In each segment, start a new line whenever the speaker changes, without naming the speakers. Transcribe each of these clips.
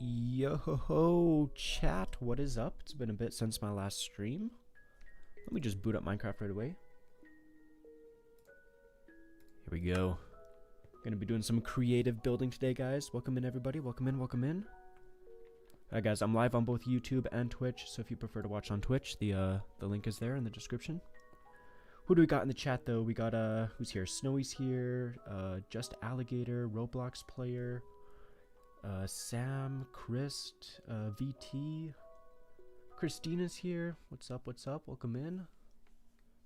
Yo ho ho, chat, what is up? It's been a bit since my last stream. Let me just boot up Minecraft right away. Here we go. Gonna be doing some creative building today, guys. Welcome in, everybody. Welcome in, welcome in. Alright, guys, I'm live on both YouTube and Twitch, so if you prefer to watch on Twitch, the link is there in the description. Who do we got in the chat, though? We got, who's here? Snowy's here, Just Alligator, Roblox player, Sam, Christ, VT, Christina's here. What's up, what's up? Welcome in.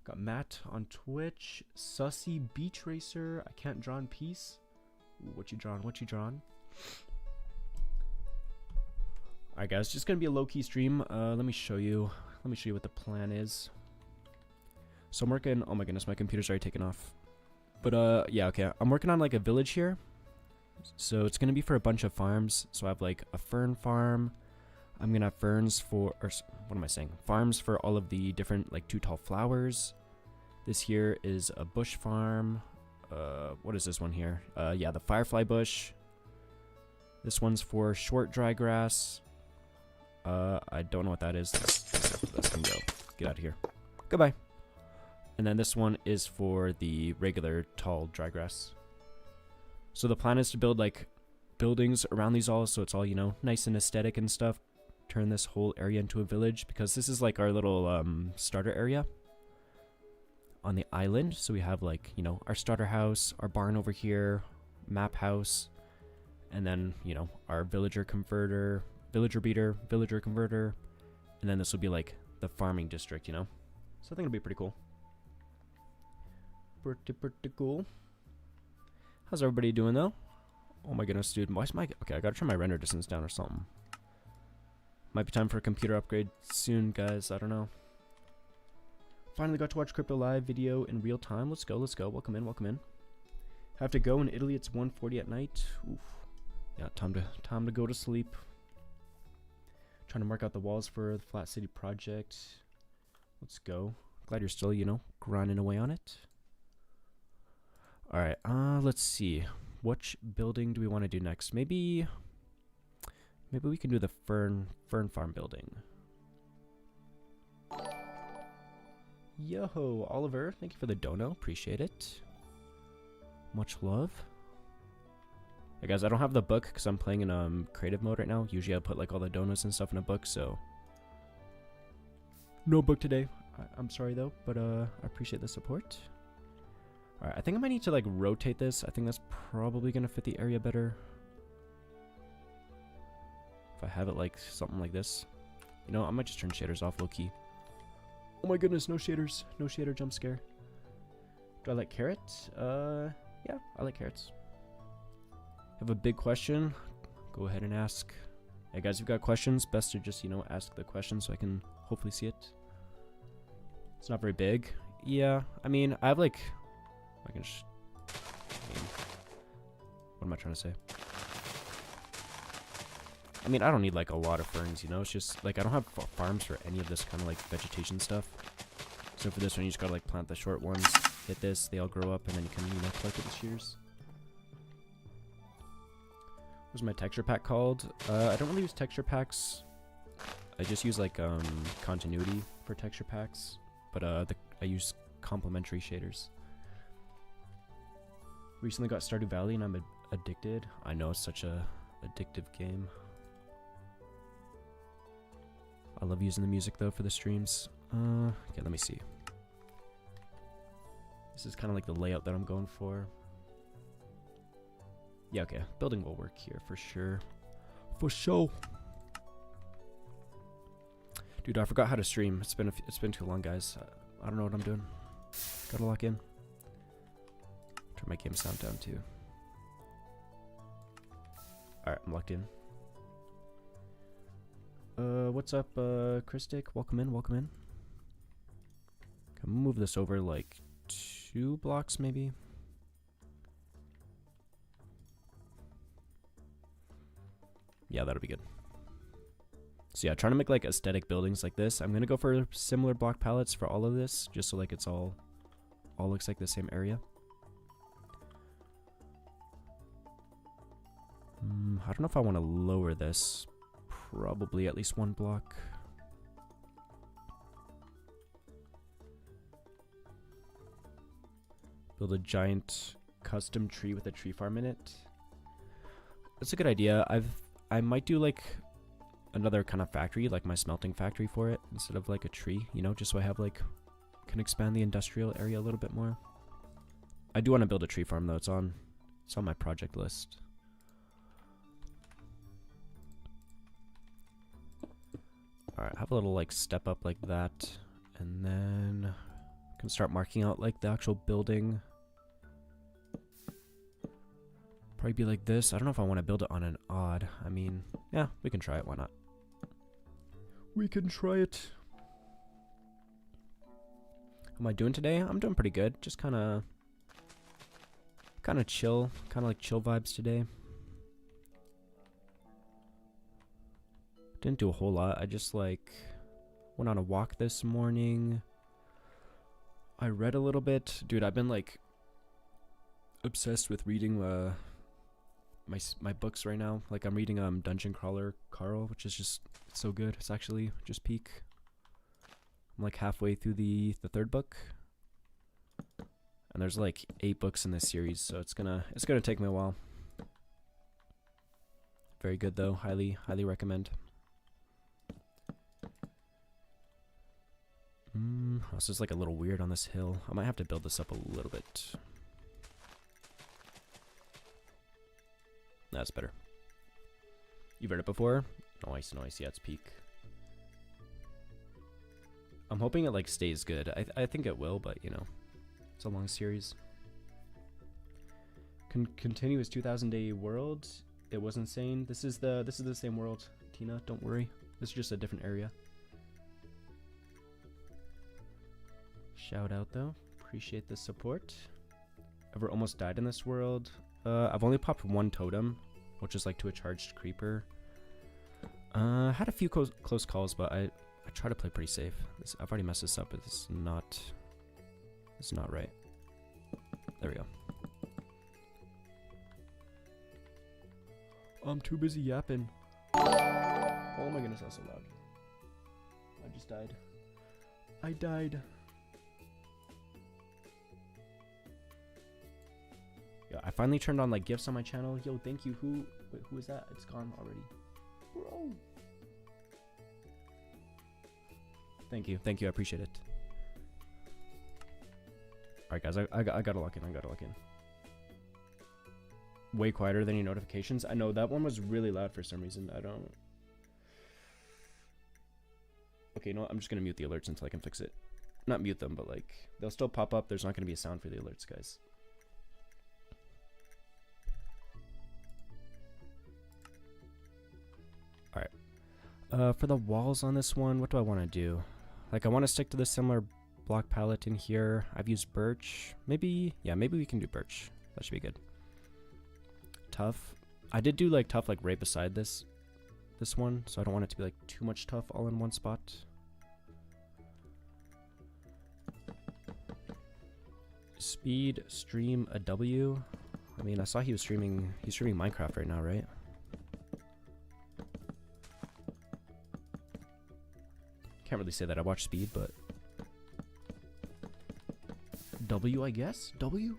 Got Matt on Twitch, Sussy Beach Racer, I Can't Draw in Peace. Ooh, what you drawn, what you drawn? Alright guys, just gonna be a low-key stream. Let me show you what the plan is. So I'm working, oh my goodness, my computer's already taken off. But yeah, okay, I'm working on like a village here. So it's gonna be for a bunch of farms. So I have like a fern farm. I'm gonna have ferns for, or what am I saying? Farms for all of the different like too tall flowers. This here is a bush farm. What is this one here? Yeah, the firefly bush. This one's for short dry grass. I don't know what that is. This can go. Get out of here. Goodbye. And then this one is for the regular tall dry grass. So the plan is to build like buildings around these all, so it's all, you know, nice and aesthetic and stuff. Turn this whole area into a village, because this is like our little starter area on the island. So we have like, you know, our starter house, our barn over here, map house, and then, you know, our villager converter, villager beater, villager converter, and then this will be like the farming district, you know. So I think it'll be pretty cool. Pretty cool. How's everybody doing though? Oh my goodness, dude. Why's my... Okay, I gotta turn my render distance down or something. Might be time for a computer upgrade soon, guys. I don't know. Finally got to watch Crypto Live video in real time. Let's go, let's go. Welcome in, welcome in. Have to go in Italy. It's 1:40 at night. Oof. Yeah, time to go to sleep. Trying to mark out the walls for the Flat City project. Let's go. Glad you're still, you know, grinding away on it. Alright, let's see. Which building do we want to do next? Maybe we can do the fern farm building. Yo, Oliver, thank you for the dono. Appreciate it. Much love. Hey guys, I don't have the book because I'm playing in creative mode right now. Usually I put like all the donos and stuff in a book, so no book today. I'm sorry though, but I appreciate the support. Alright, I think I might need to like rotate this. I think that's probably gonna fit the area better. If I have it like something like this. You know, I might just turn shaders off low key. Oh my goodness, no shaders. No shader jump scare. Do I like carrots? Yeah, I like carrots. Have a big question? Go ahead and ask. Hey guys, if you've got questions, best to just, you know, ask the question so I can hopefully see it. It's not very big. Yeah, I mean, I have like... I can just... I mean, what am I trying to say? I mean, I don't need like a lot of ferns, you know? It's just like I don't have farms for any of this kind of like vegetation stuff. So for this one, you just gotta like plant the short ones, hit this, they all grow up, and then you can, you know, collect it with shears. What's my texture pack called? I don't really use texture packs. I just use like continuity for texture packs, but I use complementary shaders. Recently got Stardew Valley and I'm addicted. I know, it's such a addictive game. I love using the music though for the streams. Okay, let me see. This is kind of like the layout that I'm going for. Yeah, okay. Building will work here for sure. For sure. Dude, I forgot how to stream. It's been too long, guys. I don't know what I'm doing. Gotta lock in. Turn my game sound down too. Alright, I'm locked in. What's up, Christic? Welcome in, welcome in. Can move this over like 2 blocks maybe? Yeah, that'll be good. So yeah, trying to make like aesthetic buildings like this. I'm gonna go for similar block palettes for all of this, just so like it's all looks like the same area. I don't know if I want to lower this. Probably at least 1 block. Build a giant custom tree with a tree farm in it. That's a good idea. I might do like another kind of factory, like my smelting factory for it, instead of like a tree, you know, just so I have like, can expand the industrial area a little bit more. I do want to build a tree farm though. It's on my project list. Alright, have a little like step up like that, and then I can start marking out like the actual building. Probably be like this. I don't know if I want to build it on an odd. I mean, yeah, we can try it. Why not? We can try it. How am I doing today? I'm doing pretty good. Just kind of chill, kind of like chill vibes today. Didn't do a whole lot. I just like went on a walk this morning. I read a little bit. Dude, I've been like obsessed with reading my books right now. Like I'm reading Dungeon Crawler Carl, which is just so good. It's actually just peak. I'm like halfway through the 3rd book. And there's like 8 books in this series, so it's gonna take me a while. Very good though. Highly recommend. This is like a little weird on this hill. I might have to build this up a little bit. That's better. You've read it before? Nice. Yeah, it's peak. I'm hoping it like stays good. I think it will, but you know, it's a long series. Continuous 2000-day world. It was insane. This is the same world, Tina. Don't worry. This is just a different area. Shout out though. Appreciate the support. Ever almost died in this world? I've only popped 1 totem, which is like to a charged creeper. Had a few close calls, but I try to play pretty safe. I've already messed this up. It's not right. There we go. I'm too busy yapping. Oh my goodness, that's so loud. I just died. I died. Yo, I finally turned on like gifts on my channel. Yo, thank you. Who is that? It's gone already. Bro. Thank you. I appreciate it. Alright guys, I gotta lock in. Way quieter than your notifications. I know that one was really loud for some reason. I don't... Okay, no, I'm just gonna mute the alerts until I can fix it. Not mute them, but like, they'll still pop up. There's not gonna be a sound for the alerts, guys. Alright. For the walls on this one, what do I want to do? Like, I want to stick to the similar block palette in here. I've used birch. Maybe we can do birch. That should be good. Tough. I did do like tough like right beside this one, so I don't want it to be like too much tough all in one spot. Speed stream a W. I mean, I saw he's streaming Minecraft right now, right? Can't really say that I watch Speed, but W, I guess. W.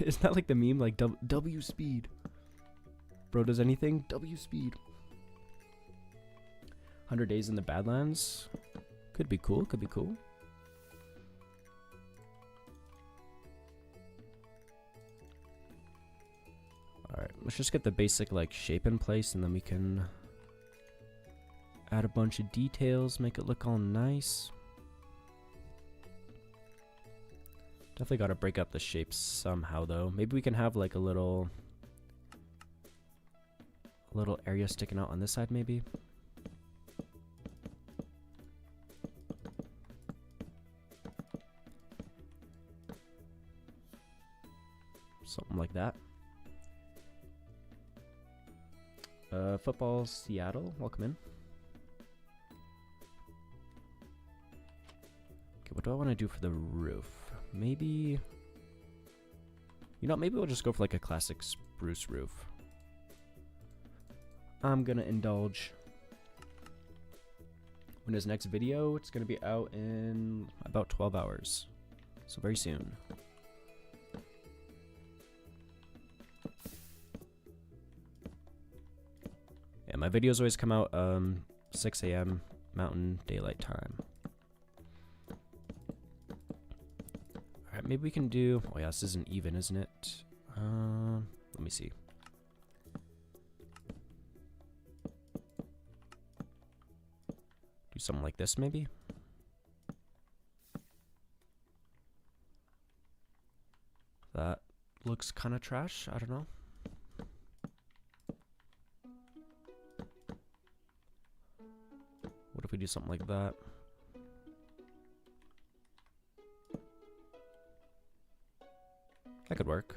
Isn't that like the meme, like W Speed? Bro does anything? W Speed. 100 days in the Badlands. Could be cool. Alright, let's just get the basic like shape in place, and then we can add a bunch of details, make it look all nice. Definitely got to break up the shapes somehow though. Maybe we can have like a little area sticking out on this side maybe. Something like that. Football Seattle, welcome in. Okay, what do I want to do for the roof? Maybe You know, maybe we'll just go for like a classic spruce roof. I'm gonna indulge. When his next video, it's gonna be out in about 12 hours. So very soon. Yeah, my videos always come out 6 a.m. Mountain Daylight Time. Alright, maybe we can do... Oh yeah, this isn't even, isn't it? Let me see. Do something like this, maybe? That looks kind of trash. I don't know. What if we do something like that? That could work.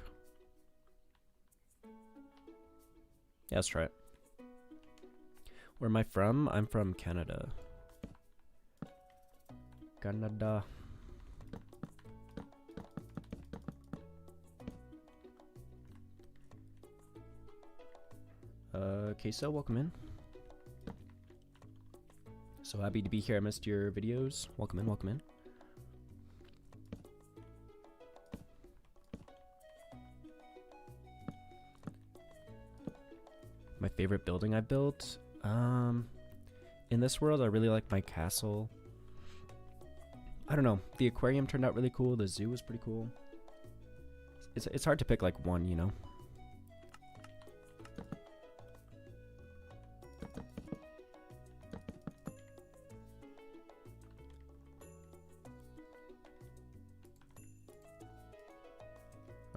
Yeah, let's try it. Where am I from? I'm from Canada. Canada. Queso, welcome in. So happy to be here. I missed your videos. Welcome in, welcome in. My favorite building I built? In this world, I really like my castle. I don't know. The aquarium turned out really cool. The zoo was pretty cool. It's hard to pick like one, you know?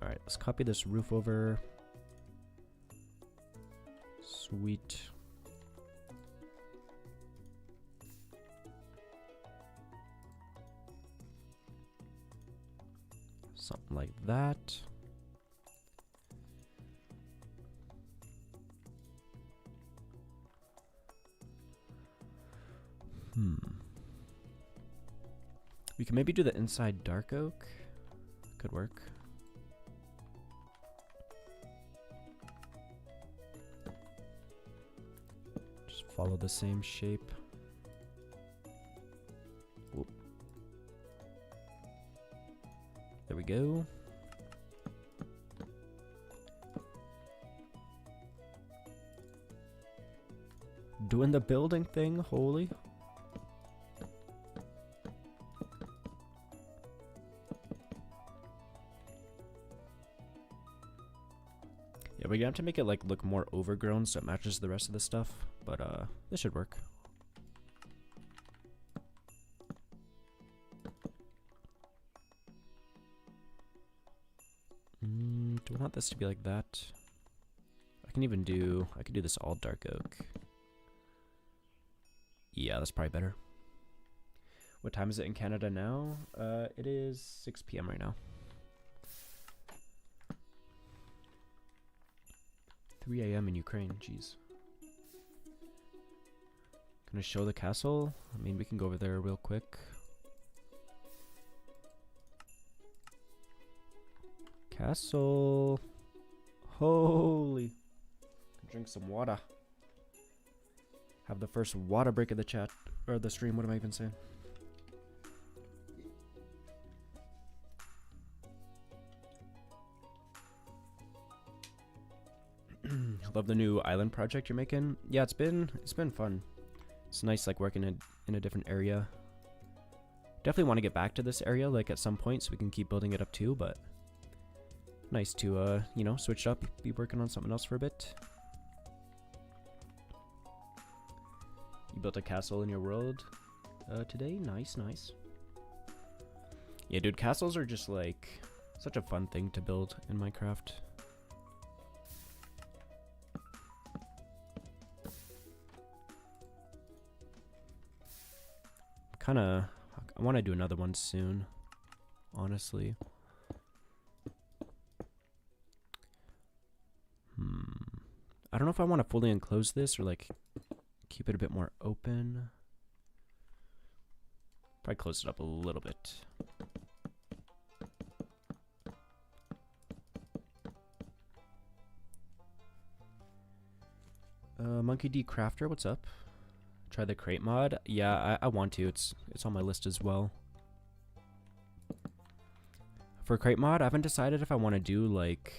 Alright, let's copy this roof over. Sweet. Something like that. We can maybe do the inside dark oak. Could work. Just follow the same shape. Whoop. There we go. Doing the building thing, holy. Yeah, we're gonna have to make it like look more overgrown so it matches the rest of the stuff, but this should work. Do I want this to be like that? I could do this all dark oak. Yeah, that's probably better. What time is it in Canada now? It is 6 p.m. right now. 3 a.m. in Ukraine, jeez. Can I show the castle? I mean, we can go over there real quick. Castle. Holy. Drink some water. Have the first water break of the chat, or the stream, what am I even saying? Love the new island project you're making. Yeah, it's been fun. It's nice like working in a different area. Definitely want to get back to this area like at some point so we can keep building it up too, but nice to you know, switch up, be working on something else for a bit. You built a castle in your world today? Nice, nice. Yeah, dude, castles are just like such a fun thing to build in Minecraft. I want to do another one soon, honestly. I don't know if I want to fully enclose this or like keep it a bit more open. Probably close it up a little bit. Monkey D Crafter, what's up? Try the crate mod. Yeah, I want to. It's on my list as well. For crate mod, I haven't decided if I want to do like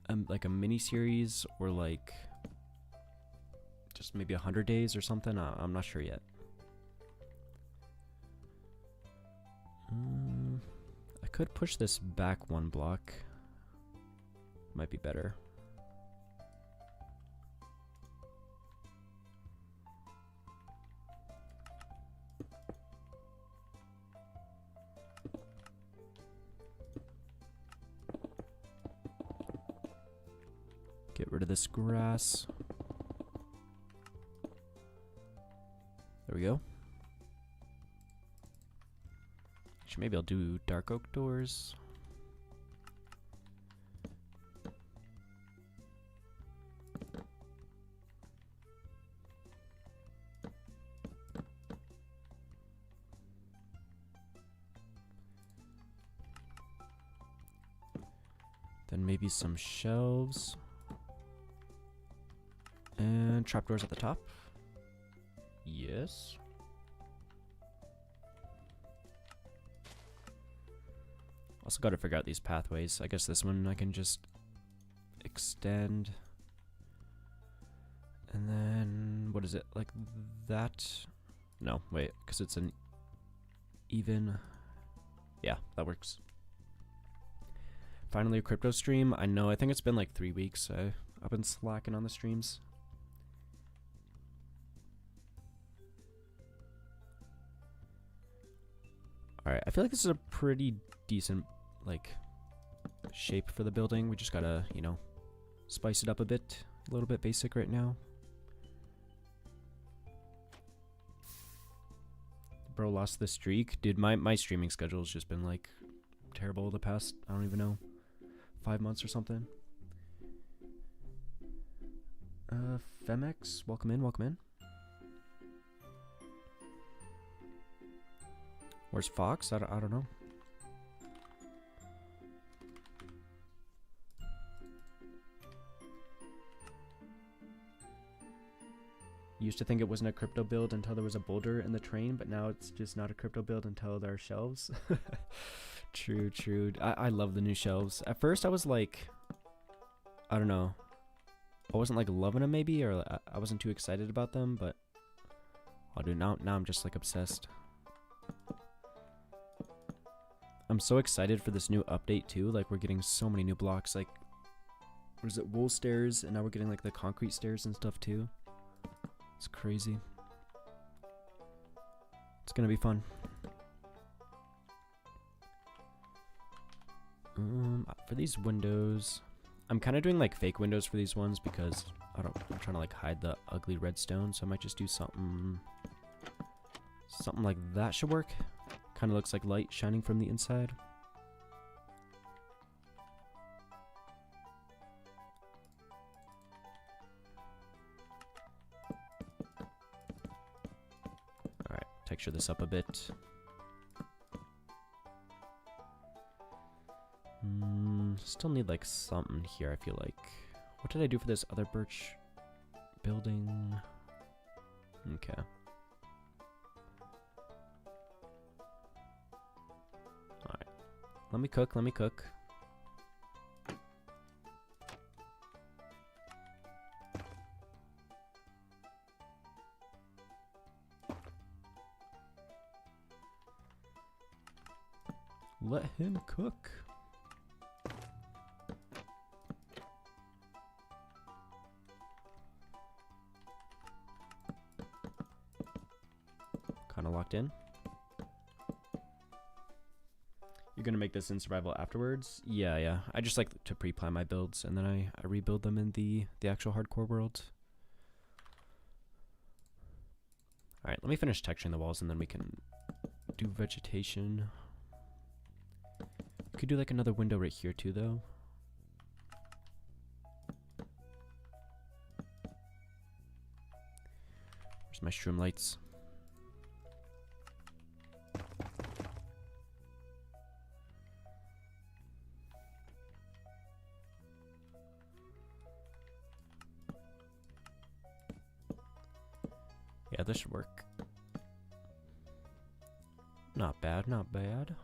a mini series or like just maybe 100 days or something. I'm not sure yet. I could push this back one block. Might be better. Get rid of this grass. There we go. Actually, maybe I'll do dark oak doors. Then maybe some shelves. And trapdoors at the top. Yes. Also got to figure out these pathways. I guess this one I can just extend. And then, what is it? Like that? No, wait, because it's an even. Yeah, that works. Finally a crypto stream. I know, I think it's been like 3 weeks. I've been slacking on the streams. Alright, I feel like this is a pretty decent, like, shape for the building. We just gotta, you know, spice it up a bit. A little bit basic right now. Bro lost the streak. Dude, my streaming schedule has just been, like, terrible the past, I don't even know, 5 months or something. Femex, welcome in, welcome in. Where's Fox? I don't know. Used to think it wasn't a crypto build until there was a boulder in the train, but now it's just not a crypto build until there are shelves. True, true. I love the new shelves. At first I was like, I don't know. I wasn't like loving them maybe, or I wasn't too excited about them, but oh dude, now I'm just like obsessed. I'm so excited for this new update too. Like we're getting so many new blocks, like what is it, wool stairs, and now we're getting like the concrete stairs and stuff too. It's crazy. It's gonna be fun. For these windows, I'm kind of doing like fake windows for these ones because I'm trying to like hide the ugly redstone, so I might just do something like that should work. Kind of looks like light shining from the inside. Alright, texture this up a bit. Still need like something here, I feel like. What did I do for this other birch building? Okay. Alright. Let me cook, let me cook. Let him cook. Kind of locked in. You're gonna make this in survival afterwards? Yeah. I just like to pre-plan my builds and then I rebuild them in the actual hardcore world. Alright, let me finish texturing the walls and then we can do vegetation. Could do like another window right here too though. Where's my shroom lights? Yeah, this should work. Not bad, not bad.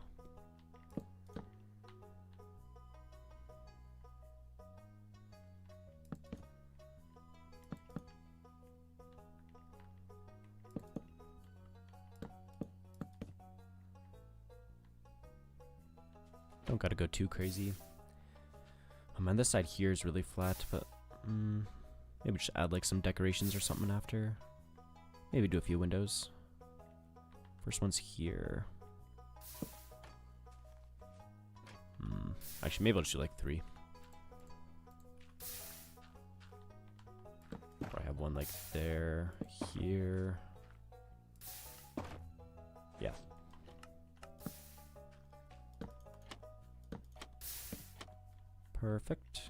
Don't gotta go too crazy. Oh man, this side here is really flat, but maybe just add like some decorations or something after. Maybe do a few windows. First one's here. Actually, maybe I'll just do like 3. Probably have one like there, here. Yeah. Perfect.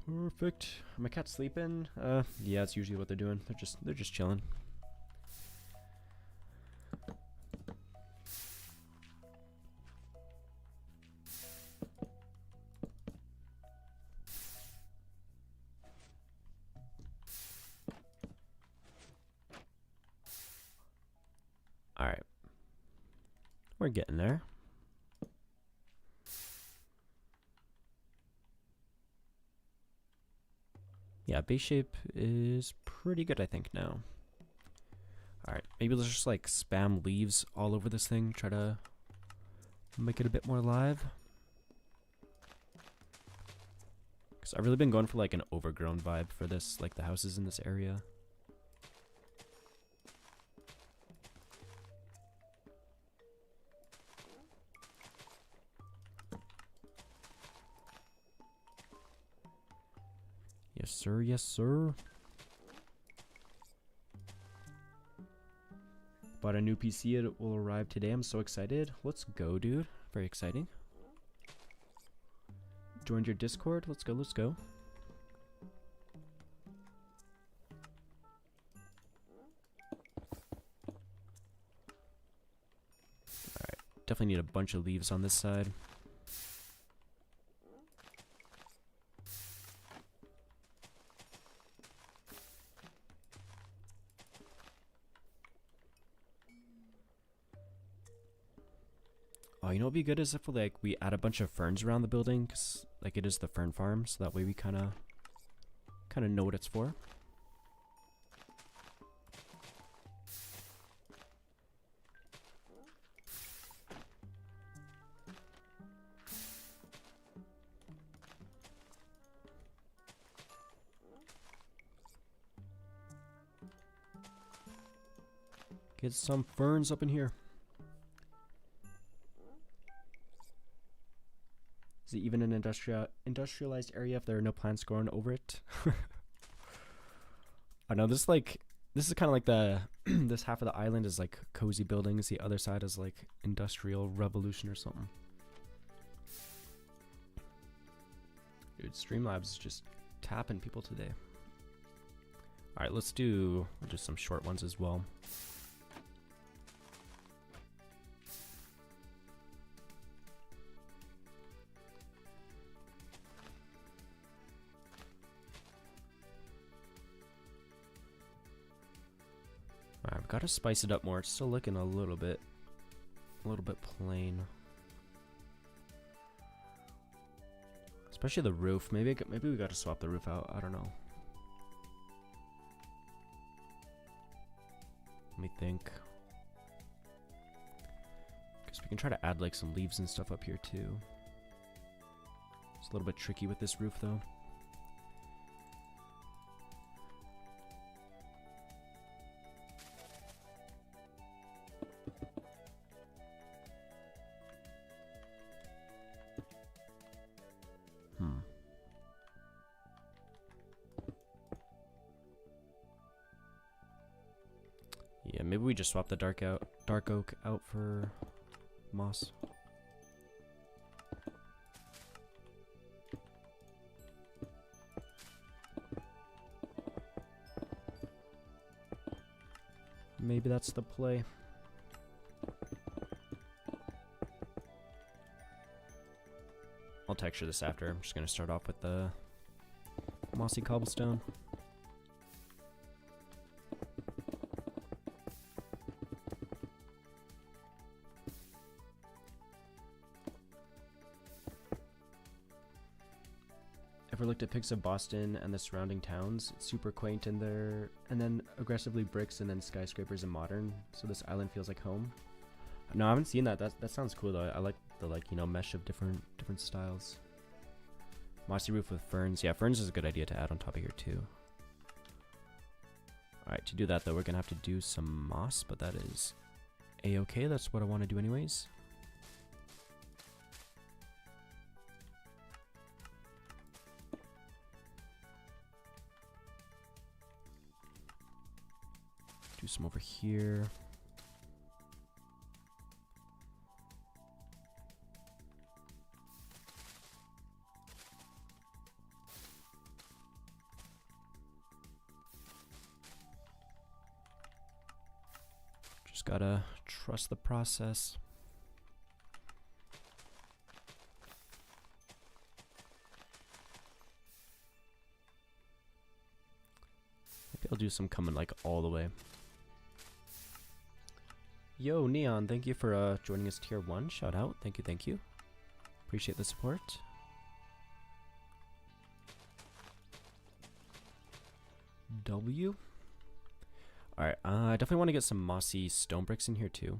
Perfect. Are my cats sleeping? Yeah, it's usually what they're doing. They're just chilling. All right. We're getting there. Yeah, base shape is pretty good, I think, now. Alright, maybe let's just like spam leaves all over this thing, try to make it a bit more alive. Because I've really been going for like an overgrown vibe for this, like the houses in this area. Yes, sir. Yes, sir. Bought a new PC. It will arrive today. I'm so excited. Let's go, dude. Very exciting. Joined your Discord. Let's go. Let's go. Alright. Definitely need a bunch of leaves on this side. Oh, you know what'd be good is if like we add a bunch of ferns around the building, cause like it is the fern farm, so that way we kind of know what it's for. Get some ferns up in here. Is it even an industrialized area if there are no plants growing over it? I know this is kind of like the this half of the island is like cozy buildings. The other side is like industrial revolution or something. Dude, Streamlabs is just tapping people today. All right, we'll do some short ones as well. Alright, I've got to spice it up more. It's still looking a little bit plain. Especially the roof. Maybe we got to swap the roof out. I don't know. Let me think. Because we can try to add like some leaves and stuff up here too. It's a little bit tricky with this roof though. Yeah, maybe we just swap the dark oak out for moss. Maybe that's the play. I'll texture this after. I'm just gonna start off with the mossy cobblestone. ever looked at pics of Boston and the surrounding towns? It's super quaint in there, and then aggressively bricks and then skyscrapers and modern. So this island feels like home. No, I haven't seen that. That sounds cool though. I like the mesh of different styles. Mossy roof with ferns. Yeah, ferns is a good idea to add on top of here too. Alright, to do that though, we're gonna have to do some moss, but that is a-okay. That's what I want to do anyways. Do some over here. Just gotta trust the process. Maybe I'll do some coming like all the way. Yo, Neon, thank you for joining us tier 1. Shout out. Thank you, thank you. Appreciate the support. W. Alright, I definitely want to get some mossy stone bricks in here too.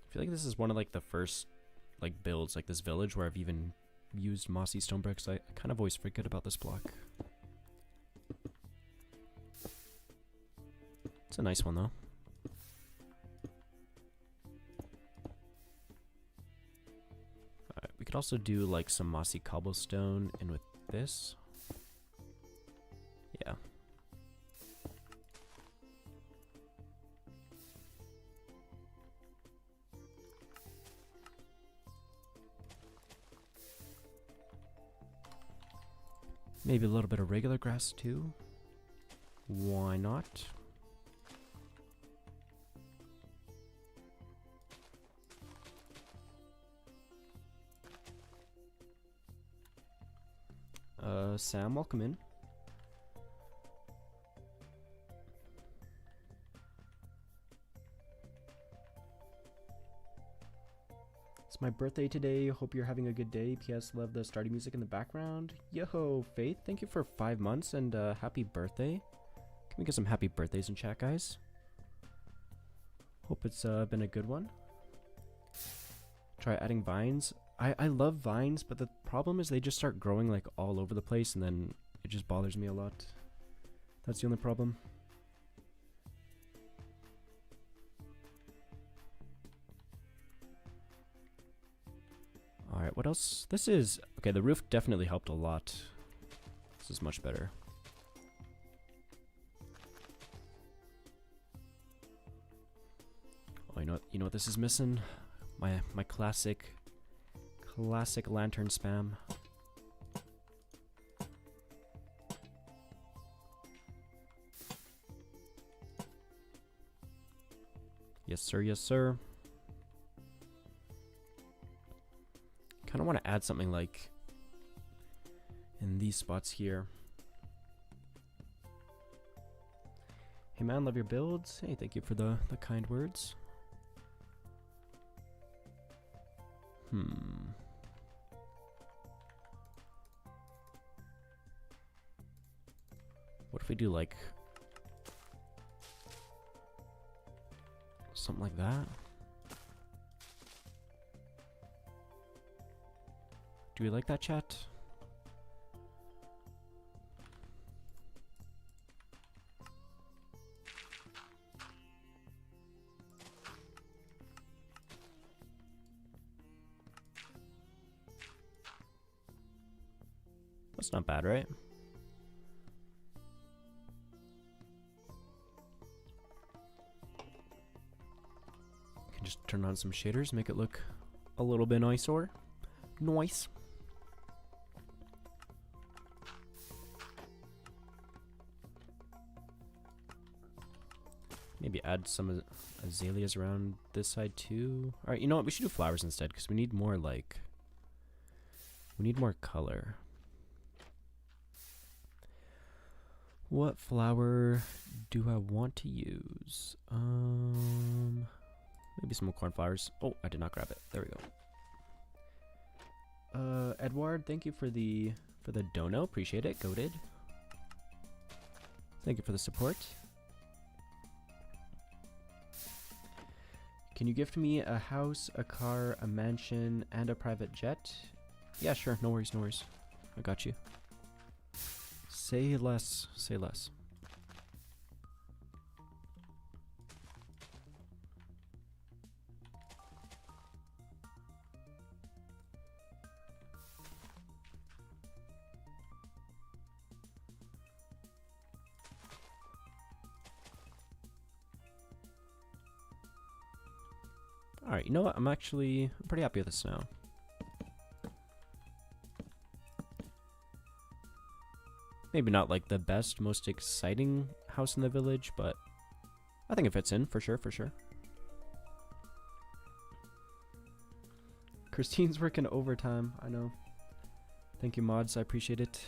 I feel like this is one of like the first like builds, like this village, where I've even used mossy stone bricks. I kind of always forget about this block. It's a nice one though. Alright, we could also do like some mossy cobblestone in with this. Yeah. Maybe a little bit of regular grass too. Why not? Sam, welcome in. It's my birthday today. Hope you're having a good day. PS, love the starting music in the background. Yo, Faith, thank you for 5 months and happy birthday. Can we get some happy birthdays in chat, guys? Hope it's been a good one. Try adding vines. I love vines, but the problem is they just start growing like all over the place and then it just bothers me a lot. That's the only problem. Alright, what else? This is... Okay, the roof definitely helped a lot. This is much better. Oh, you know what this is missing? My classic lantern spam. Yes sir, yes sir. Kind of want to add something like in these spots here. Hey man, love your builds. Hey, thank you for the kind words. What if we do like something like that? Do we like that, chat? That's not bad, right? Can just turn on some shaders, make it look a little bit nicer. Nice. Maybe add some azaleas around this side too. Alright, you know what? We should do flowers instead because we need more like We need more color. What flower do I want to use? Maybe some cornflowers. Oh, I did not grab it. There we go. Edward, thank you for the dono. Appreciate it. Goated. Thank you for the support. Can you gift me a house, a car, a mansion, and a private jet? Yeah, sure. No worries, no worries. I got you. Say less. Say less. Alright, you know what? I'm pretty happy with this now. Maybe not like the best, most exciting house in the village, but I think it fits in for sure, for sure. Christine's working overtime, I know. Thank you, mods, I appreciate it.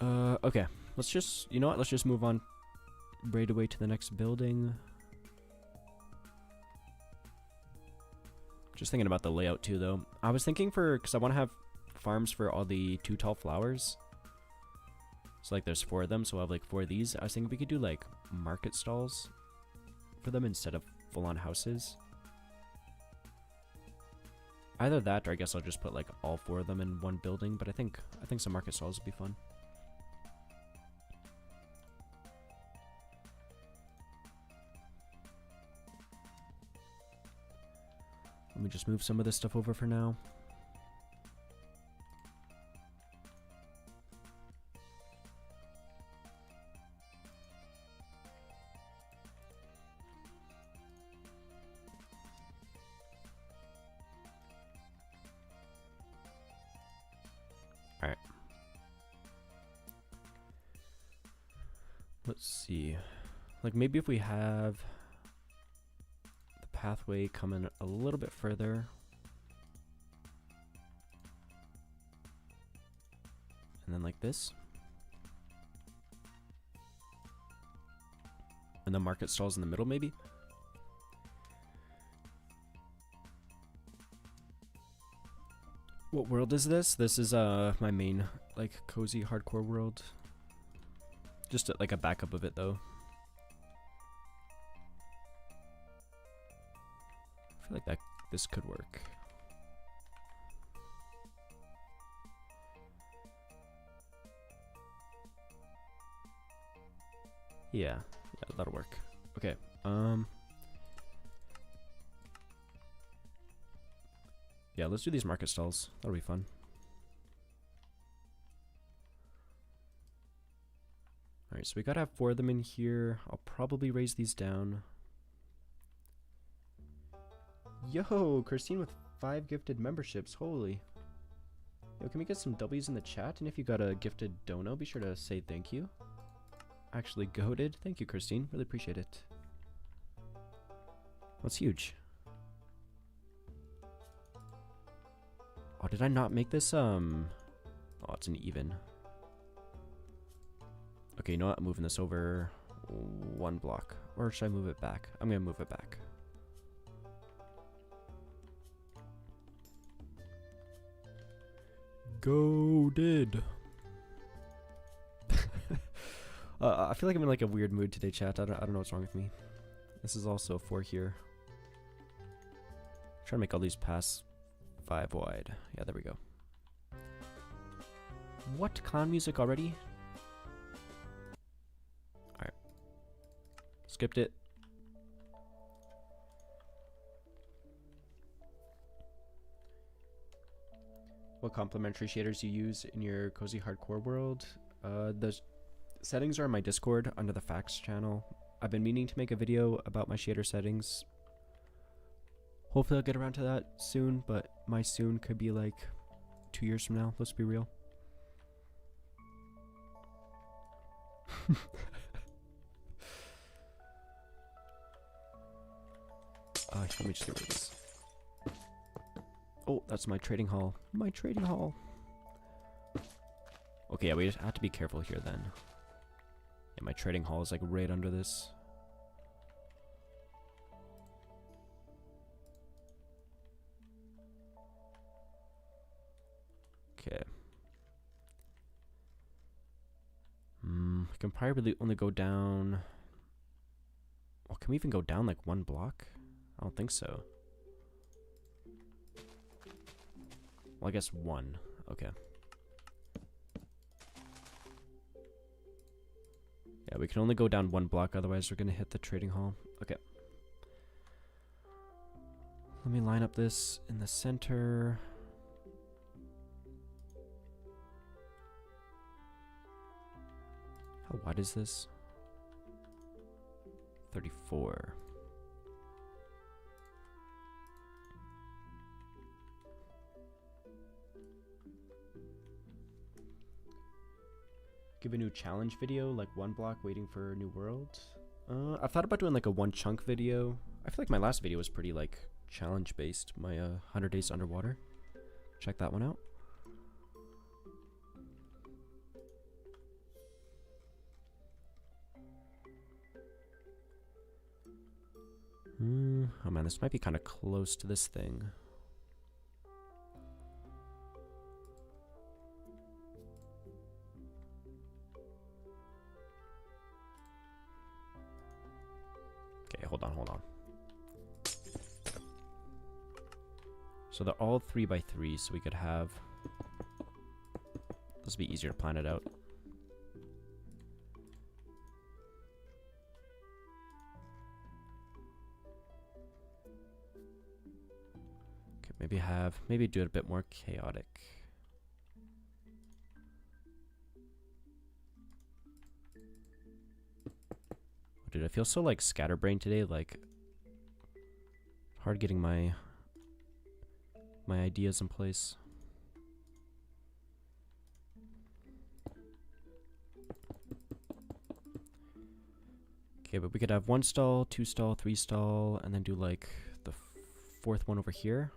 Okay. Let's just, you know what? Let's just move on right away to the next building. Just thinking about the layout too, though. I was thinking because I want to have farms for all the too tall flowers. So like there's 4 of them, so I have like 4 of these. I was thinking we could do like market stalls for them instead of full-on houses. Either that, or I guess I'll just put like all 4 of them in one building. But I think some market stalls would be fun. Let me just move some of this stuff over for now. Alright. Let's see. Like maybe if we have pathway coming a little bit further, and then like this, and the market stalls in the middle maybe. What world is this? This is my main like cozy hardcore world, just like a backup of it though. I feel like this could work. Yeah, that'll work. Okay. Yeah, let's do these market stalls. That'll be fun. All right, so we gotta have 4 of them in here. I'll probably raise these down. Yo, Christine with 5 gifted memberships. Holy. Yo, can we get some W's in the chat? And if you got a gifted dono, be sure to say thank you. Actually goated. Thank you, Christine. Really appreciate it. That's huge. Oh, did I not make this? Oh, it's an even. Okay, you know what? I'm moving this over 1 block. Or should I move it back? I'm gonna move it back. Goated. I feel like I'm in like a weird mood today, chat. I don't know what's wrong with me. This is also 4 here. Trying to make all these pass 5 wide. Yeah, there we go. What? Clown music already? Alright. Skipped it. What complementary shaders you use in your cozy hardcore world? The settings are in my Discord under the facts channel. I've been meaning to make a video about my shader settings. Hopefully I'll get around to that soon, but my soon could be like 2 years from now. Let's be real. Let me just get rid of this. Oh, that's my trading hall. My trading hall. Okay, yeah, we just have to be careful here then. Yeah, my trading hall is like right under this. Okay. We can probably only go down. Well, can we even go down like one block? I don't think so. Well, I guess one. Okay. Yeah, we can only go down one block, otherwise we're gonna hit the trading hall. Okay. Let me line up this in the center. How wide is this? 34. Give a new challenge video, like one block waiting for a new world. I've thought about doing like a one chunk video. I feel like my last video was pretty like challenge based. My 100 days underwater. Check that one out. Oh man, this might be kind of close to this thing. Okay, hold on. So they're all 3x3, so we could have... This would be easier to plan it out. Okay, maybe do it a bit more chaotic. Dude, I feel so like scatterbrained today, like hard getting my ideas in place. Okay, but we could have 1 stall, 2 stall, 3 stall, and then do like the 4th one over here.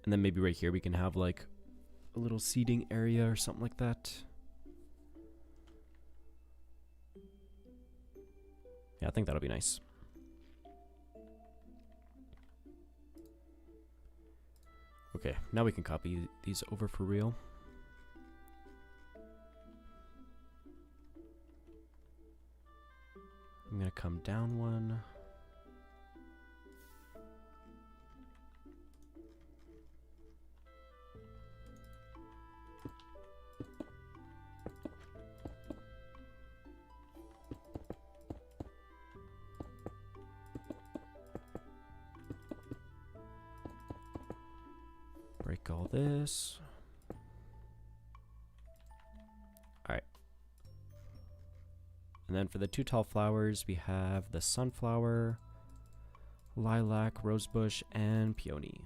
And then maybe right here we can have like a little seating area or something like that. Yeah, I think that'll be nice. Okay, now we can copy these over for real. I'm gonna come down one. Break all this. Alright. And then for the 2 tall flowers, we have the sunflower, lilac, rosebush, and peony.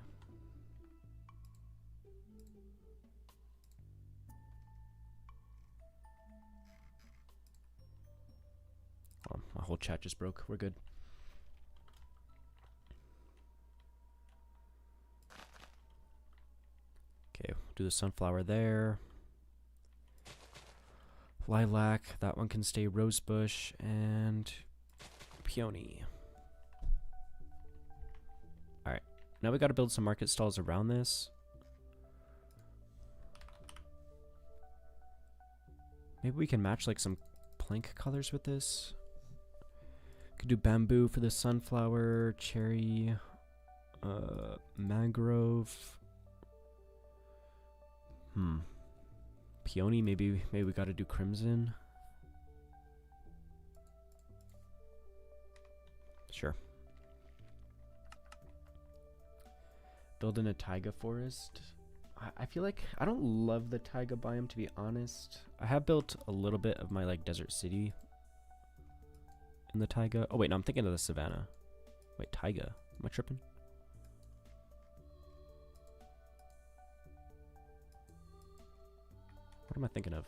Oh, my whole chat just broke. We're good. Okay, do the sunflower there. Lilac, that one can stay rosebush, and peony. Alright, now we gotta build some market stalls around this. Maybe we can match like some plank colors with this. Could do bamboo for the sunflower, cherry, mangrove. Peony, maybe we gotta do crimson. Sure. Building a taiga forest. I feel like I don't love the taiga biome, to be honest. I have built a little bit of my like desert city in the taiga. Oh wait, no, I'm thinking of the savannah. Wait, taiga. Am I tripping? What am I thinking of?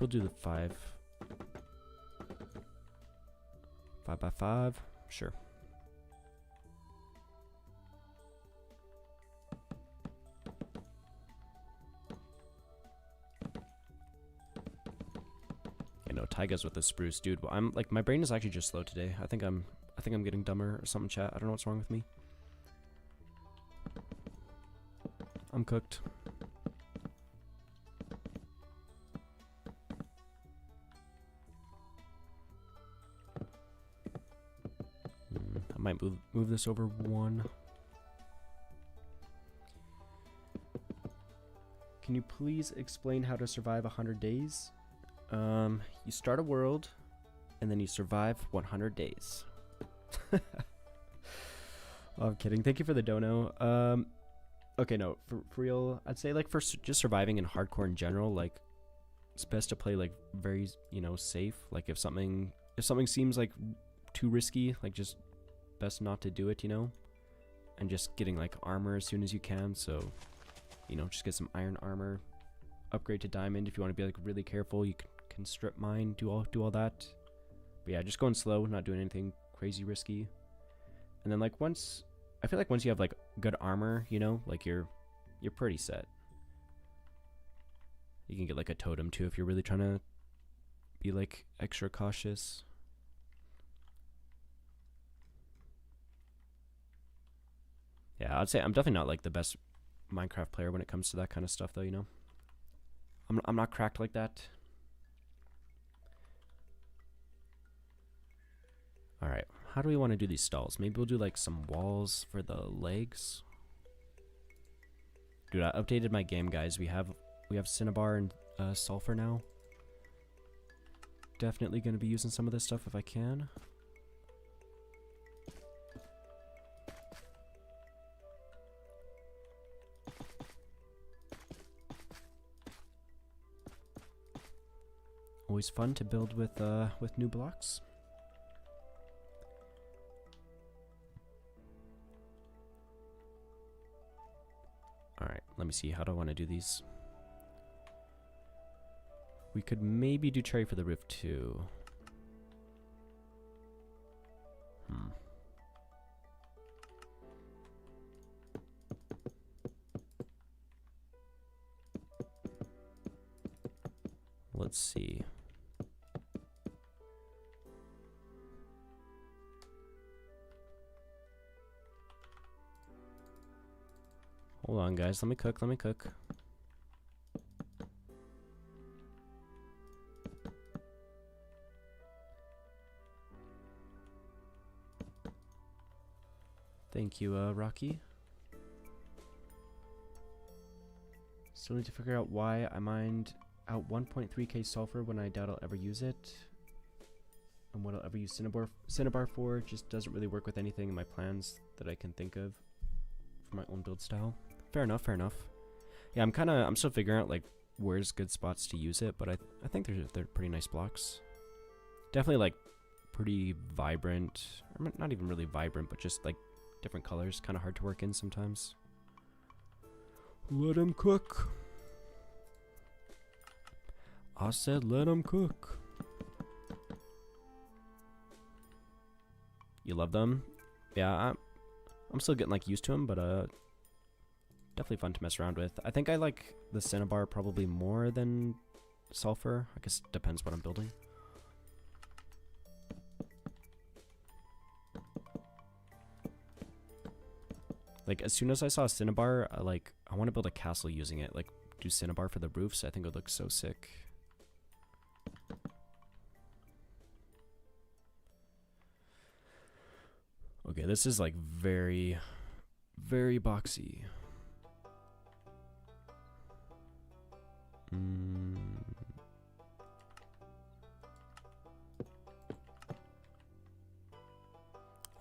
we'll do the 5. 5 by 5. Sure. You know, taigas with the spruce, dude. Well, I'm like, my brain is actually just slow today. I think I'm getting dumber or something, chat. I don't know what's wrong with me. I'm cooked. I might move this over 1. Can you please explain how to survive 100 days? You start a world, and then you survive 100 days. Oh, I'm kidding. Thank you for the dono. Okay, no, for real, I'd say like for just surviving in hardcore in general, like it's best to play like very, you know, safe. Like if something seems like too risky, like just best not to do it, you know, and just getting like armor as soon as you can. So, you know, just get some iron armor, upgrade to diamond if you want to be like really careful. You can strip mine, do all that. But yeah, just going slow, not doing anything crazy risky. And then like I feel like once you have like good armor, you know, like you're pretty set. You can get like a totem too if you're really trying to be like extra cautious. Yeah, I'd say I'm definitely not like the best Minecraft player when it comes to that kind of stuff though, you know. I'm not cracked like that. Alright, how do we want to do these stalls? Maybe we'll do like some walls for the legs. Dude, I updated my game, guys. We have cinnabar and sulfur now. Definitely going to be using some of this stuff if I can. Always fun to build with new blocks. Alright, let me see. How do I want to do these? We could maybe do cherry for the roof too. Let's see. Hold on, guys. Let me cook. Thank you, Rocky. Still need to figure out why I mined out 1.3k sulfur when I doubt I'll ever use it. And what I'll ever use cinnabar for just doesn't really work with anything in my plans that I can think of for my own build style. Fair enough. Yeah, I'm still figuring out like where's good spots to use it, but I think they're pretty nice blocks. Definitely like pretty vibrant, or not even really vibrant, but just like different colors, kind of hard to work in sometimes. Let him cook. I said let him cook. You love them? Yeah, I'm still getting like used to them, but definitely fun to mess around with. I think I like the cinnabar probably more than sulfur. I guess it depends what I'm building. Like as soon as I saw cinnabar, I want to build a castle using it. Like do cinnabar for the roofs. I think it would look so sick. Okay, this is like very, very boxy.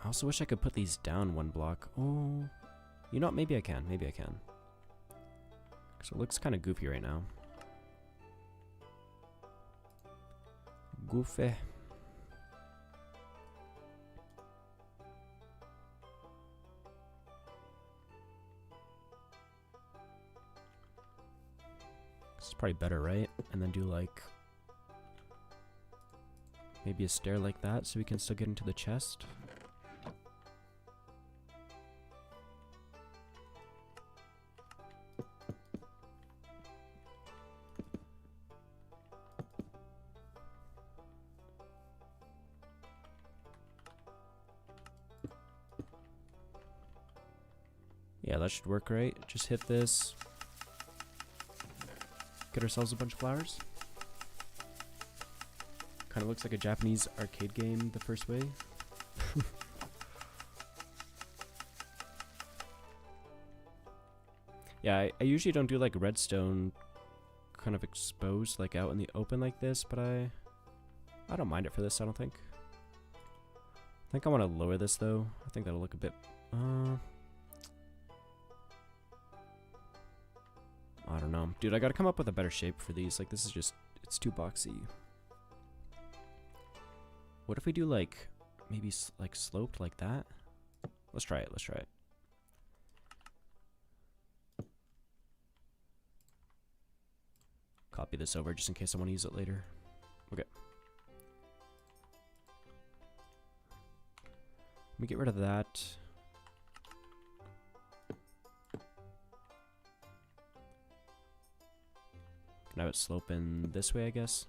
I also wish I could put these down one block. Oh, you know what? Maybe I can. So it looks kind of goofy right now. Goofy. This is probably better, right? And then do like Maybe a stair like that so we can still get into the chest. Yeah, that should work right. Just hit this. Get ourselves a bunch of flowers. Kind of looks like a Japanese arcade game the first way. Yeah, I usually don't do like redstone kind of exposed like out in the open like this, but I don't mind it for this, I don't think. I think I want to lower this though. I think that'll look a bit I don't know. Dude, I gotta come up with a better shape for these. Like, this is just, it's too boxy. What if we do, like, maybe, like, sloped like that? Let's try it, let's try it. Copy this over just in case I want to use it later. Okay. Let me get rid of that. Can I have it slope in this way, I guess?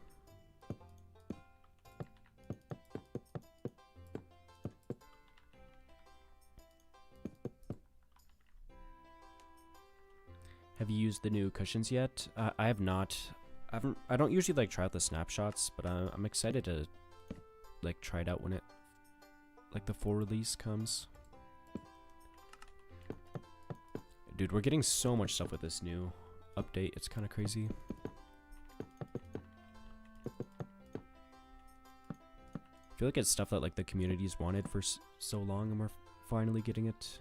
Have you used the new cushions yet? I have not. I don't usually like try out the snapshots, but I'm excited to like try it out when it like the full release comes. Dude, we're getting so much stuff with this new update. It's kind of crazy. I feel like it's stuff that like the community's wanted for so long, and we're finally getting it.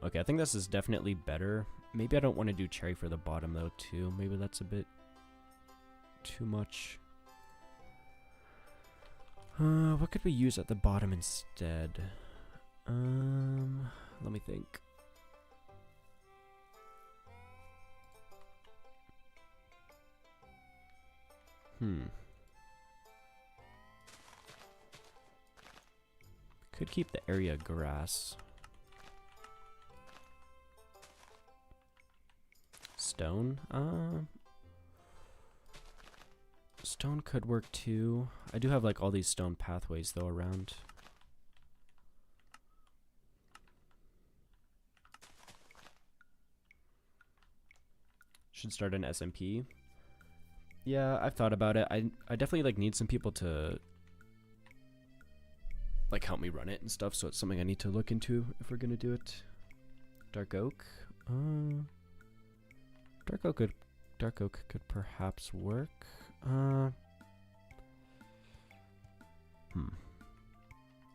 Okay, I think this is definitely better. Maybe I don't want to do cherry for the bottom though too. Maybe that's a bit too much. What could we use at the bottom instead? Let me think. Could keep the area grass. Stone? Stone could work too. I do have like all these stone pathways though around. Should start an SMP. Yeah, I've thought about it. I definitely like need some people to like help me run it and stuff, so it's something I need to look into if we're gonna do it. Dark oak. Dark oak could perhaps work.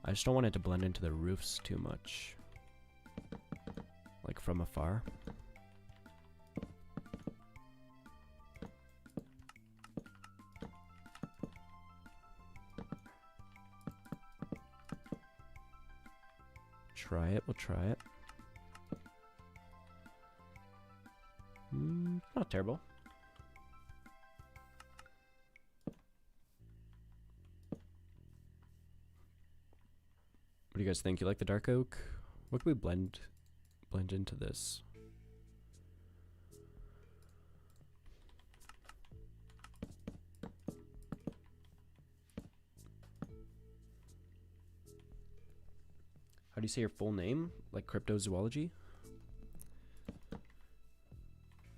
I just don't want it to blend into the roofs too much. Like from afar. Try it, we'll try it. Not terrible. What do you guys think? You like the dark oak? What can we blend into this? How do you say your full name? Like Cryptozoology?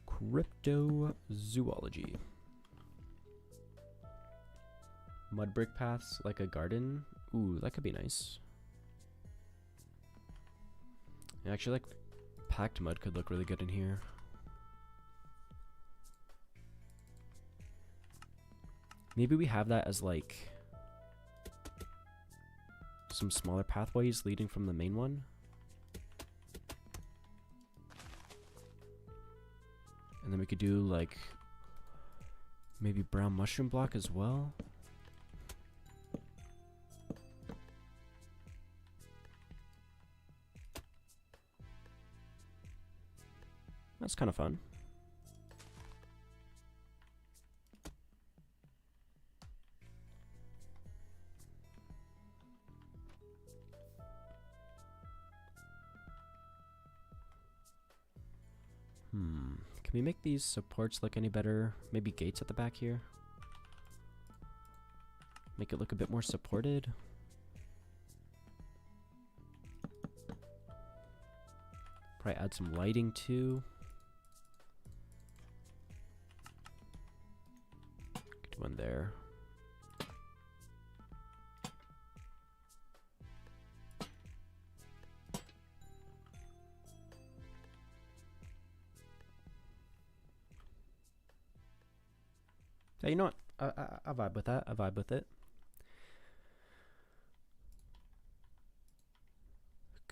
Cryptozoology. Mud brick paths like a garden. Ooh, that could be nice. Actually, like packed mud could look really good in here. Maybe we have that as like some smaller pathways leading from the main one. And then we could do like maybe brown mushroom block as well. That's kind of fun. Can we make these supports look any better? Maybe gates at the back here? Make it look a bit more supported. Probably add some lighting too. Could do one there. Yeah, you know what? I vibe with that. I vibe with it.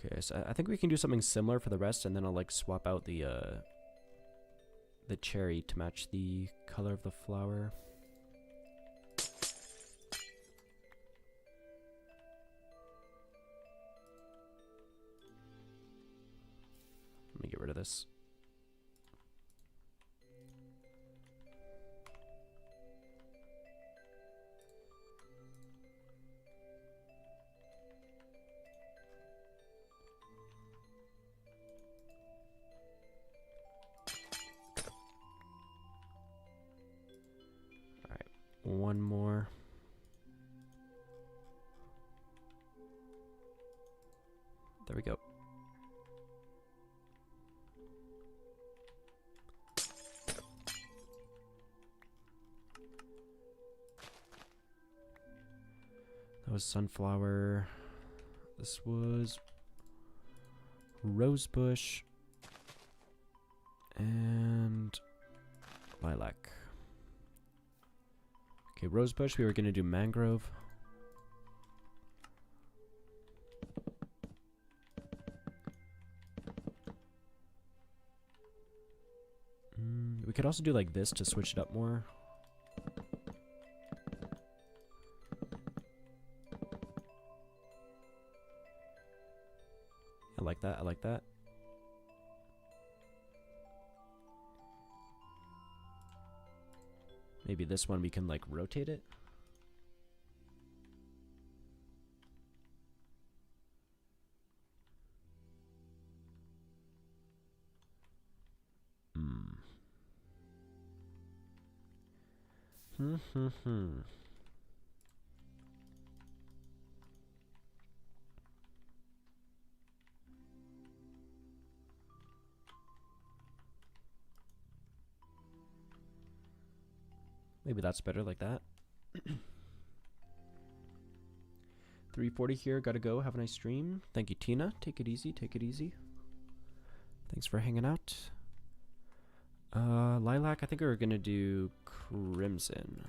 Okay, so I think we can do something similar for the rest, and then I'll like swap out the cherry to match the color of the flower. Let me get rid of this. One more. There we go. That was sunflower. This was rosebush and lilac. Okay, rosebush, we were going to do mangrove. We could also do like this to switch it up more. I like that, I like that. Maybe this one we can like rotate it. Maybe that's better like that. 3:40 here, gotta go. Have a nice stream. Thank you, Tina. Take it easy, take it easy. Thanks for hanging out. Lilac, I think we were gonna do crimson.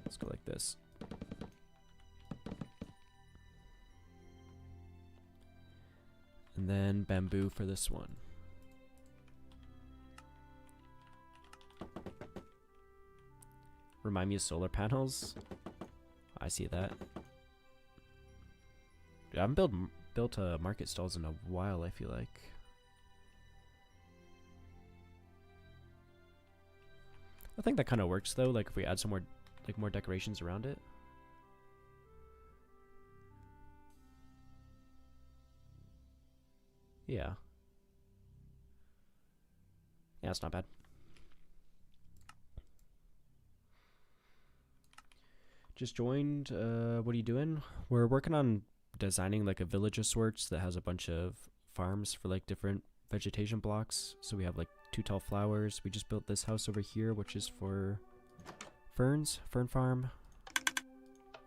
Let's go like this. And then bamboo for this one. Remind me of solar panels. I see that. Dude, I haven't built market stalls in a while, I feel like. I think that kind of works though, like if we add some more, like more decorations around it. Yeah. Yeah, it's not bad. Just joined. What are you doing? We're working on designing like a village of sorts that has a bunch of farms for like different vegetation blocks. So we have like 2 tall flowers. We just built this house over here, which is for ferns, fern farm.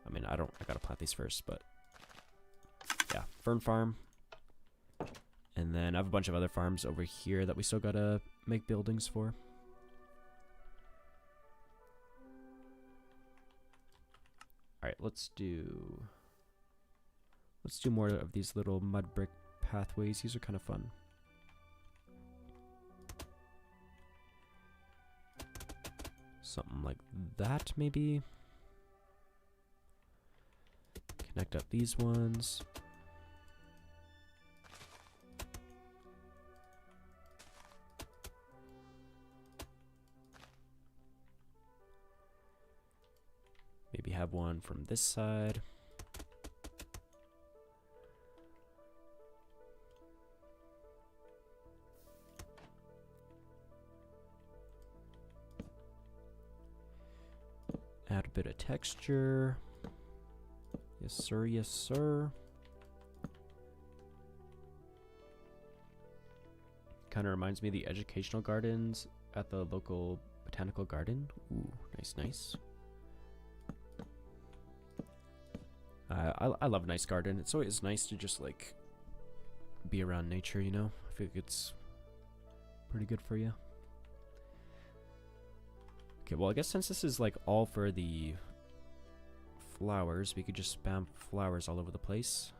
I mean, I gotta plant these first, but yeah, fern farm. And then I have a bunch of other farms over here that we still gotta make buildings for. Alright, let's do more of these little mud brick pathways. These are kind of fun. Something like that, maybe. Connect up these ones. one from this side. Add a bit of texture. Yes, sir. Yes, sir. Kind of reminds me of the educational gardens at the local botanical garden. Ooh, nice, nice. I love a nice garden. It's always nice to just like be around nature, you know? I feel like it's pretty good for you. Okay, well, I guess since this is like all for the flowers, we could just spam flowers all over the place.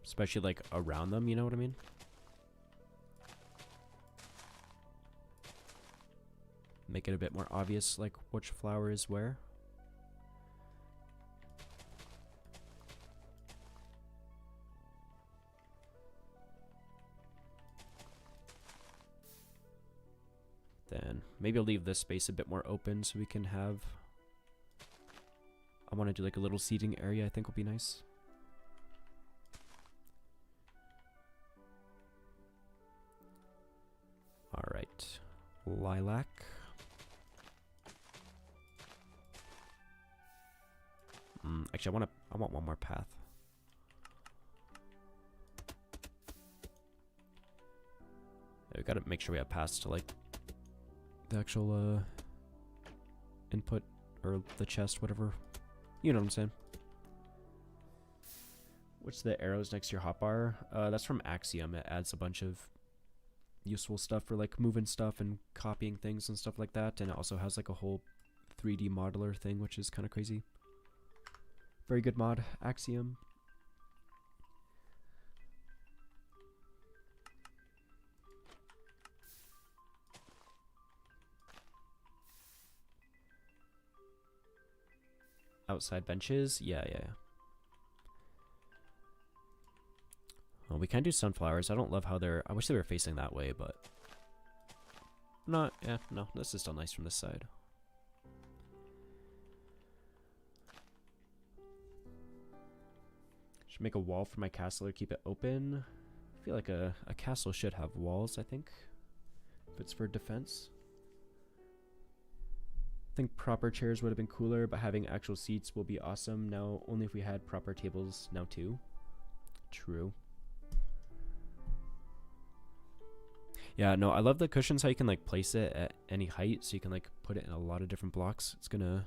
Especially like around them, you know what I mean? Make it a bit more obvious like which flower is where. Then maybe I'll leave this space a bit more open so we can have... I want to do like a little seating area, I think will be nice. Alright. Lilac. Actually, I want one more path. Yeah, we gotta make sure we have paths to like the actual input or the chest, whatever. You know what I'm saying. What's the arrows next to your hotbar? That's from Axiom. It adds a bunch of useful stuff for like moving stuff and copying things and stuff like that. And it also has like a whole 3D modeler thing, which is kind of crazy. Very good mod, Axiom. Outside benches? Yeah. Well, we can do sunflowers. I don't love how they're... I wish they were facing that way, but... Not... Yeah, no. This is still nice from this side. Should make a wall for my castle or keep it open. I feel like a castle should have walls, I think. If it's for defense. I think proper chairs would have been cooler, but having actual seats will be awesome. Now, only if we had proper tables now too. True. Yeah, no, I love the cushions, how you can like place it at any height, so you can like put it in a lot of different blocks. It's gonna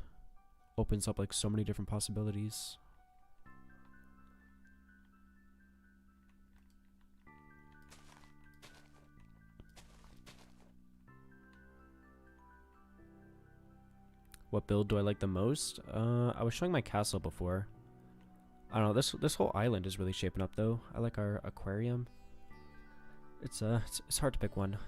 opens up like so many different possibilities. What build do I like the most? I was showing my castle before. I don't know, this whole island is really shaping up though. I like our aquarium. It's hard to pick one.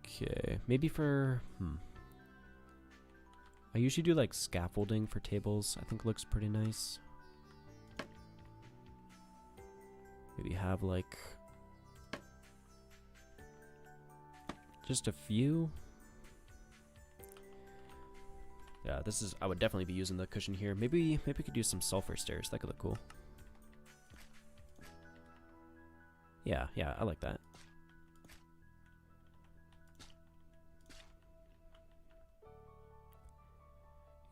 Okay, maybe for I usually do like scaffolding for tables. I think looks pretty nice. Maybe have like just a few. Yeah, this is... I would definitely be using the cushion here. Maybe we could do some sulfur stairs. That could look cool. Yeah, I like that.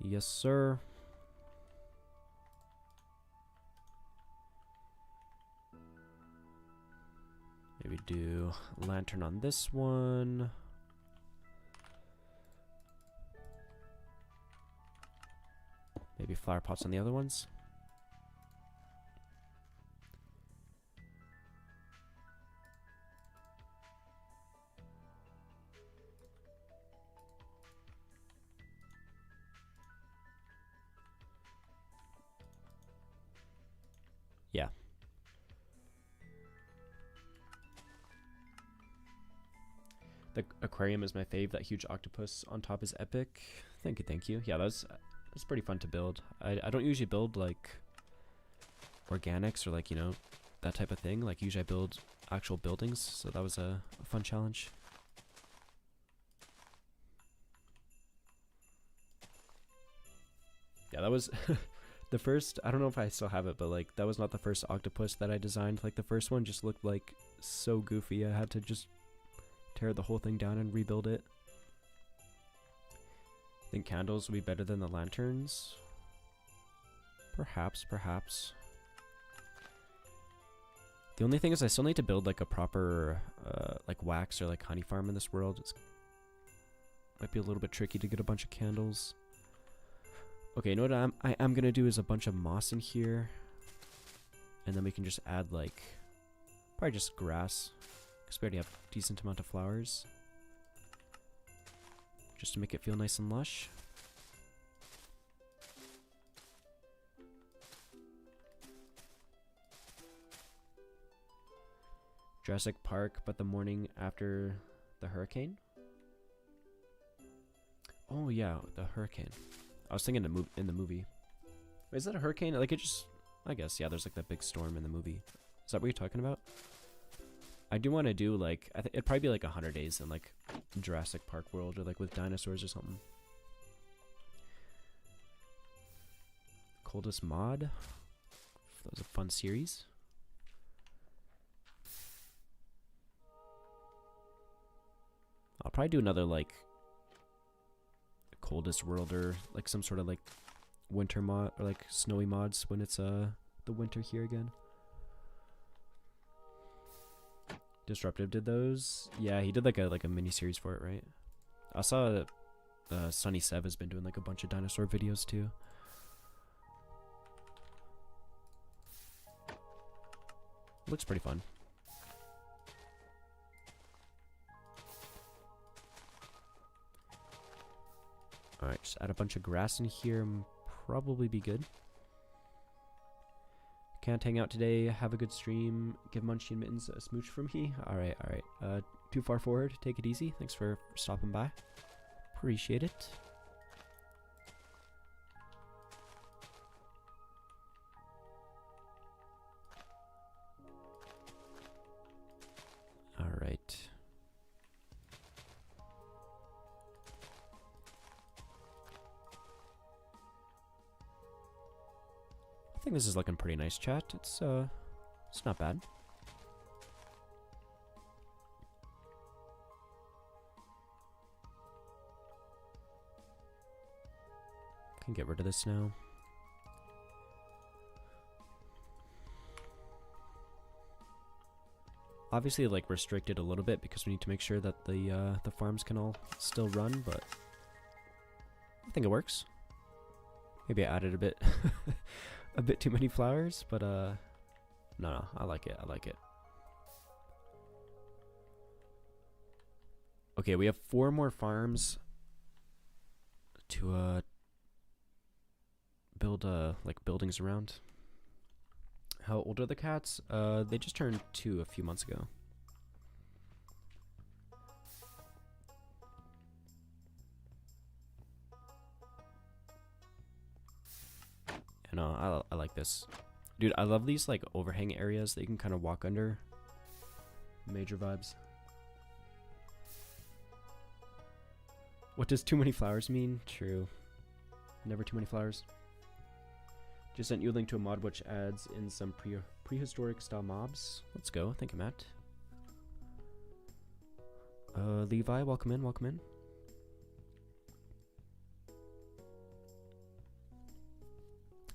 Yes, sir. Maybe do lantern on this one. Maybe flower pots on the other ones. Yeah. The aquarium is my fave. That huge octopus on top is epic. Thank you. Yeah, that's pretty fun to build. I don't usually build like organics or like, you know, that type of thing. Like usually I build actual buildings, so that was a fun challenge. Yeah, that was the first, I don't know if I still have it, but like that was not the first octopus that I designed. Like the first one just looked like so goofy. I had to just tear the whole thing down and rebuild it. I think candles would be better than the lanterns. Perhaps, perhaps. The only thing is I still need to build like a proper like wax or like honey farm in this world. It might be a little bit tricky to get a bunch of candles. Okay, you know what I am gonna do is a bunch of moss in here. And then we can just add like, probably just grass. Because we already have a decent amount of flowers. Just to make it feel nice and lush. Jurassic Park, but the morning after the hurricane? Oh yeah, the hurricane. I was thinking in the movie. Wait, is that a hurricane? Like it just, I guess, yeah, there's like that big storm in the movie. Is that what you're talking about? I do want to do like, it'd probably be like 100 days in like Jurassic Park world or like with dinosaurs or something. Coldest mod? That was a fun series. I'll probably do another like coldest world or like some sort of like winter mod or like snowy mods when it's the winter here again. Disruptive did those. Yeah, he did like a mini series for it, right? I saw Sunny Sev has been doing like a bunch of dinosaur videos too. Looks pretty fun. Alright, just add a bunch of grass in here and probably be good. Can't hang out today. Have a good stream. Give Munchie and Mittens a smooch from me. Alright, alright. Too far forward. Take it easy. Thanks for stopping by. Appreciate it. Alright. I think this is looking pretty nice, chat. It's not bad. Can get rid of this now. Obviously, like restricted a little bit because we need to make sure that the farms can all still run, but I think it works. Maybe I added a bit a bit too many flowers, but no, I like it. I like it. Okay, we have 4 more farms to build like buildings around. How old are the cats? They just turned 2 a few months ago. No, I like this. Dude, I love these like overhang areas that you can kind of walk under. Major vibes. What does too many flowers mean? True. Never too many flowers. Just sent you a link to a mod which adds in some prehistoric style mobs. Let's go. Thank you, Matt. Levi, welcome in, welcome in.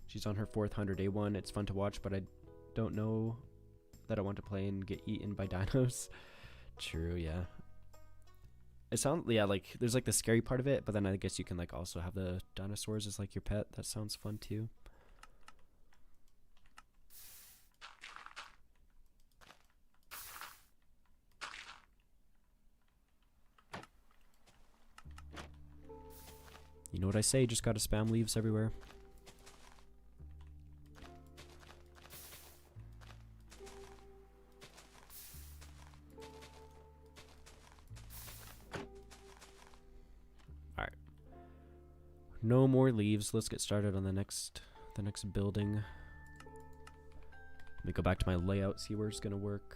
She's on her 4th 100-day one. It's fun to watch, but I don't know that I want to play and get eaten by dinos. True, yeah. It sounds, yeah, like there's like the scary part of it, but then I guess you can like also have the dinosaurs as like your pet. That sounds fun too. You know what I say, just gotta spam leaves everywhere. Alright. No more leaves. Let's get started on the next building. Let me go back to my layout, see where it's gonna work.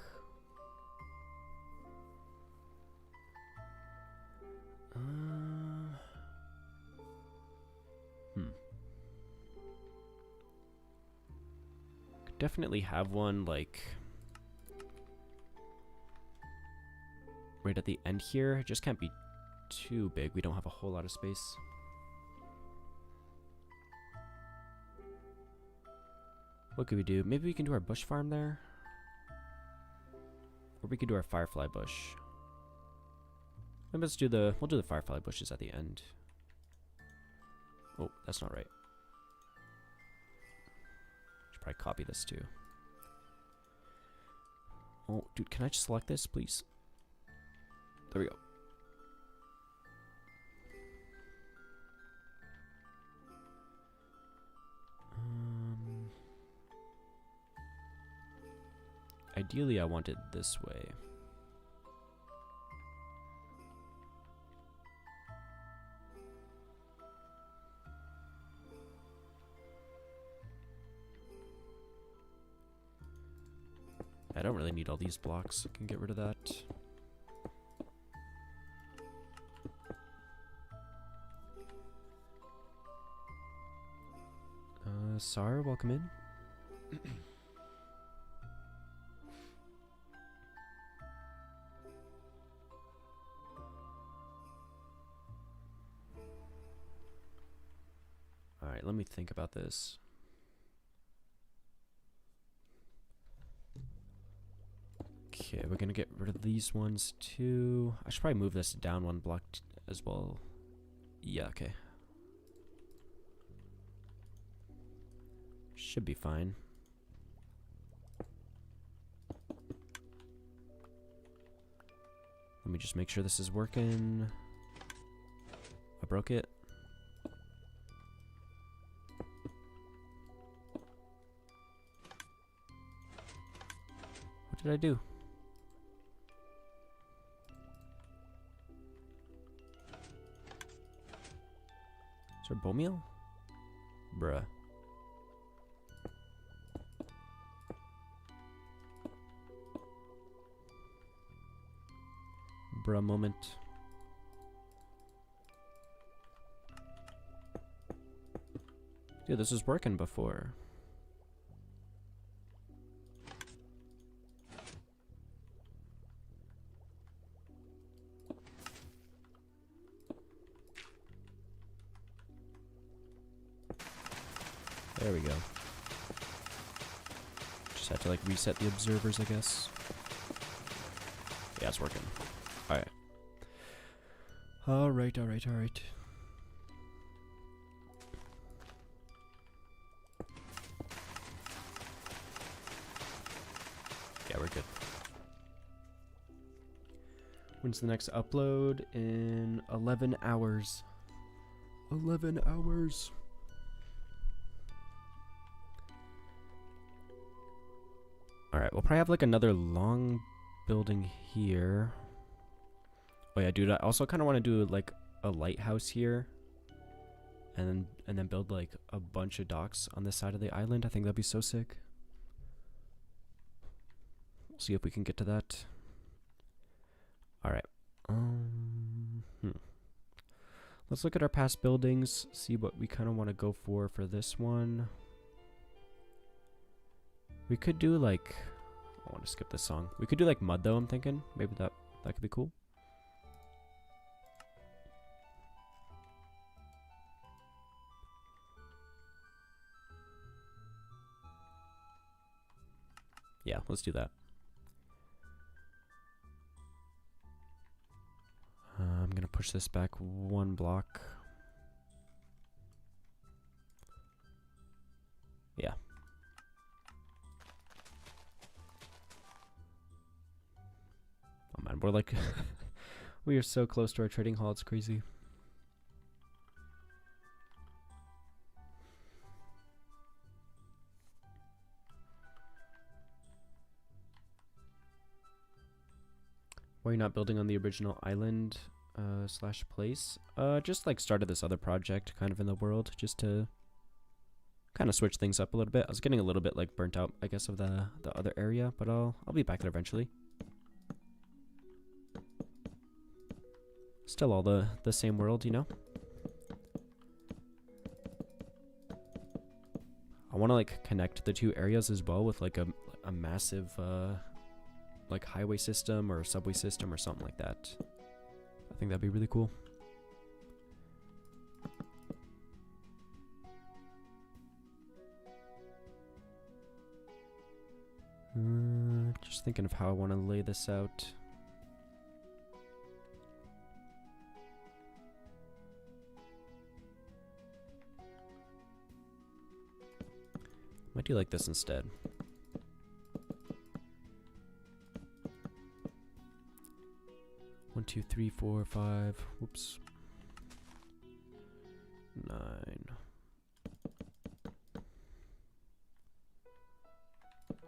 Could definitely have one like right at the end here. It just can't be too big. We don't have a whole lot of space. What could we do? Maybe we can do our bush farm there. Or we could do our firefly bush. Maybe let's do we'll do the firefly bushes at the end. Oh, that's not right. Should probably copy this too. Oh, dude, can I just select this, please? There we go. Ideally, I want it this way. I don't really need all these blocks. I can get rid of that. Sarah, welcome in. Alright, let me think about this. Okay, we're gonna get rid of these ones too. I should probably move this down one block as well. Yeah, okay. Should be fine. Let me just make sure this is working. I broke it. What did I do? Is there bone meal? Bruh. Bruh moment. Dude, this was working before. There we go. Just had to like reset the observers, I guess. Yeah, it's working. Alright. Alright. Yeah, we're good. When's the next upload? In 11 hours. 11 hours. Alright, we'll probably have like another long building here. Oh yeah, dude, I also kind of want to do like a lighthouse here. And then build like a bunch of docks on this side of the island. I think that'd be so sick. We'll see if we can get to that. Alright. Let's look at our past buildings, see what we kind of want to go for this one. We could do like, I want to skip this song. We could do like mud though, I'm thinking. Maybe that could be cool. Yeah, let's do that. I'm gonna push this back one block. Yeah. Oh man, we're like, we are so close to our trading hall, it's crazy. Why are you not building on the original island slash place? Just like started this other project kind of in the world just to kind of switch things up a little bit. I was getting a little bit like burnt out, I guess, of the other area, but I'll be back there eventually. Still all the same world, you know? I want to like connect the two areas as well with like a massive like highway system or subway system or something like that. I think that'd be really cool. Just thinking of how I want to lay this out. Might do like this instead. One, two, three, four, five. Whoops. 9.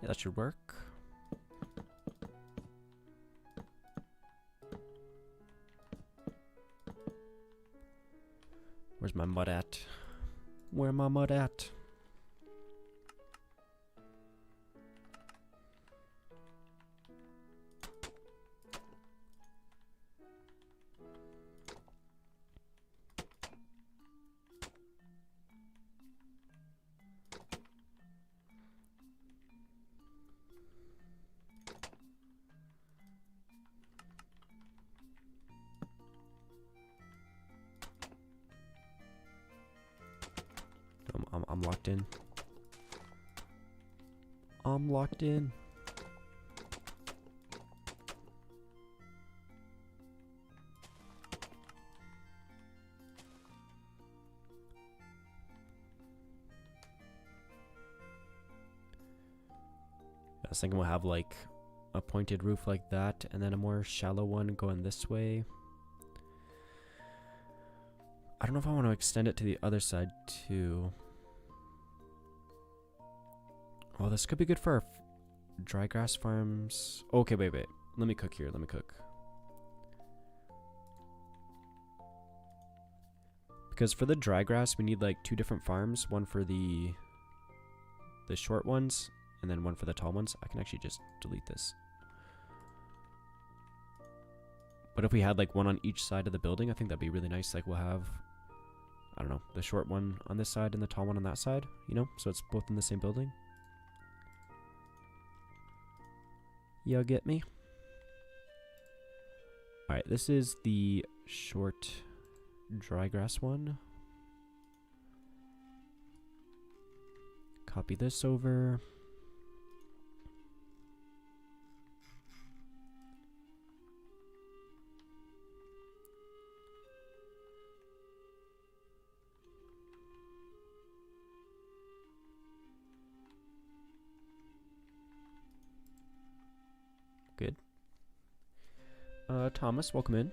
Yeah, that should work. Where's my mud at? Where my mud at? I'm locked in. I'm locked in. I was thinking we'll have like a pointed roof like that, and then a more shallow one going this way. I don't know if I want to extend it to the other side too. Well, this could be good for our dry grass farms. Okay, wait. Let me cook here. Let me cook. Because for the dry grass, we need like 2 different farms. One for the short ones, and then one for the tall ones. I can actually just delete this. But if we had like one on each side of the building, I think that'd be really nice. Like we'll have, I don't know, the short one on this side and the tall one on that side, you know? So it's both in the same building. Y'all get me? Alright, this is the short dry grass one. Copy this over. Good. Thomas, welcome in.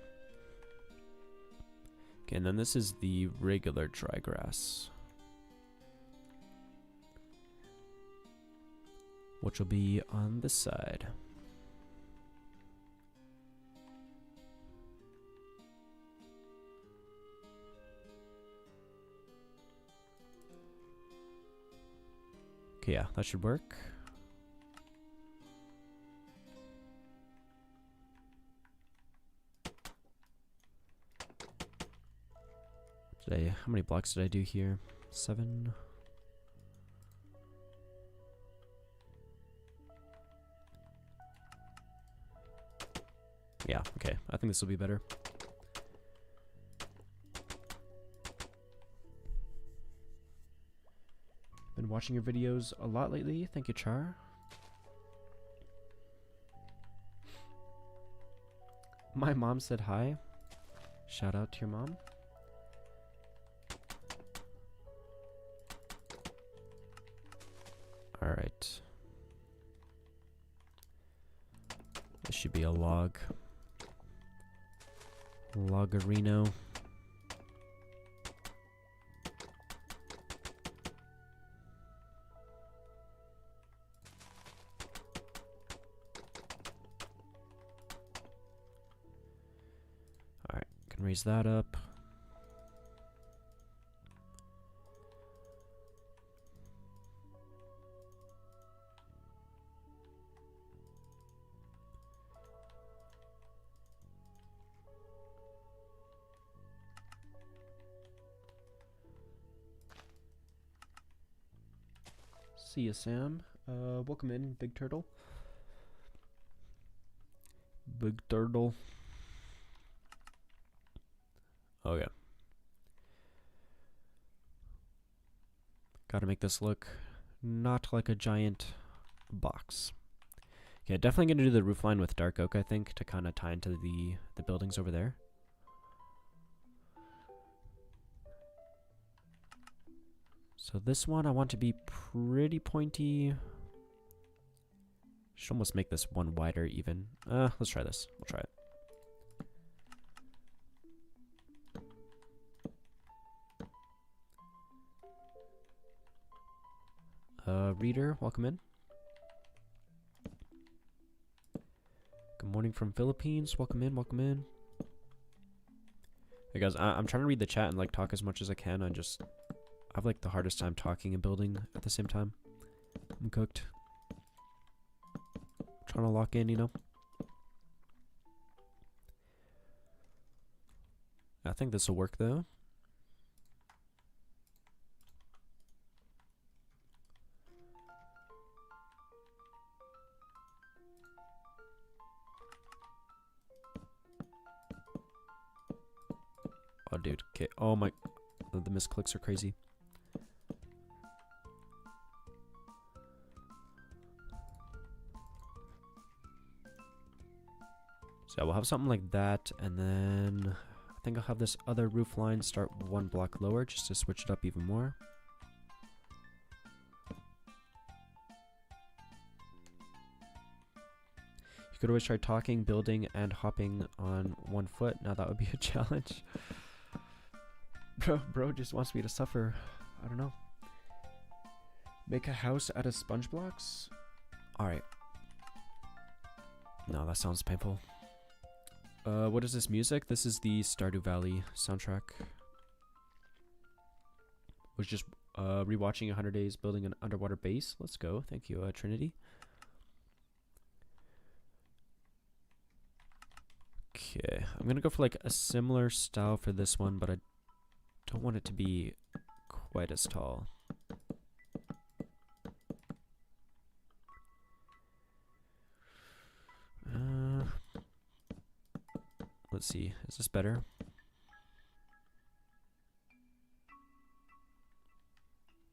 Okay, and then this is the regular dry grass, which will be on this side. Okay, yeah, that should work. How many blocks did I do here? 7. Yeah, okay. I think this will be better. Been watching your videos a lot lately. Thank you, Char. My mom said hi. Shout out to your mom. Alright. This should be a log. Logarino. Alright, can raise that up. See you, Sam. Welcome in, Big Turtle. Big Turtle. Okay. Gotta make this look not like a giant box. Yeah, definitely gonna do the roof line with dark oak, I think, to kind of tie into the buildings over there. So this one I want to be pretty pointy. Should almost make this one wider even. Let's try this. We'll try it. Reader, welcome in. Good morning from Philippines. Welcome in, welcome in. Hey guys, I'm trying to read the chat and like talk as much as I can. I have like the hardest time talking and building at the same time. I'm cooked. Trying to lock in, you know. I think this will work though. Oh, dude. Okay. Oh my. The misclicks are crazy. So yeah, we'll have something like that, and then I think I'll have this other roof line start one block lower just to switch it up even more. You could always try talking, building, and hopping on one foot. Now that would be a challenge. Bro just wants me to suffer. I don't know. Make a house out of sponge blocks? Alright. No, that sounds painful. What is this music? This is the Stardew Valley soundtrack. Was just rewatching 100 Days building an underwater base. Let's go. Thank you, Trinity. Okay, I'm gonna go for like a similar style for this one, but I don't want it to be quite as tall. Let's see, is this better?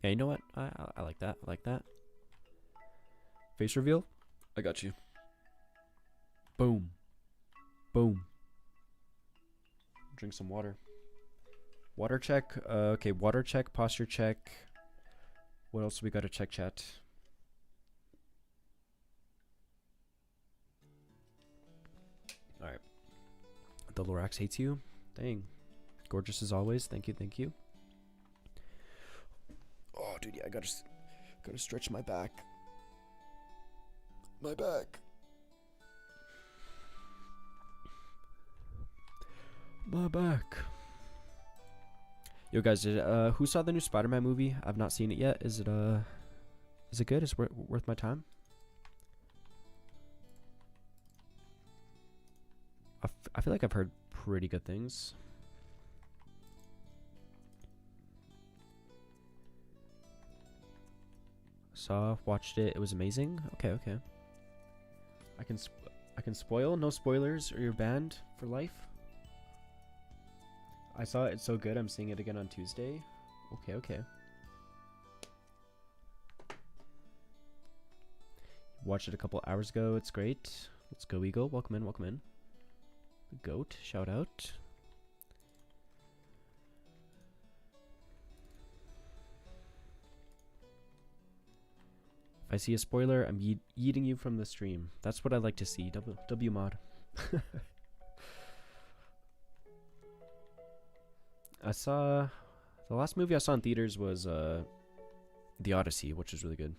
Yeah, you know what? I like that. I like that. Face reveal? I got you. Boom. Boom. Drink some water. Water check. Okay, water check, posture check. What else do we got to check, chat? Alright. The Lorax hates you. Dang. Gorgeous as always. Thank you, thank you. Oh, dude, yeah, I gotta stretch my back. My back. My back. Yo, guys, who saw the new Spider-Man movie? I've not seen it yet. Is it good? Is it worth my time? I feel like I've heard pretty good things. Watched it. It was amazing. Okay, okay. I can spoil. No spoilers, or you're banned for life. I saw it. It's so good. I'm seeing it again on Tuesday. Okay, okay. Watched it a couple hours ago. It's great. Let's go, Eagle. Welcome in. Welcome in. The goat. Shout out. If I see a spoiler, I'm yeeting you from the stream. That's what I like to see. W mod. I saw the last movie I saw in theaters was The Odyssey, which is really good.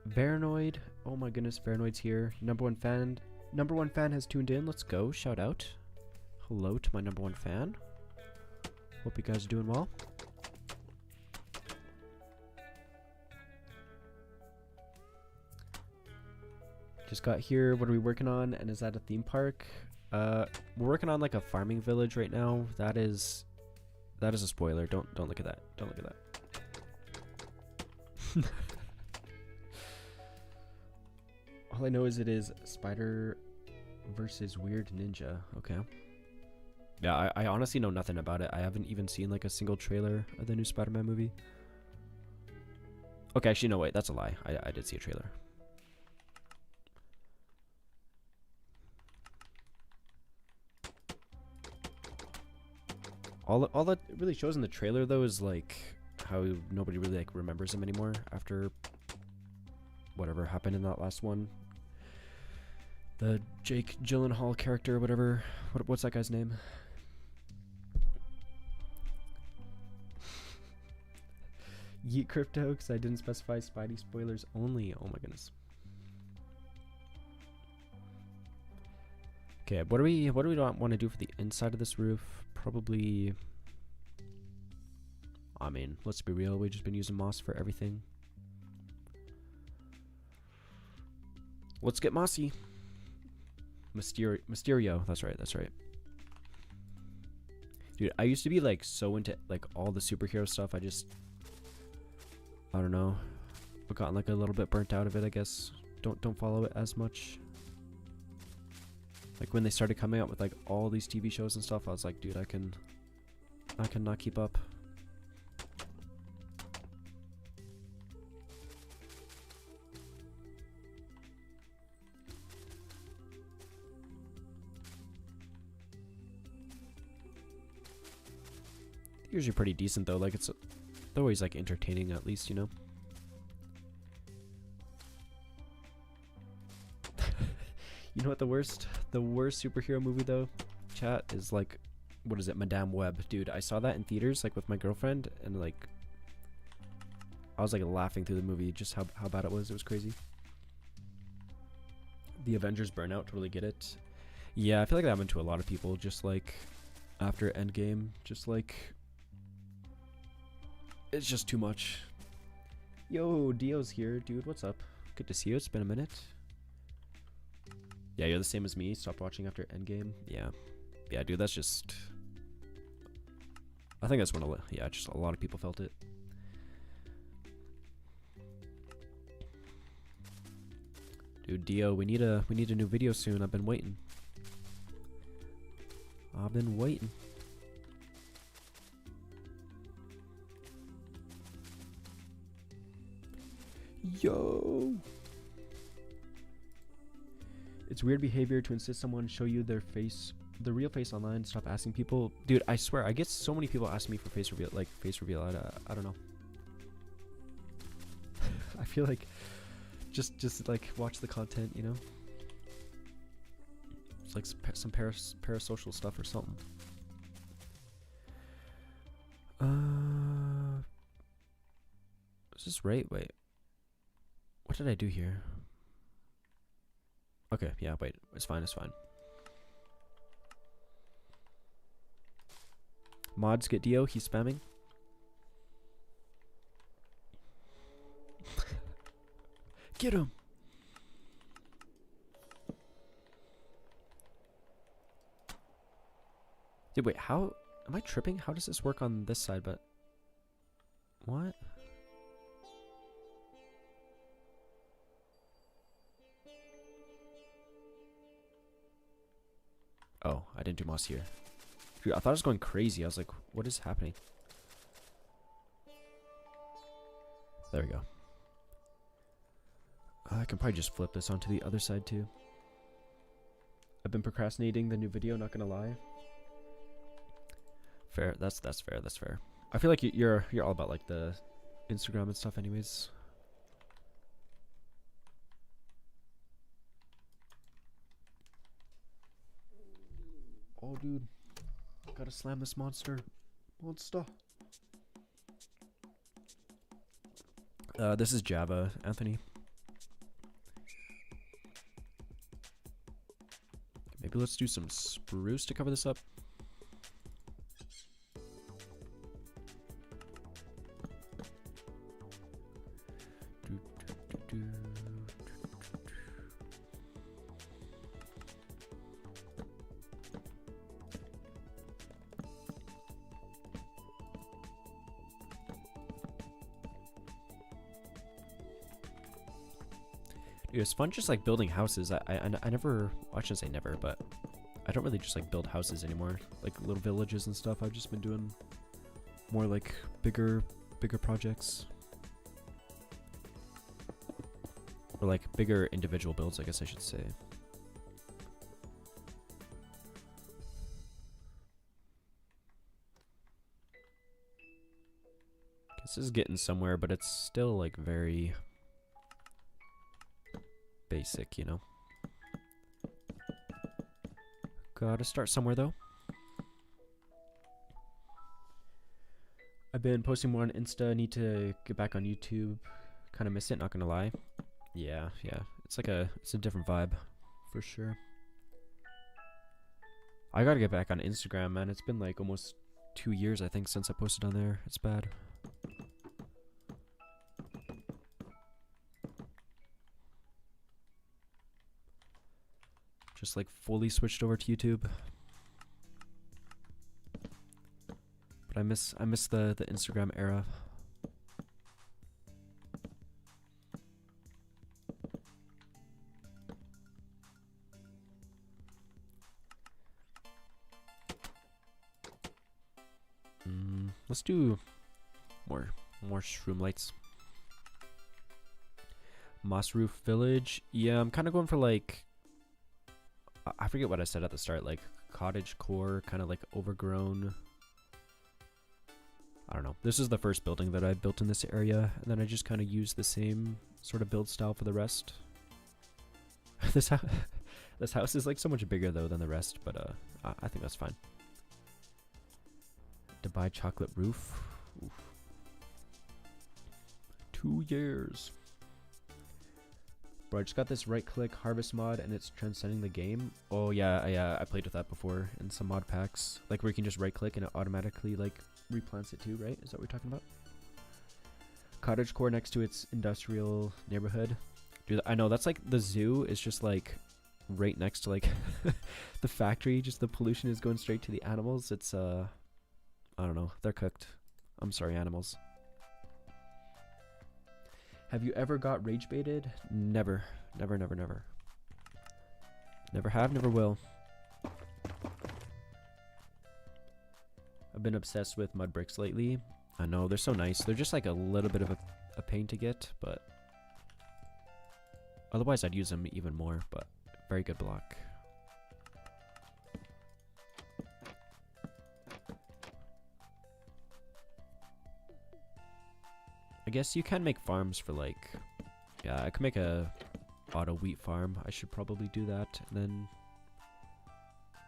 Varanoid. Oh my goodness, Varanoid's here. Number one fan has tuned in. Let's go. Shout out. Hello to my number one fan. Hope you guys are doing well. Just got here. What are we working on? And is that a theme park? We're working on like a farming village right now. That is a spoiler. Don't look at that. Don't look at that. All I know is it is Spider versus Weird Ninja. Okay. Yeah, I honestly know nothing about it. I haven't even seen like a single trailer of the new Spider-Man movie. Okay, actually, no, wait, that's a lie. I did see a trailer. All that really shows in the trailer, though, is like how nobody really like remembers him anymore after whatever happened in that last one. The Jake Gyllenhaal character, or whatever. What's that guy's name? Yeet crypto, because I didn't specify Spidey spoilers only. Oh my goodness. Okay, what do we want to do for the inside of this roof? Probably, I mean, let's be real, we've just been using moss for everything. Let's get mossy. Mysterio, that's right. Dude, I used to be like so into like all the superhero stuff. I don't know. I've gotten like a little bit burnt out of it, I guess. Don't follow it as much. Like when they started coming out with like all these TV shows and stuff, I was like, dude, I cannot keep up. Usually pretty decent though, like it's always like entertaining at least, you know. You know what the worst superhero movie though, chat, is like, what is it, Madame Web. Dude, I saw that in theaters like with my girlfriend, and like I was like laughing through the movie just how bad it was. It was crazy. The Avengers burnout, totally get it. Yeah, I feel like that happened to a lot of people, just like after Endgame, just like it's just too much. Yo, Dio's here, dude, what's up? Good to see you, it's been a minute. Yeah, you're the same as me. Stopped watching after Endgame. Yeah, dude. That's just. I think that's when just a lot of people felt it. Dude, Dio, we need a new video soon. I've been waiting. Yo. It's weird behavior to insist someone show you their face, the real face online. Stop asking people. Dude, I swear, I get so many people asking me for face reveal, I don't know. I feel like just like watch the content, you know? It's like some parasocial stuff or something. Is this right? Wait. What did I do here? Okay, yeah, wait. It's fine. Mods get Dio. He's spamming. Get him. Dude, wait, how am I tripping? How does this work on this side? But what? Oh, I didn't do moss here. Dude, I thought I was going crazy. I was like, what is happening? There we go. I can probably just flip this onto the other side too. I've been procrastinating the new video, not gonna lie. Fair, that's fair. I feel like you're all about like the Instagram and stuff anyways. Oh, dude. Gotta slam this monster. This is Java, Anthony. Maybe let's do some spruce to cover this up. It was fun just like building houses. I never, well, I shouldn't say never, but I don't really just like build houses anymore. Like little villages and stuff. I've just been doing more like bigger projects. Or like bigger individual builds, I guess I should say. This is getting somewhere, but it's still like very basic, you know. Gotta start somewhere though. I've been posting more on Insta. Need to get back on YouTube. Kind of miss it, not gonna lie. Yeah. It's a different vibe, for sure. I gotta get back on Instagram, man. It's been like almost 2 years, I think, since I posted on there. It's bad. Just like fully switched over to YouTube. But I miss the Instagram era. Let's do more shroom lights. Moss Roof Village. Yeah, I'm kind of going for like, I forget what I said at the start, like cottage core, kind of like overgrown. I don't know. This is the first building that I built in this area, and then I just kind of used the same sort of build style for the rest. This house is like so much bigger though than the rest, but I think that's fine. Dubai chocolate roof. Oof. 2 years. Bro, I just got this right-click harvest mod, and it's transcending the game. Oh yeah, I played with that before in some mod packs, like where you can just right-click and it automatically like replants it too, right? Is that what we're talking about? Cottage core next to its industrial neighborhood. Dude, I know that's like the zoo is just like right next to like the factory. Just the pollution is going straight to the animals. It's I don't know. They're cooked. I'm sorry, animals. Have you ever got rage baited? Never. Never. Never have, never will. I've been obsessed with mud bricks lately. I know, they're so nice. They're just like a little bit of a pain to get, but otherwise I'd use them even more, but very good block. I guess you can make farms for like, yeah, I could make a auto wheat farm. I should probably do that. And then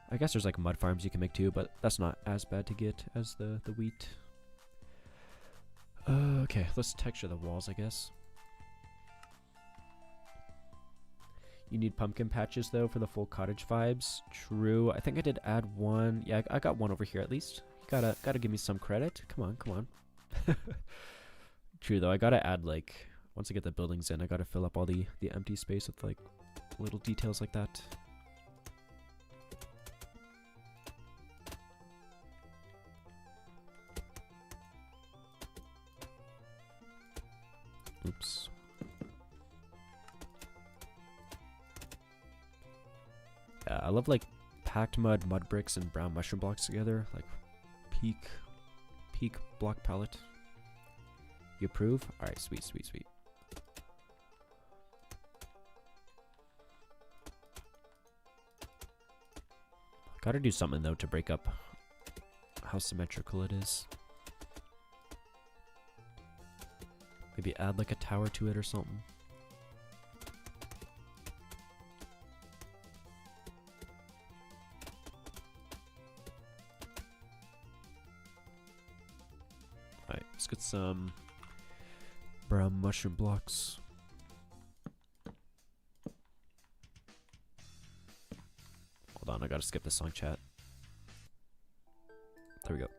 I guess there's like mud farms you can make too, but that's not as bad to get as the wheat. Okay, let's texture the walls, I guess. You need pumpkin patches though for the full cottage vibes. True. I think I did add one. Yeah, I got one over here at least. You gotta give me some credit. Come on. True though, I gotta add like, once I get the buildings in, I gotta fill up all the empty space with like little details like that. Oops. Yeah, I love like packed mud bricks, and brown mushroom blocks together. Like peak block palette. You approve? Alright, sweet. Gotta do something though to break up how symmetrical it is. Maybe add like a tower to it or something. Alright, let's get some brown mushroom blocks. Hold on, I gotta skip the song chat. There we go.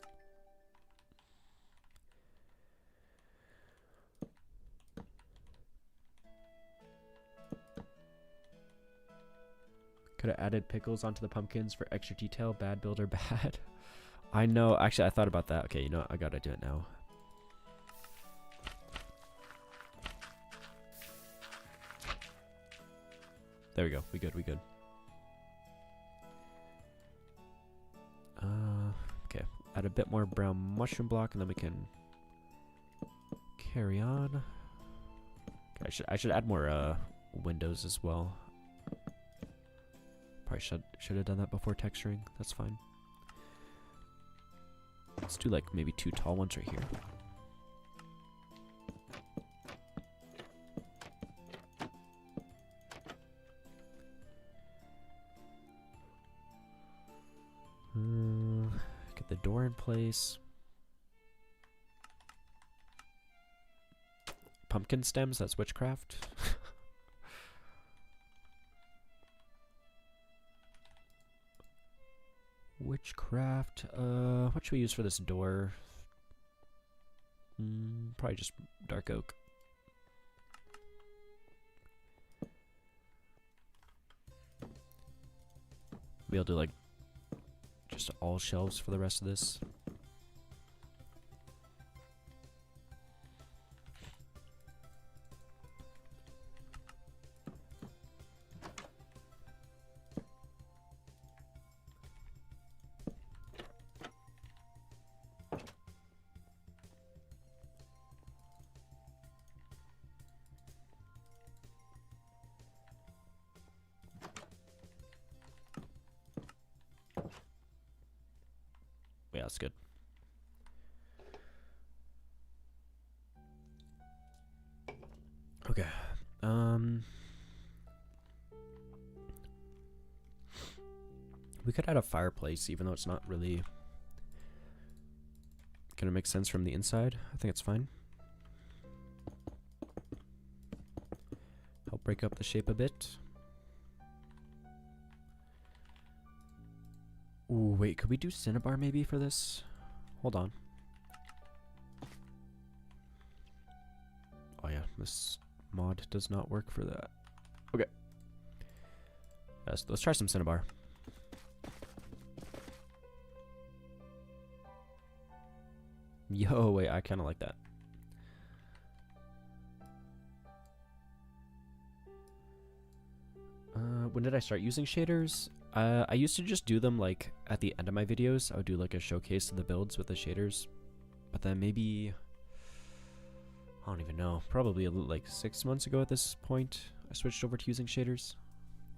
Could have added pickles onto the pumpkins for extra detail. Bad builder, bad. I know. Actually, I thought about that. Okay, you know what? I gotta do it now. There we go. We good. We good. Okay. Add a bit more brown mushroom block, and then we can carry on. Okay, I should add more windows as well. Probably should have done that before texturing. That's fine. Let's do like maybe 2 tall ones right here. Get the door in place. Pumpkin stems, that's witchcraft. Witchcraft. What should we use for this door? Probably just dark oak. Maybe I'll do like just all shelves for the rest of this. Yeah, that's good. Okay. We could add a fireplace, even though it's not really gonna make sense from the inside. I think it's fine. Help break up the shape a bit. Ooh, wait, could we do cinnabar maybe for this? Hold on. Oh yeah, this mod does not work for that. Okay. Let's try some cinnabar. Yo, wait, I kind of like that. When did I start using shaders? I used to just do them like at the end of my videos. I would do like a showcase of the builds with the shaders. But then maybe, I don't even know, probably like 6 months ago at this point, I switched over to using shaders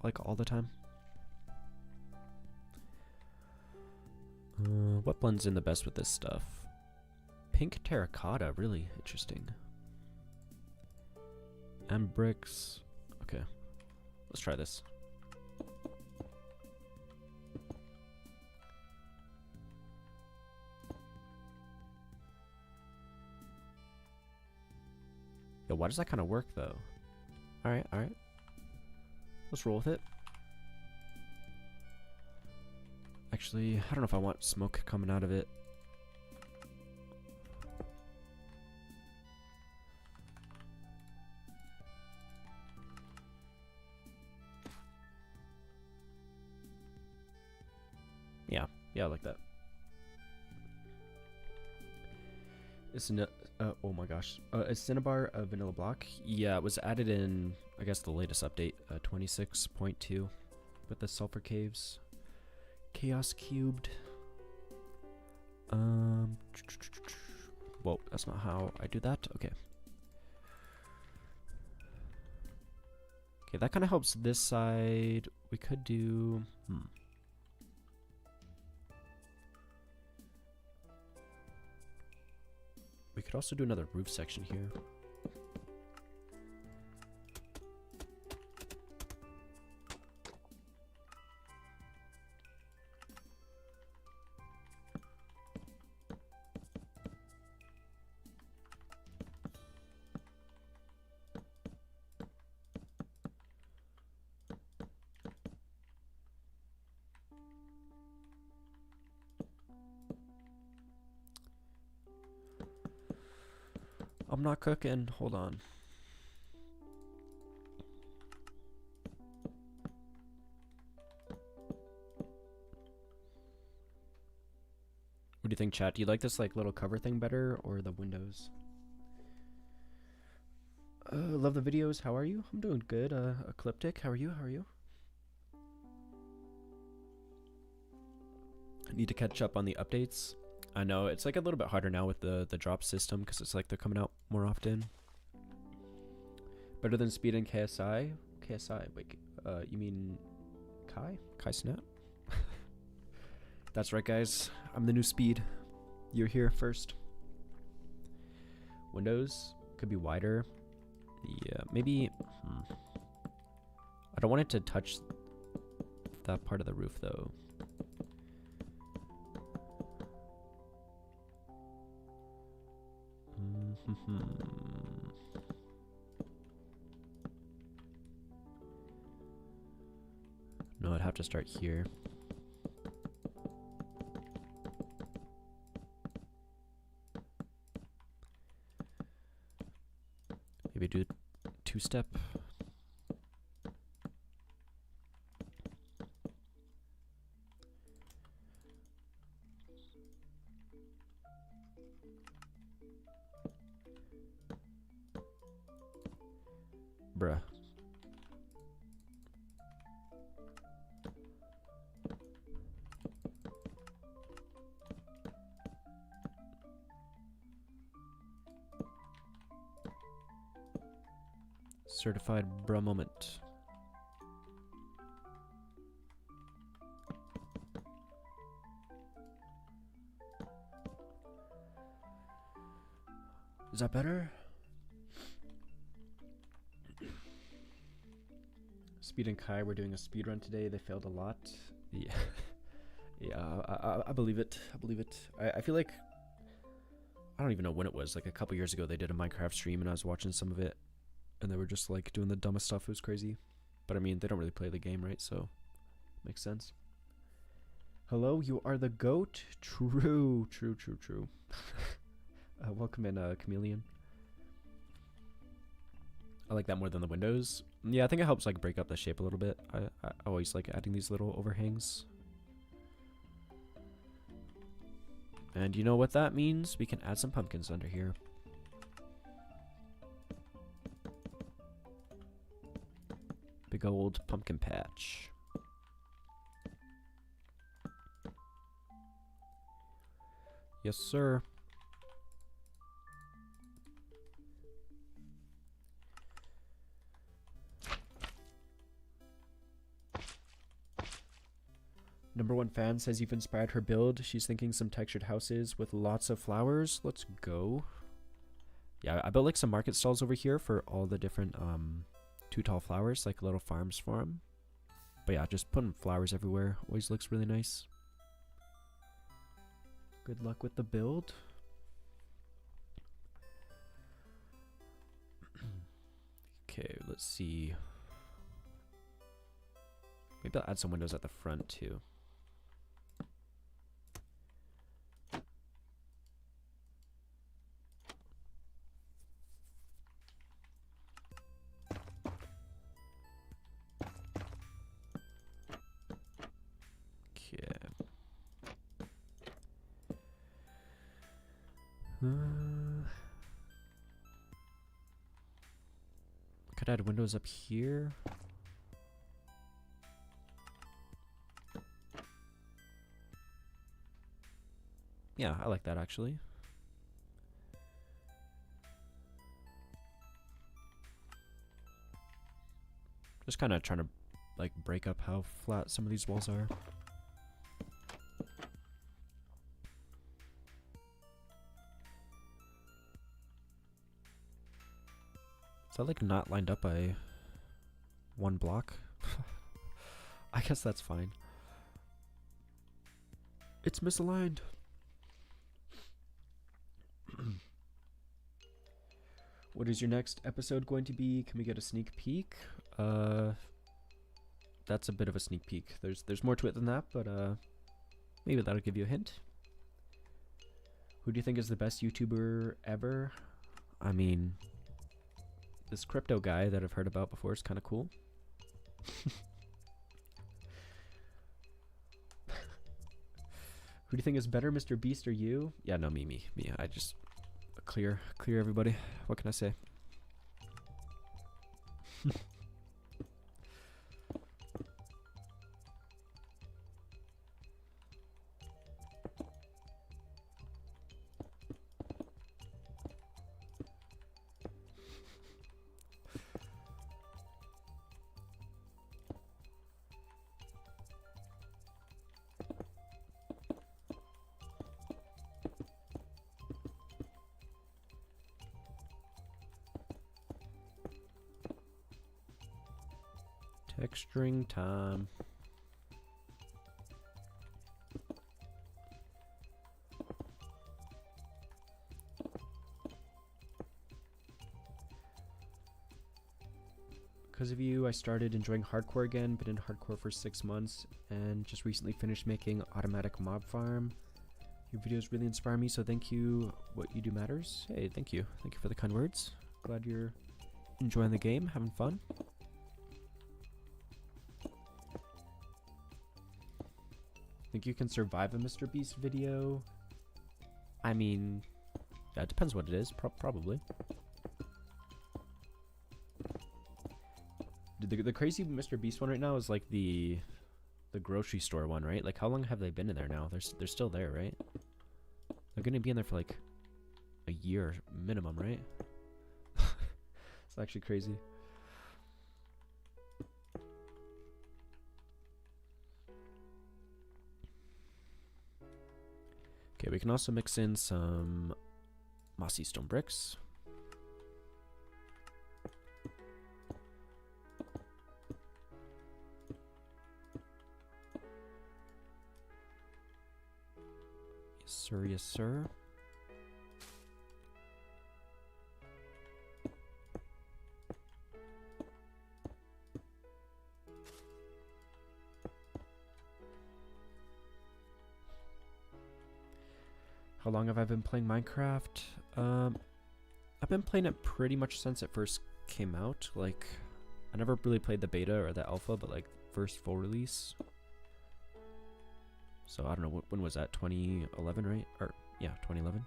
like all the time. What blends in the best with this stuff? Pink terracotta, really interesting. And bricks. Okay, let's try this. Yo, why does that kind of work though? Alright, alright. Let's roll with it. Actually, I don't know if I want smoke coming out of it. Yeah, I like that. It's oh my gosh. Is Cinnabar a vanilla block? Yeah, it was added in, I guess, the latest update, 26.2, with the sulfur caves. Chaos cubed. Well, that's not how I do that. Okay. Okay, that kind of helps this side. We could do... We could also do another roof section here. I'm not cooking. Hold on. What do you think, chat? Do you like this like little cover thing better or the windows? Love the videos. How are you? I'm doing good. Ecliptic. How are you? How are you? I need to catch up on the updates. I know it's like a little bit harder now with the drop system because it's like they're coming out more often. Better than Speed and KSI. KSI. Wait. You mean Kai? Kai Snap? That's right, guys. I'm the new Speed. You're here first. Windows could be wider. Yeah, maybe. I don't want it to touch that part of the roof, though. No, I'd have to start here. Maybe do two-step. Bruh. Certified bruh moment. Is that better? Speed and Kai were doing a speed run today. They failed a lot. Yeah. Yeah, I believe it. I believe it. I feel like I don't even know when it was. Like a couple years ago, they did a Minecraft stream, and I was watching some of it, and they were just like doing the dumbest stuff. It was crazy. But I mean, they don't really play the game, right? So makes sense. Hello, you are the goat. True, true, true, true. Welcome in, Chameleon. I like that more than the windows. Yeah, I think it helps like break up the shape a little bit. I always like adding these little overhangs. And you know what that means? We can add some pumpkins under here. Big old pumpkin patch. Yes, sir. #1 fan says you've inspired her build. She's thinking some textured houses with lots of flowers. Let's go. Yeah, I built like some market stalls over here for all the different too tall flowers, like little farms for them. But yeah, just putting flowers everywhere always looks really nice. Good luck with the build. Okay, let's see. Maybe I'll add some windows at the front too. Could add windows up here. Yeah, I like that actually. Just kind of trying to like break up how flat some of these walls are. Is that like not lined up by one block? I guess that's fine. It's misaligned. What is your next episode going to be? Can we get a sneak peek? That's a bit of a sneak peek. There's more to it than that, but maybe that'll give you a hint. Who do you think is the best YouTuber ever? I mean, this crypto guy that I've heard about before is kind of cool. Who do you think is better, Mr. Beast or you? Yeah, no, me. I just clear everybody. What can I say? Texturing time. Because of you, I started enjoying hardcore again, been in hardcore for 6 months, and just recently finished making automatic mob farm. Your videos really inspire me, so thank you. What you do matters. Hey, thank you. Thank you for the kind words. Glad you're enjoying the game, having fun. Think you can survive a Mr. Beast video? I mean, yeah, it depends what it is, probably. The crazy Mr. Beast one right now is like the grocery store one, right? Like, how long have they been in there now? They're still there, right? They're gonna be in there for like a year minimum, right? It's actually crazy. Okay, we can also mix in some mossy stone bricks. Yes, sir. Yes, sir. How long have I been playing Minecraft? I've been playing it pretty much since it first came out. Like, I never really played the beta or the alpha, but like first full release. So I don't know, when was that? 2011, right? Or yeah, 2011.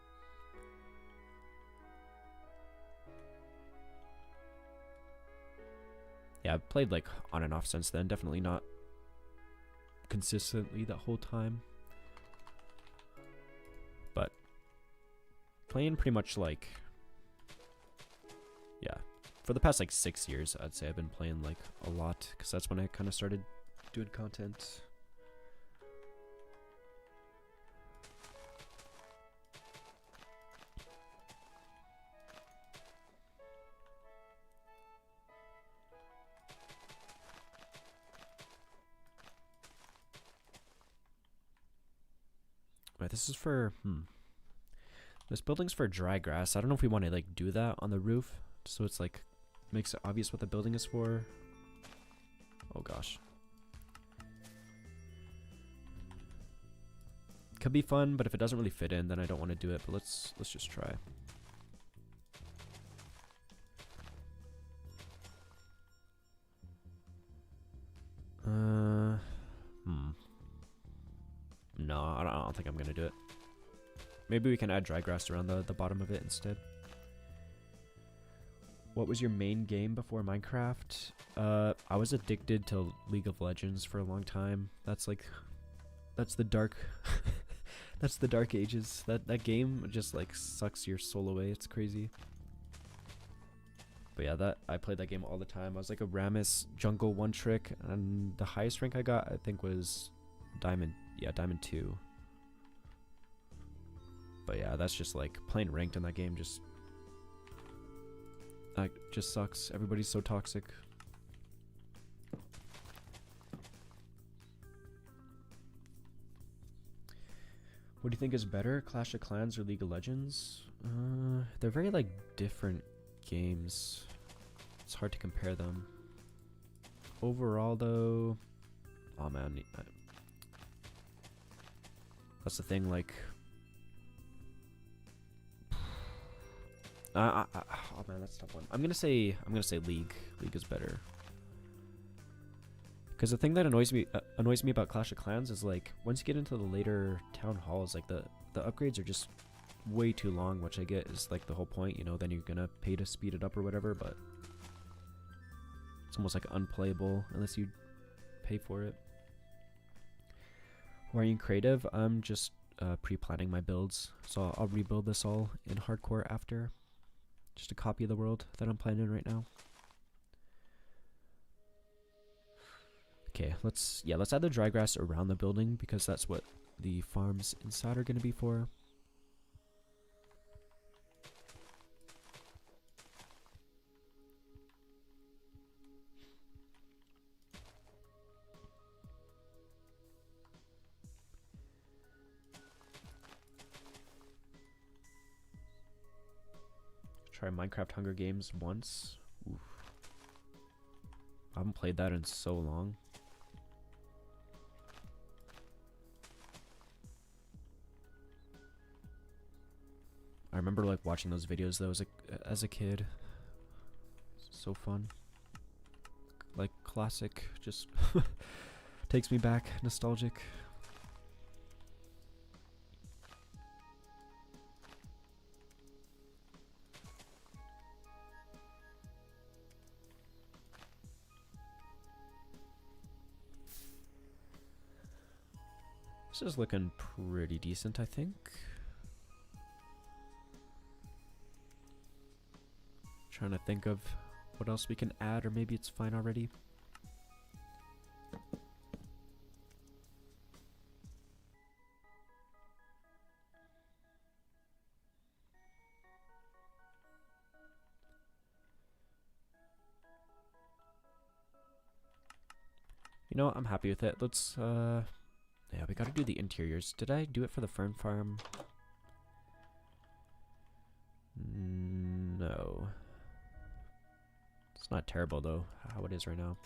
Yeah, I've played like on and off since then. Definitely not consistently that whole time. But playing pretty much like, yeah, for the past like 6 years, I'd say I've been playing like a lot, because that's when I kind of started doing content. Right, this is for, this building's for dry grass. I don't know if we want to like do that on the roof, so it's like, makes it obvious what the building is for. Oh gosh. Could be fun, but if it doesn't really fit in, then I don't want to do it, but let's just try. No, I don't think I'm gonna do it. Maybe we can add dry grass around the bottom of it instead. What was your main game before Minecraft? I was addicted to League of Legends for a long time. That's like, that's the dark, that's the dark ages. That game just like sucks your soul away. It's crazy. But yeah, I played that game all the time. I was like a Rammus jungle one trick, and the highest rank I got, I think, was Diamond. Yeah, Diamond 2. But yeah, that's just like playing ranked in that game just sucks. Everybody's so toxic. What do you think is better, Clash of Clans or League of Legends? They're very like different games. It's hard to compare them. Overall though, oh man, that's the thing, like, oh man, that's a tough one. I'm gonna say League. League is better. Because the thing that annoys me about Clash of Clans is like, once you get into the later town halls, like the upgrades are just way too long, which I get is like the whole point, you know, then you're gonna pay to speed it up or whatever, but it's almost like unplayable unless you pay for it. Why are you creative? I'm just pre-planning my builds, so I'll rebuild this all in hardcore after. Just a copy of the world that I'm planning right now. Okay, let's add the dry grass around the building, because that's what the farms inside are going to be for. Try Minecraft Hunger Games once. Oof. I haven't played that in so long. I remember like watching those videos though as a kid. So fun. Like classic, just takes me back, nostalgic. This is looking pretty decent, I think. Trying to think of what else we can add, or maybe it's fine already. You know what? I'm happy with it. Let's, yeah, we gotta do the interiors. Did I do it for the fern farm? No. It's not terrible, though, how it is right now.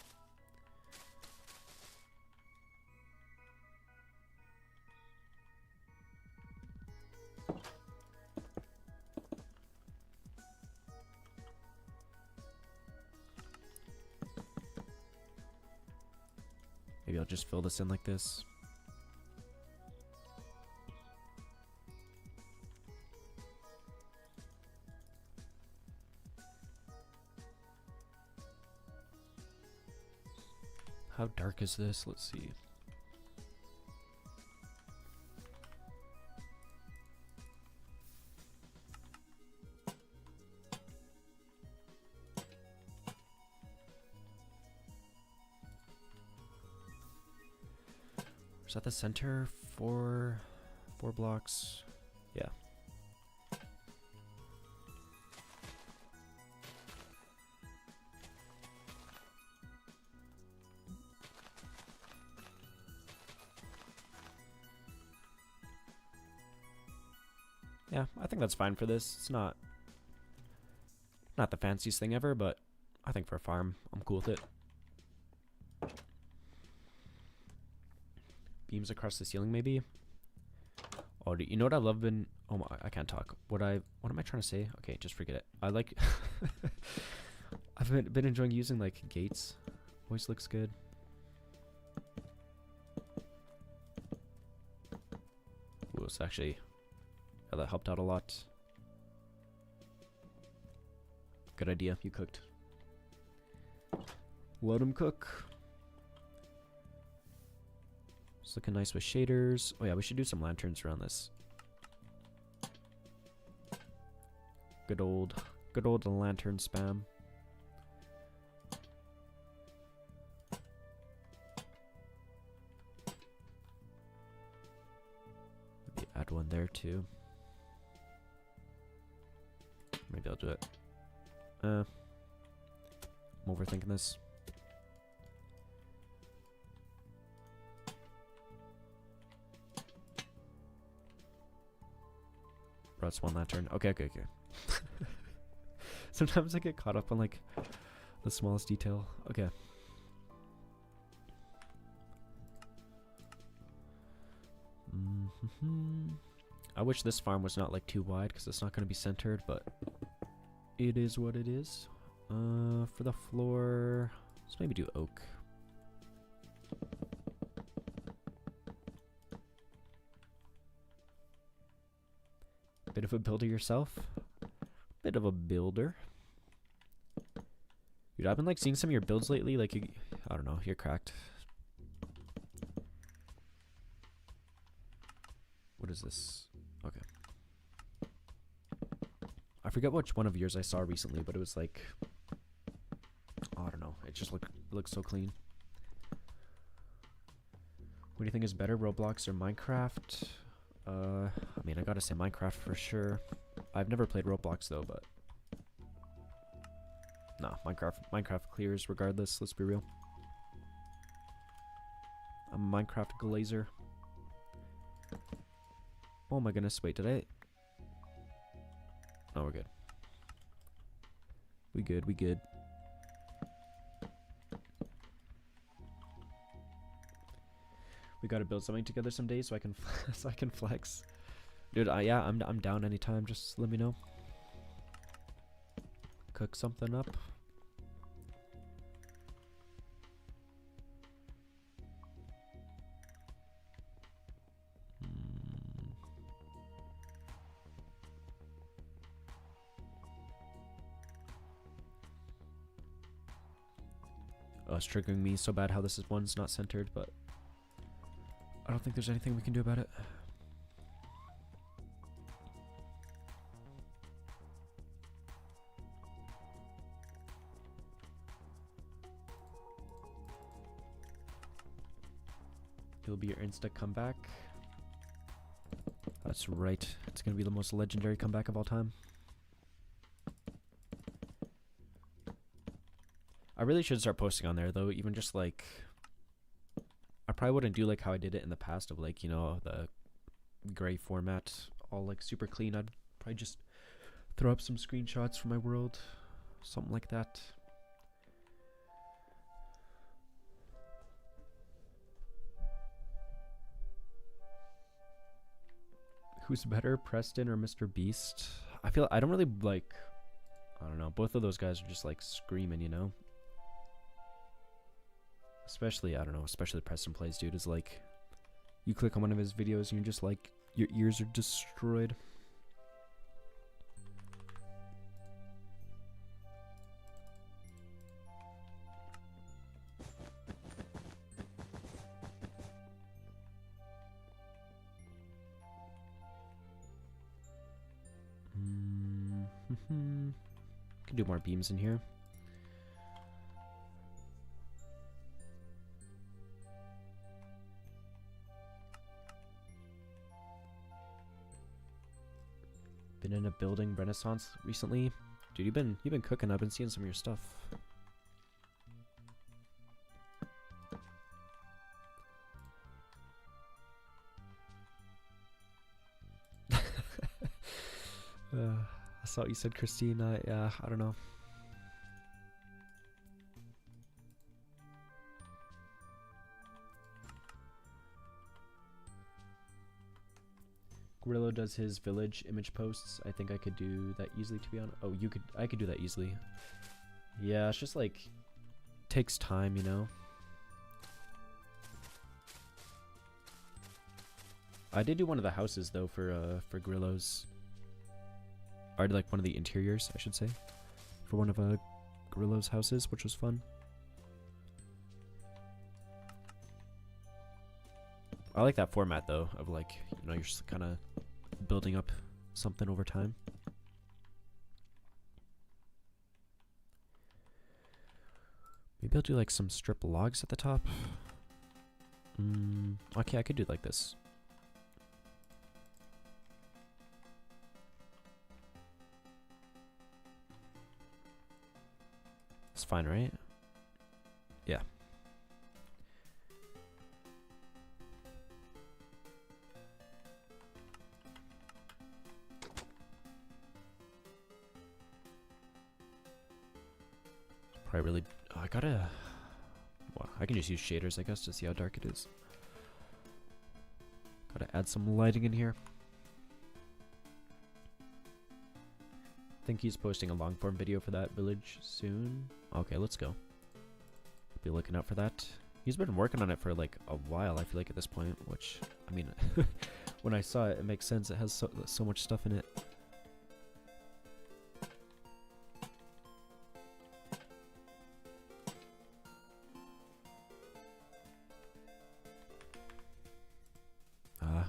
Maybe I'll just fill this in like this. How dark is this? Let's see. Is that the center? Four blocks. Yeah. Yeah, I think that's fine for this. It's not the fanciest thing ever, but I think for a farm, I'm cool with it. Beams across the ceiling, maybe. Oh, you know what I love? Oh my, I can't talk. What am I trying to say? Okay, just forget it. I like. I've been enjoying using like gates. Always looks good. Ooh, it's actually. Yeah, that helped out a lot. Good idea. You cooked. Let him cook. It's looking nice with shaders. Oh yeah, we should do some lanterns around this. Good old lantern spam. Maybe add one there too. Maybe I'll do it. I'm overthinking this. Bro, it's one lantern. Okay. Sometimes I get caught up on like the smallest detail. Okay. I wish this farm was not like too wide because it's not going to be centered, but it is what it is. For the floor, let's maybe do oak. Bit of a builder yourself. Bit of a builder. Dude, I've been like seeing some of your builds lately. Like, I don't know, you're cracked. What is this? Okay. I forget which one of yours I saw recently, but it was like, I don't know. It just looks so clean. What do you think is better, Roblox or Minecraft? I mean, I gotta say Minecraft for sure. I've never played Roblox though, but nah, Minecraft clears regardless. Let's be real. I'm a Minecraft glazer. Oh my goodness! Wait, did I? Oh, we're good. We good, we good. We gotta build something together someday so I can so I can flex. Dude, yeah, I'm down anytime. Just let me know. Cook something up. Oh, it's triggering me so bad how this is one's not centered, but I don't think there's anything we can do about it. It'll be your insta comeback. That's right. It's gonna be the most legendary comeback of all time. I really should start posting on there though, even just like I probably wouldn't do like how I did it in the past of like, you know, the gray format all like super clean. I'd probably just throw up some screenshots from my world, something like that. Who's better, Preston or Mr. Beast? I feel I don't really like, I don't know, both of those guys are just like screaming, you know? Especially, I don't know, especially Preston Plays, dude, is like, you click on one of his videos and you're just like, your ears are destroyed. Can do more beams in here. Been in a building renaissance recently, dude. You've been cooking. I've been seeing some of your stuff. I saw what you said, Christine. Yeah, I don't know. Grillo does his village image posts. I think I could do that easily, to be honest. Oh, I could do that easily. Yeah, it's just like, takes time, you know? I did do one of the houses though for Grillo's. Or like one of the interiors, I should say, for one of Grillo's houses, which was fun. I like that format though, of like, you know, you're just kind of building up something over time. Maybe I'll do like some strip logs at the top. Okay, I could do it like this. It's fine, right? Yeah. Probably really... Oh, I gotta... Well, I can just use shaders, I guess, to see how dark it is. Gotta add some lighting in here. I think he's posting a long form video for that village soon. Okay, let's go. Be looking out for that. He's been working on it for like a while, I feel like, at this point, which, I mean, when I saw it, it makes sense. It has so much stuff in it.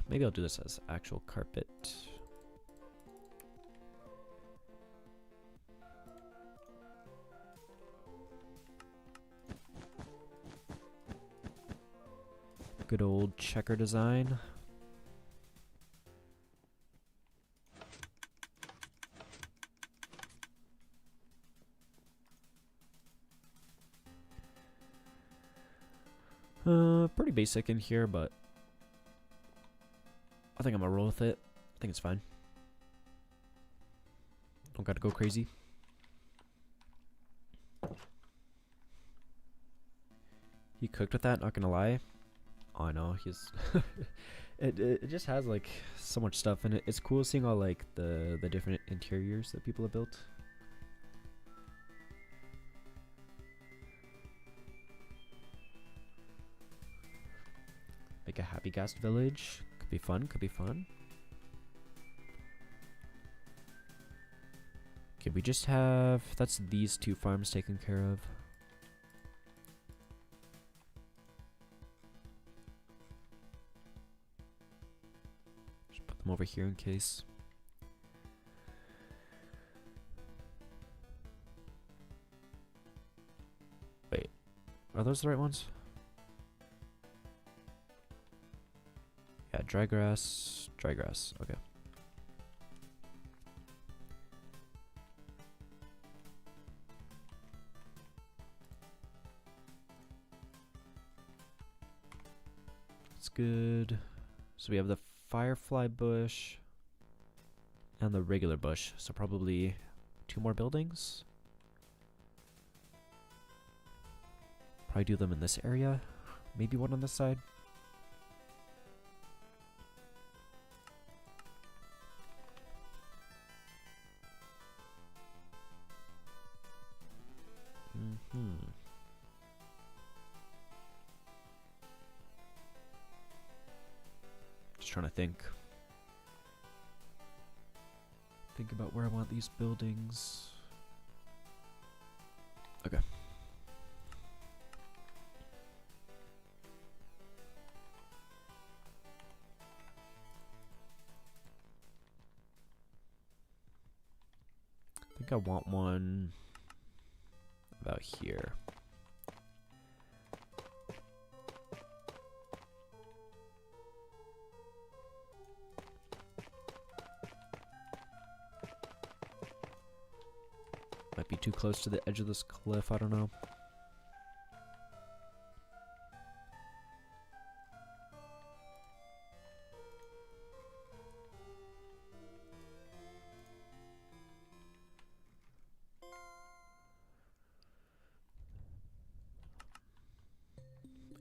Maybe I'll do this as actual carpet. Good old checker design. Pretty basic in here, but I think I'm gonna roll with it. I think it's fine. Don't gotta go crazy. He cooked with that, not gonna lie. Oh, I know, he's... it just has, like, so much stuff, and it's cool seeing all, like, the different interiors that people have built. Make a happy ghast village. Could be fun, could be fun. Okay, we just have... That's these 2 farms taken care of. Just put them over here in case. Wait, are those the right ones? Yeah, dry grass, okay. That's good. So we have the firefly bush and the regular bush, so probably 2 more buildings. Probably do them in this area, maybe 1 on this side. Just trying to think about where I want these buildings. Okay. I think I want one about here. Might be too close to the edge of this cliff, I don't know.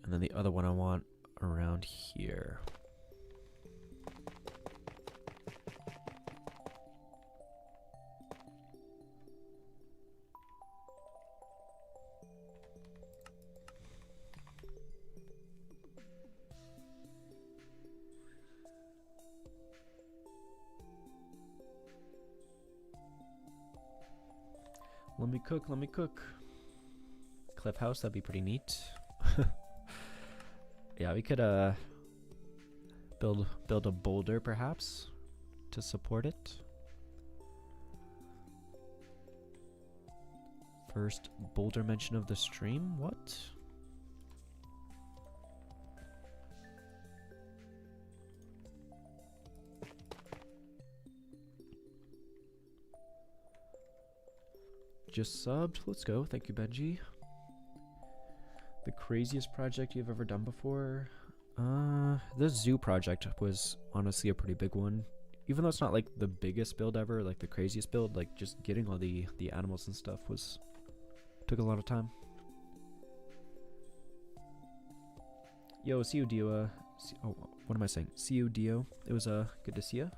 And then the other one I want around here. Let me cook. Cliff house, that'd be pretty neat. Yeah, we could build a boulder perhaps to support it. First boulder mention of the stream, what? Just subbed. Let's go. Thank you, Benji. The craziest project you've ever done before? The zoo project was honestly a pretty big one. Even though it's not like the biggest build ever, like the craziest build, like just getting all the animals and stuff took a lot of time. Yo, see you, Dio. Oh, what am I saying? See you, Dio. It was good to see you.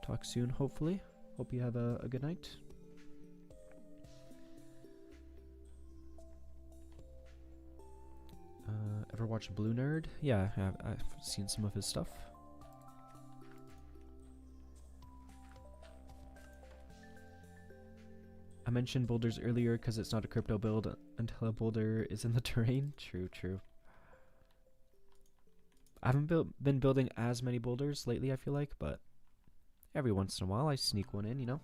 Talk soon, hopefully. Hope you have a good night. Ever watch Blue Nerd? Yeah, I've seen some of his stuff. I mentioned boulders earlier because it's not a crypto build until a boulder is in the terrain. True, true. I haven't been building as many boulders lately, I feel like, but every once in a while I sneak one in, you know?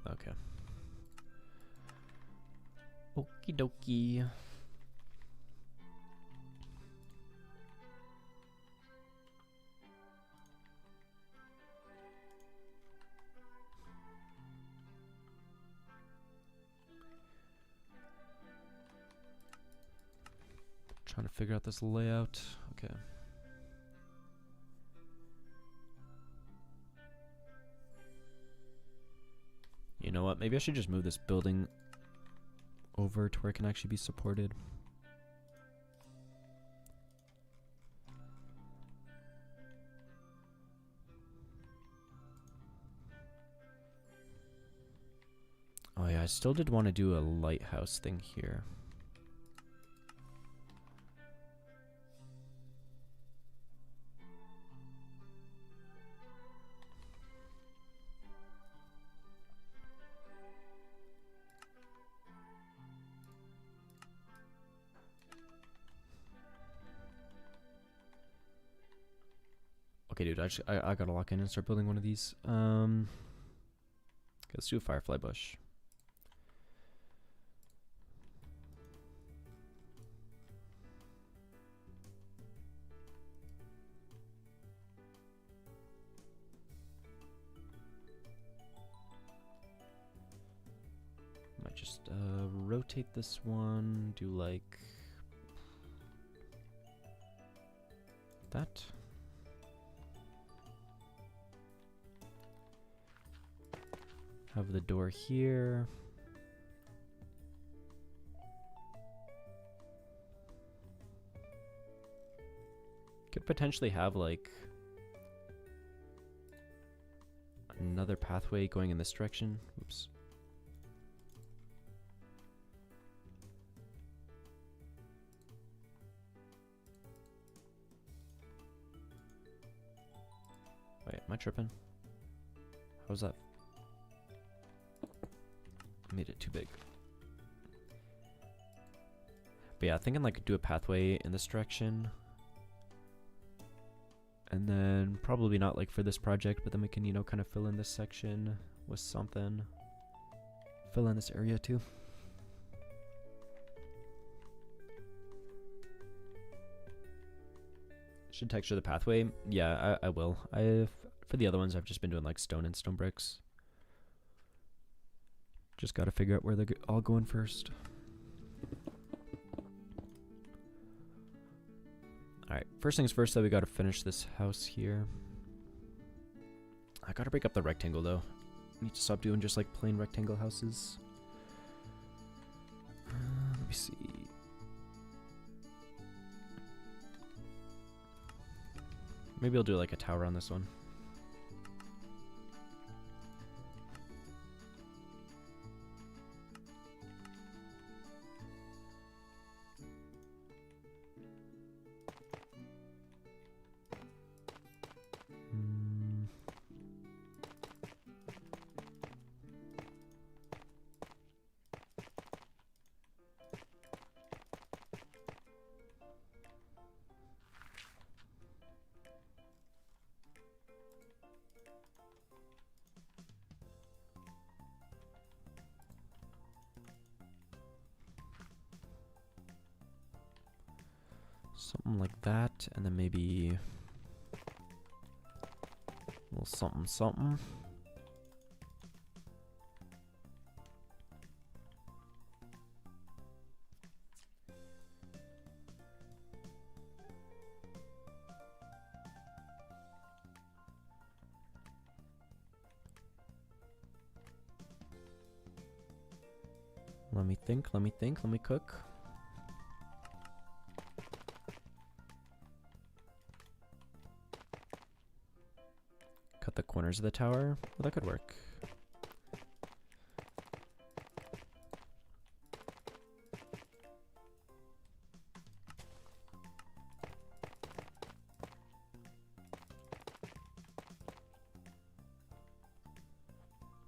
Okay. Okie dokie. Trying to figure out this layout. Okay. You know what? Maybe I should just move this building over to where it can actually be supported. Oh yeah, I still did want to do a lighthouse thing here. Okay, dude, I gotta lock in and start building one of these. Let's do a firefly bush. Might just rotate this one, do like that. Have the door here. Could potentially have like another pathway going in this direction. Oops. Wait, am I tripping? How's that? I made it too big. But yeah, thinking like do a pathway in this direction. And then probably not like for this project, but then we can, you know, kind of fill in this section with something. Fill in this area too. Should texture the pathway. Yeah, I will. For the other ones, I've just been doing like stone and stone bricks. Just got to figure out where they're all going first. Alright, first things first, though, we got to finish this house here. I got to break up the rectangle, though. I need to stop doing just like plain rectangle houses. Let me see. Maybe I'll do like a tower on this one. Something like that, and then maybe a little something something. Let me think, let me cook. Cut the corners of the tower. Well, that could work.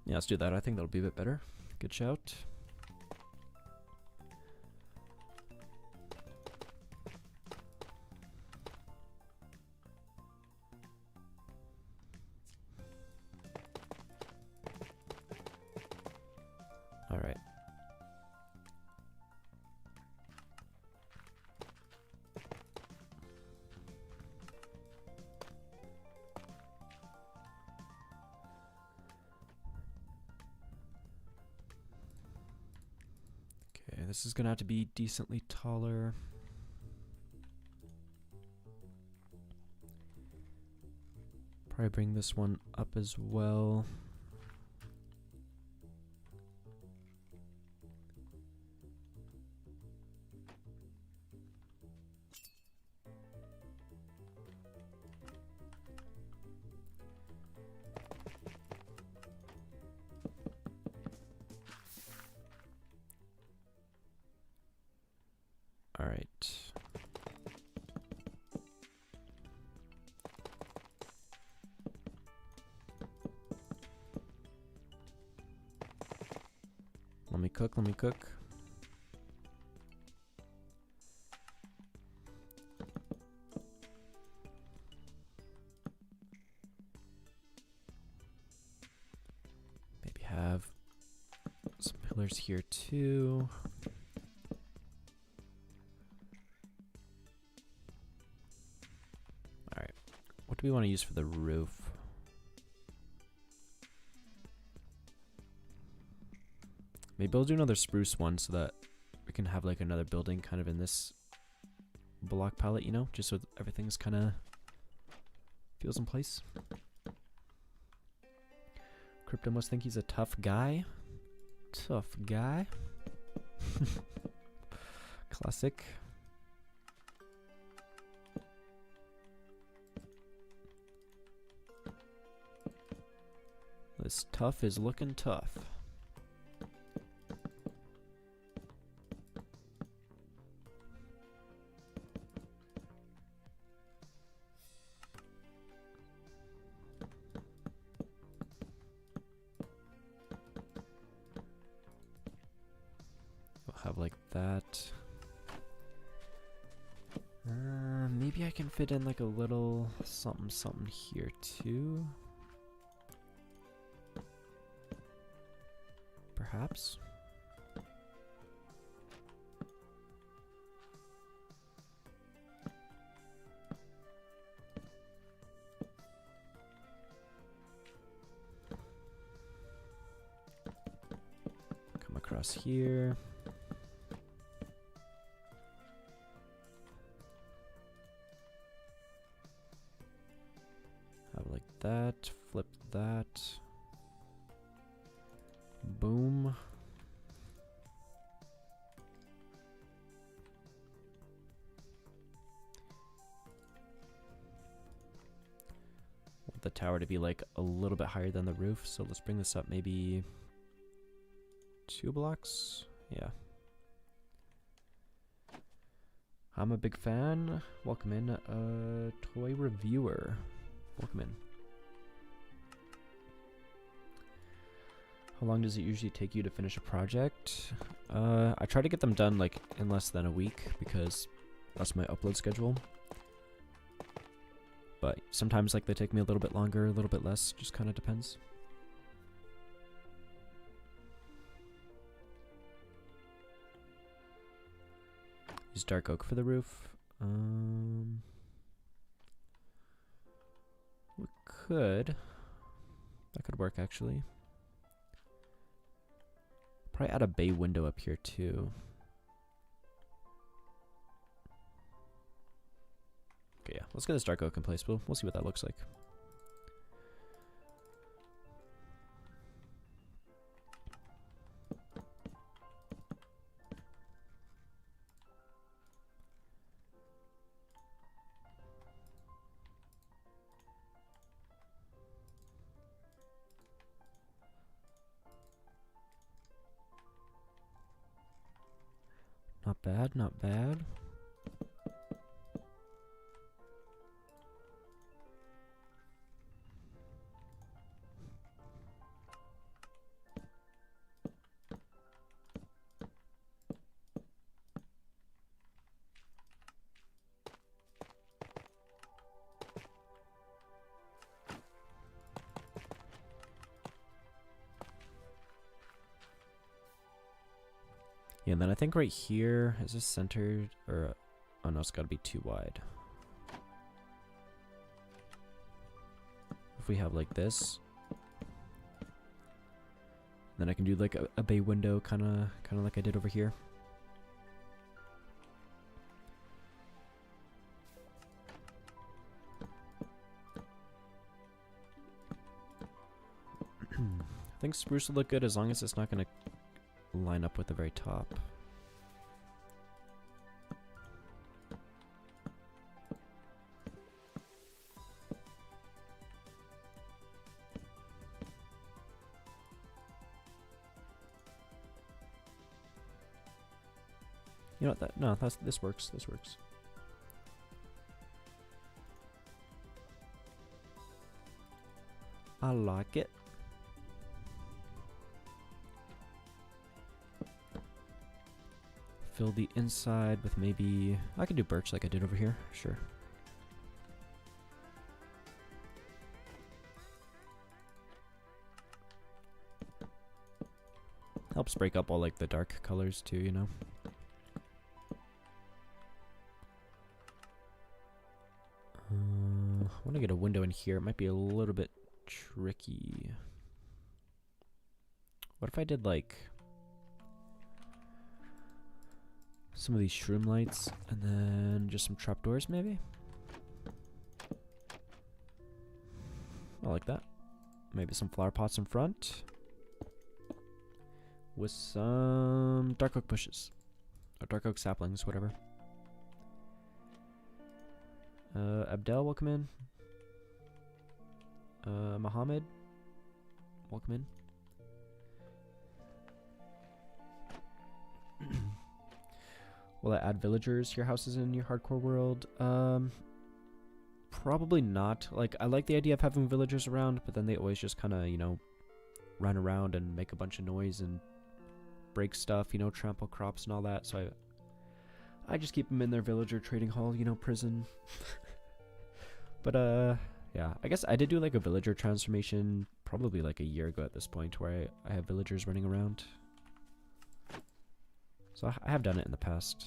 Yeah, let's do that. I think that'll be a bit better. Good shout. All right. Okay, this is gonna have to be decently taller. Probably bring this one up as well. All right. Let me cook, let me cook. Maybe have some pillars here too. All right, what do we want to use for the roof? Maybe I'll do another spruce one so that we can have like another building kind of in this block palette, you know, just so everything's kind of feels in place. Crypto must think he's a tough guy. Tough guy. Classic. This tough is looking tough. Have like that. Maybe I can fit in like a little something something here too. Perhaps. Come across here. That, flip that, boom. Want the tower to be like a little bit higher than the roof, so let's bring this up maybe 2 blocks. Yeah. I'm a big fan. Welcome in, toy reviewer. Welcome in. How long does it usually take you to finish a project? I try to get them done like in less than a week because that's my upload schedule. But sometimes like they take me a little bit longer, a little bit less, just kind of depends. Use dark oak for the roof. We could. That could work actually. Probably add a bay window up here too. Okay, yeah. Let's get this dark oak in place. We'll see what that looks like. Not bad, not bad. Yeah, and then I think right here, is this centered, or, oh no, it's gotta be too wide. If we have like this, then I can do like a bay window, kinda like I did over here. I think spruce will look good as long as it's not going to line up with the very top. You know what? This works. This works. I like it. Fill the inside with maybe... I can do birch like I did over here. Sure. Helps break up all like the dark colors too, you know? I want to get a window in here. It might be a little bit tricky. What if I did like some of these shroom lights and then just some trapdoors maybe? I like that. Maybe some flower pots in front with some dark oak bushes or dark oak saplings, whatever. Abdel, welcome in. Mohammed, welcome in. Will I add villagers to your houses in your hardcore world? Probably not. Like, I like the idea of having villagers around, but then they always just kind of, you know, run around and make a bunch of noise and break stuff, you know, trample crops and all that. So I just keep them in their villager trading hall, you know, prison. But, yeah, I guess I did do like a villager transformation probably like a year ago at this point where I have villagers running around. So I have done it in the past.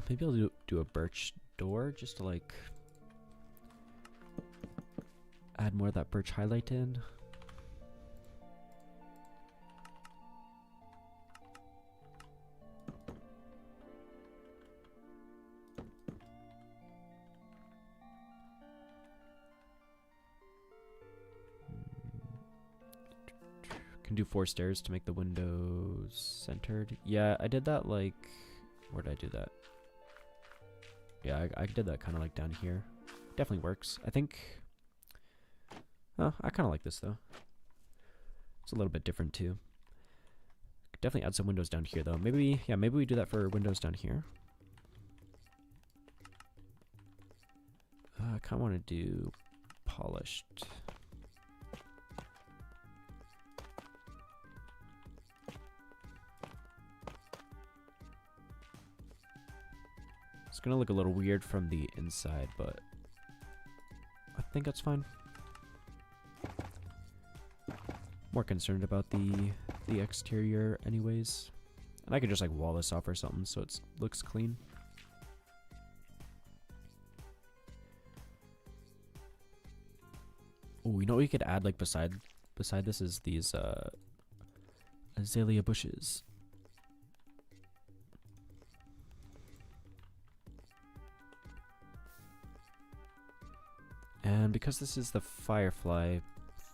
Maybe I'll do a birch door just to like add more of that birch highlight in. Can do 4 stairs to make the windows centered. Yeah, I did that like, where did I do that? Yeah, I did that kind of like down here. Definitely works. I think, oh, I kind of like this though. It's a little bit different too. Could definitely add some windows down here though. Maybe, yeah, maybe we do that for windows down here. I kind of want to do polished. It's gonna look a little weird from the inside, but I think that's fine. More concerned about the exterior anyways. And I could just like wall this off or something so it looks clean. Oh, you know what we could add like beside this is these azalea bushes. And because this is the firefly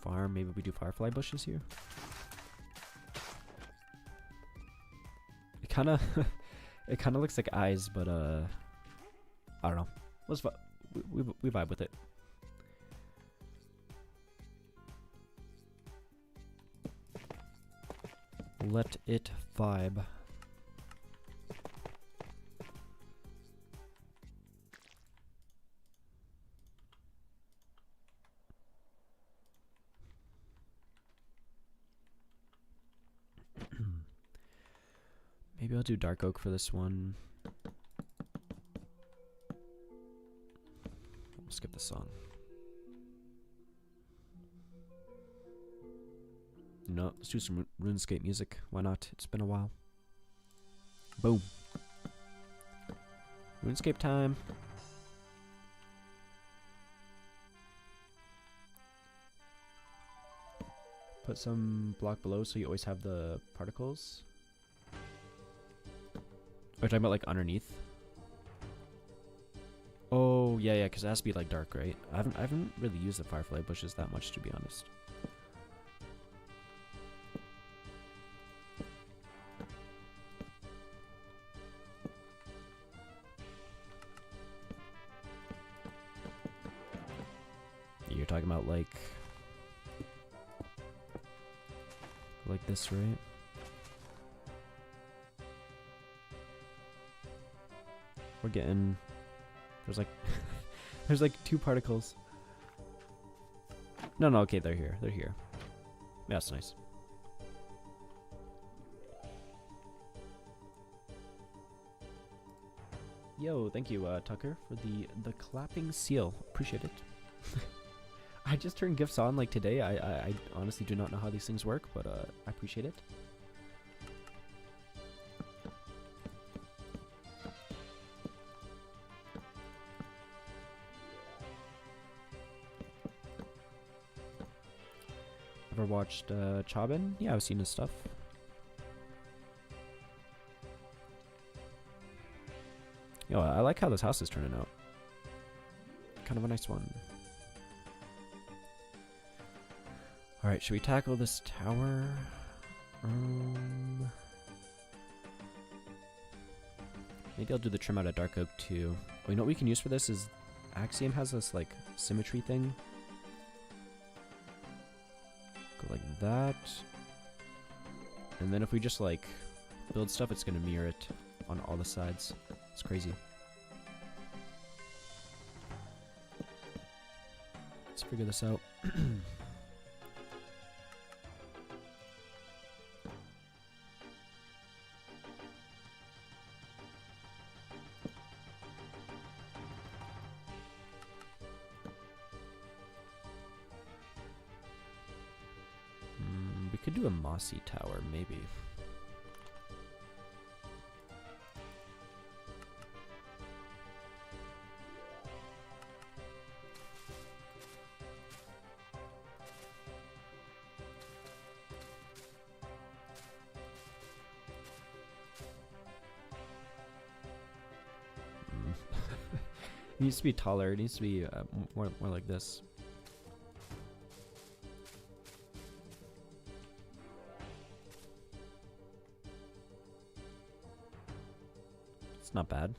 farm, maybe we do firefly bushes here. It kind of looks like eyes, but I don't know. Let's we vibe with it. Let it vibe. Maybe I'll do dark oak for this one. We'll skip the song. No, let's do some RuneScape music. Why not? It's been a while. Boom. RuneScape time. Put some block below so you always have the particles. We're talking about like underneath. Oh yeah, because it has to be like dark, right? I haven't really used the firefly bushes that much, to be honest. You're talking about like this, right? We're getting there's like there's like 2 particles. No, okay, they're here. They're here. Yeah, that's nice. Yo, thank you, Tucker, for the clapping seal. Appreciate it. I just turned gifts on like today. I honestly do not know how these things work, but I appreciate it. Ever watched Chabin? Yeah, I've seen his stuff. Yo, I like how this house is turning out. Kind of a nice one. Alright, should we tackle this tower? Maybe I'll do the trim out of dark oak too. Oh, you know what we can use for this is Axiom has this like symmetry thing. Go like that. And then if we just like build stuff, it's gonna mirror it on all the sides. It's crazy. Let's figure this out. We could do a mossy tower, maybe. It needs to be taller. It needs to be more like this. It's not bad.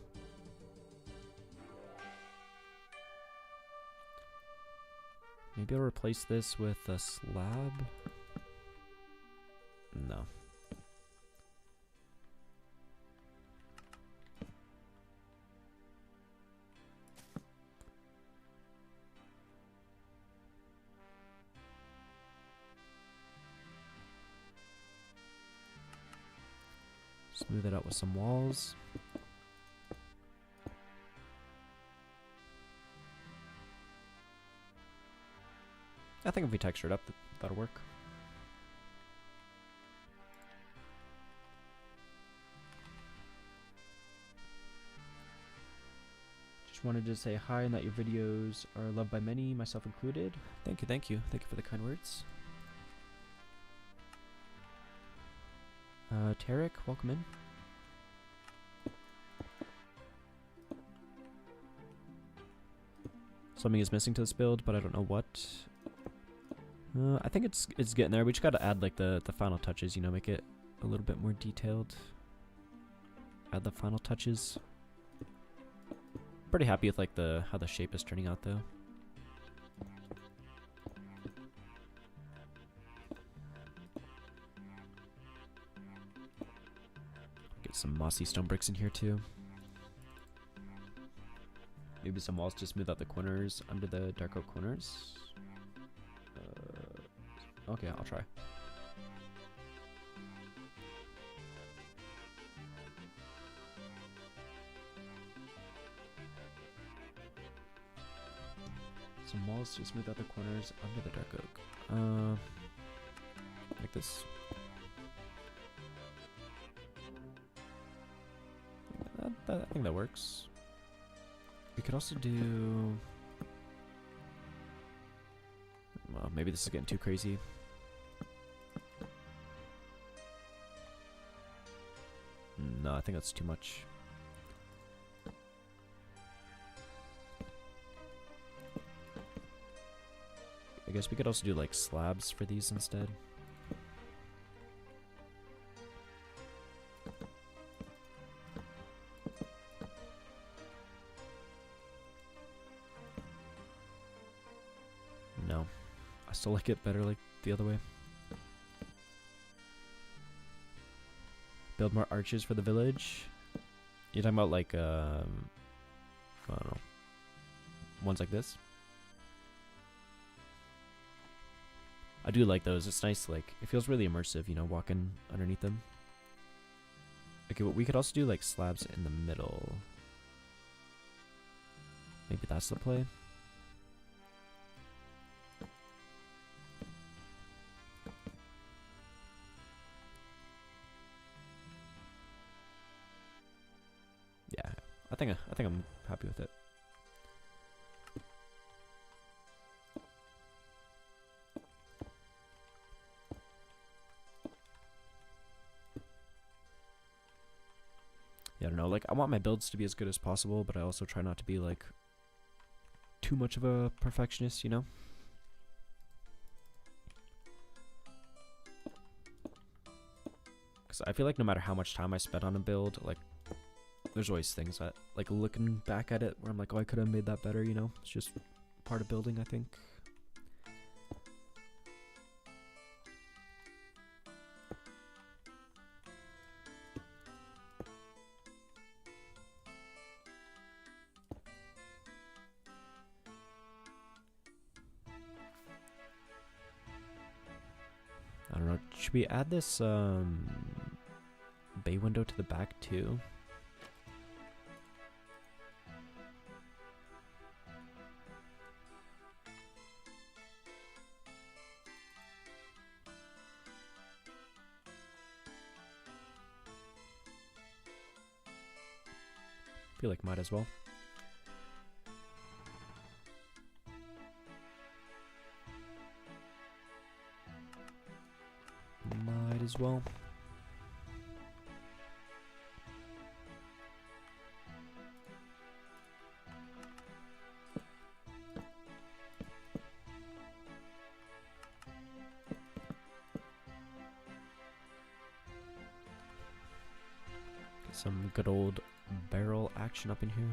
Maybe I'll replace this with a slab. No. Smooth it out with some walls. I think if we texture it up, that'll work. Just wanted to say hi and that your videos are loved by many, myself included. Thank you, thank you. Thank you for the kind words. Tarek, welcome in. Something is missing to this build, but I don't know what. I think it's getting there. We just gotta add like the final touches, you know, make it a little bit more detailed. Add the final touches. Pretty happy with like how the shape is turning out though. Get some mossy stone bricks in here too. Maybe some walls to smooth out the corners under the dark oak corners. Okay, I'll try. Some walls to smooth out the corners under the dark oak. Like this. I think that works. We could also do... Well, maybe this is getting too crazy. think that's too much. I guess we could also do like slabs for these instead. No, I still like it better like the other way. Build more arches for the village. You're talking about like I don't know, ones like this. I do like those. It's nice, like, it feels really immersive, you know, walking underneath them. Okay, but we could also do, like, slabs in the middle. Maybe that's the play. Yeah, I think I'm happy with it. Yeah, I don't know, like, I want my builds to be as good as possible, but I also try not to be, like, too much of a perfectionist, you know? Because I feel like no matter how much time I spend on a build, like, there's always things that, like, looking back at it where I'm like, oh, I could have made that better, you know? It's just part of building, I think. I don't know, should we add this bay window to the back too? Feel like might as well. Might as well. Get some good old barrel action up in here.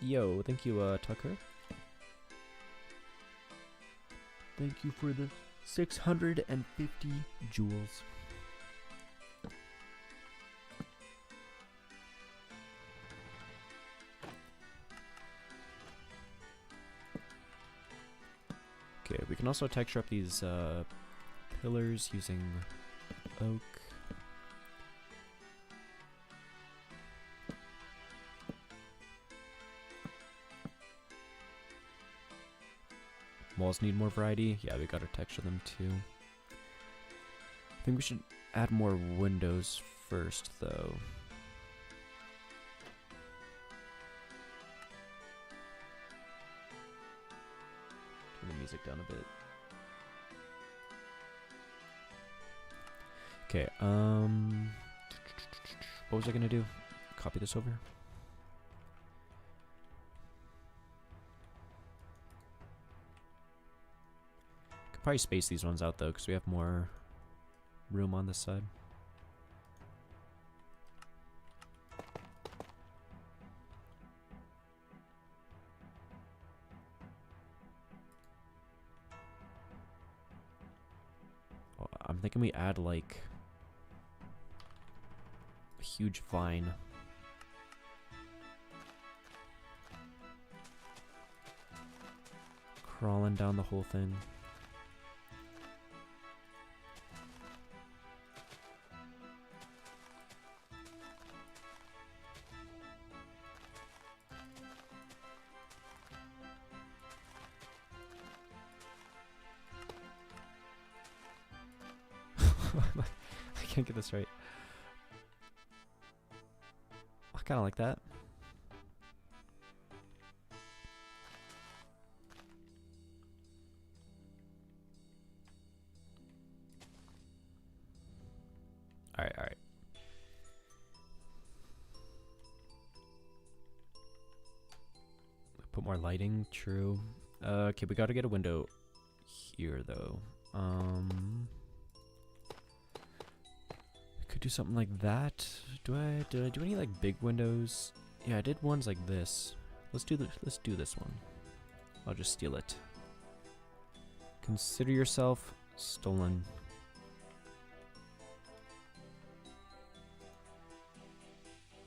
Yo, thank you, Tucker. Thank you for the 650 jewels. Okay, we can also texture up these pillars using oak. Walls need more variety. Yeah, we gotta texture them too. I think we should add more windows first, though. Turn the music down a bit. Okay, what was I gonna do? Copy this over? Could probably space these ones out though, because we have more room on this side. Oh, I'm thinking we add like a huge vine. Crawling down the whole thing. I can't get this right. I kind of like that. more lighting, true. Okay, we gotta get a window here though. Could do something like that. Did I do any like big windows? Yeah, I did ones like this. Let's do this one. I'll just steal it. Consider yourself stolen.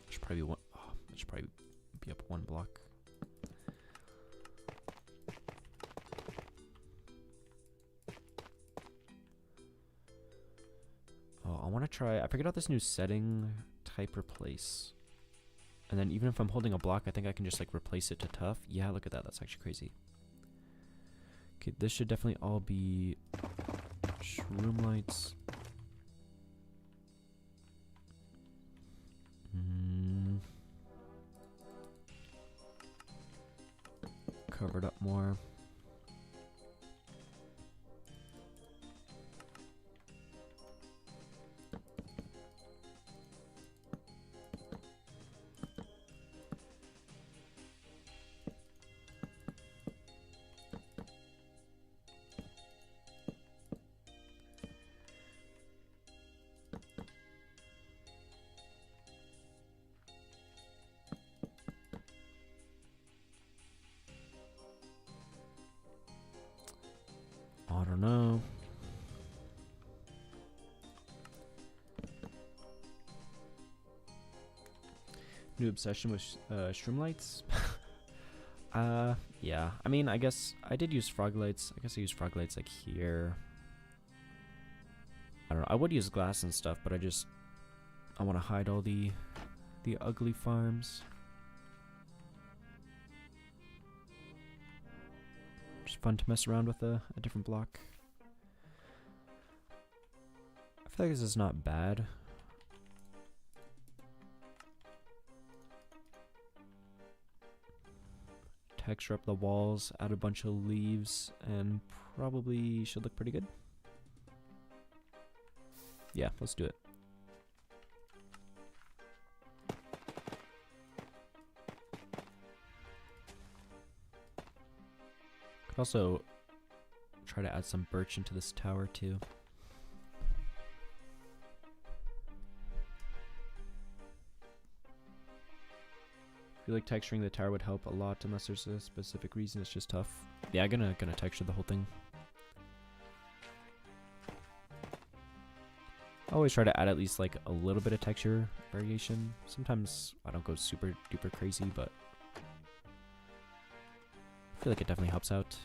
Should probably be one. Oh, it should probably be up one block. Oh, I want to try. I figured out this new setting, type replace. And then even if I'm holding a block, I think I can just like replace it to tough. Yeah, look at that. That's actually crazy. Okay, this should definitely all be shroom lights. Covered up more. I don't know. New obsession with shroom lights? Yeah. I mean, I guess I did use frog lights. I guess I used frog lights like here. I don't know. I would use glass and stuff, but I want to hide all the ugly farms. Just fun to mess around with a different block. I feel like this is not bad. Texture up the walls, add a bunch of leaves, and probably should look pretty good. Yeah, let's do it. Could also try to add some birch into this tower too. I feel like texturing the tower would help a lot unless there's a specific reason. It's just tough. Yeah, I'm gonna texture the whole thing. I always try to add at least like a little bit of texture variation. Sometimes I don't go super duper crazy, but I feel like it definitely helps out.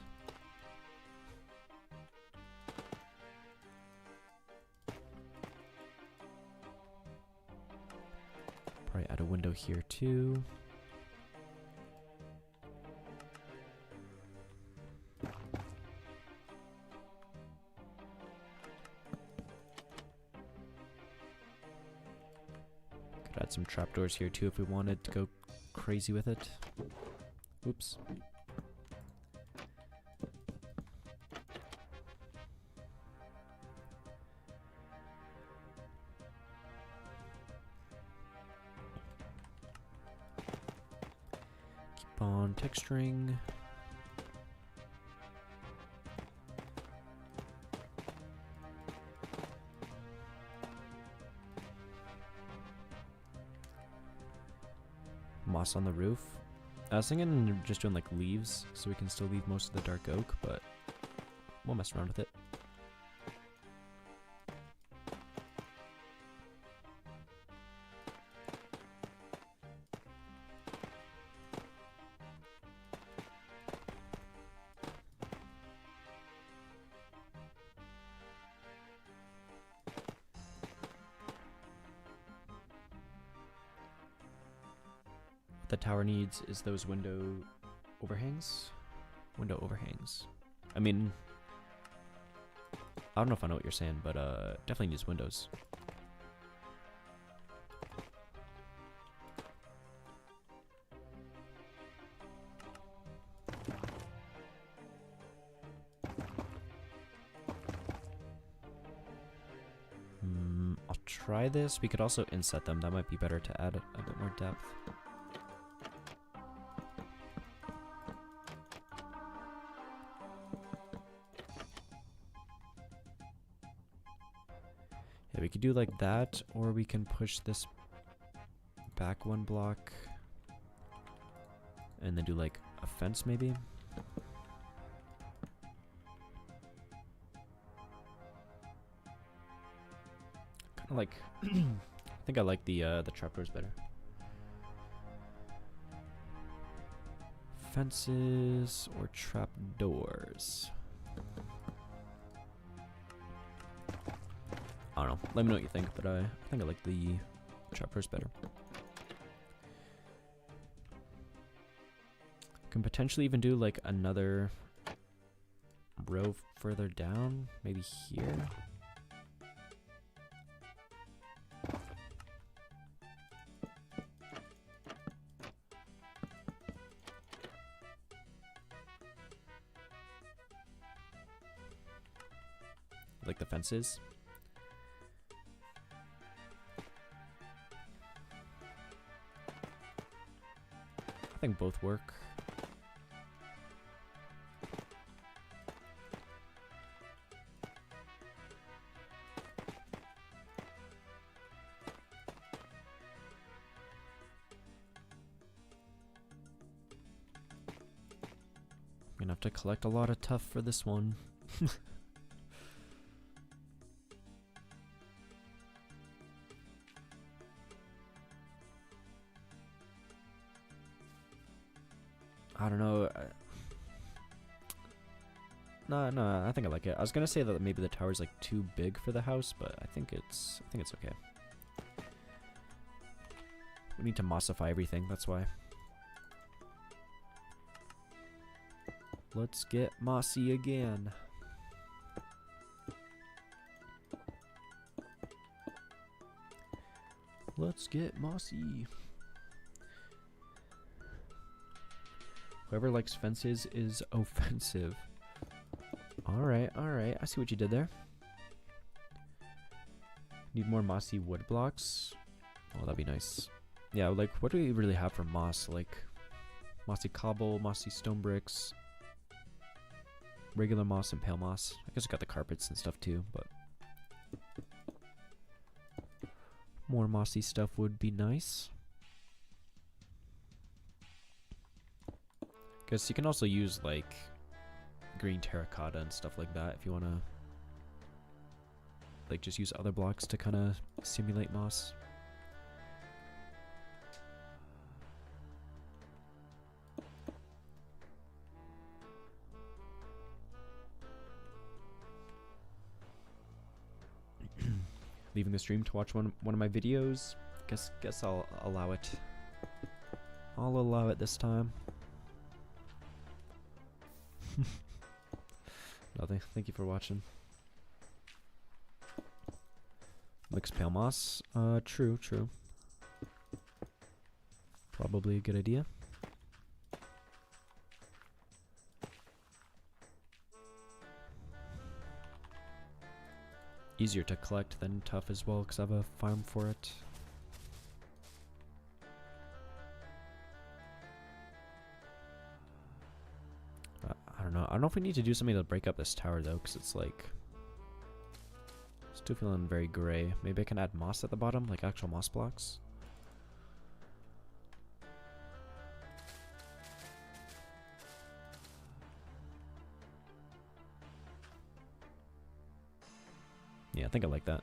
Probably add a window here too. Could add some trapdoors here too if we wanted to go crazy with it. Oops. Keep on texturing. Moss on the roof. I was thinking just doing like leaves so we can still leave most of the dark oak, but we'll mess around with it. The tower needs is those window overhangs. Window overhangs. I mean, I don't know if I know what you're saying, but definitely needs windows. I'll try this. We could also inset them. That might be better to add a bit more depth. Yeah, we could do like that, or we can push this back 1 block and then do like a fence maybe. Kind of like I think I like the trapdoors better. Fences or trapdoors? I don't know. Let me know what you think, but I think I like the trapdoors better. Can potentially even do like another row further down, maybe here. Like the fences. I think both work. I'm gonna have to collect a lot of tuff for this one. I don't know. No, I think I like it. I was gonna say that maybe the tower's like too big for the house, but I think it's okay. We need to mossify everything, that's why. Let's get mossy again. Let's get mossy. Whoever likes fences is offensive. Alright, I see what you did there. Need more mossy wood blocks. Oh, that'd be nice. Yeah, like, what do we really have for moss? Like, mossy cobble, mossy stone bricks, regular moss and pale moss. I guess I got the carpets and stuff too, but more mossy stuff would be nice. Guess you can also use like green terracotta and stuff like that if you want to like just use other blocks to kind of simulate moss. Leaving the stream to watch one of my videos. Guess I'll allow it. I'll allow it this time. Nothing. Thank you for watching. Mixed pale moss. True. Probably a good idea. Easier to collect than tough as well, because I have a farm for it. I don't know. I don't know if we need to do something to break up this tower though, because it's like still feeling very gray. Maybe I can add moss at the bottom, like actual moss blocks. Yeah, I think I like that.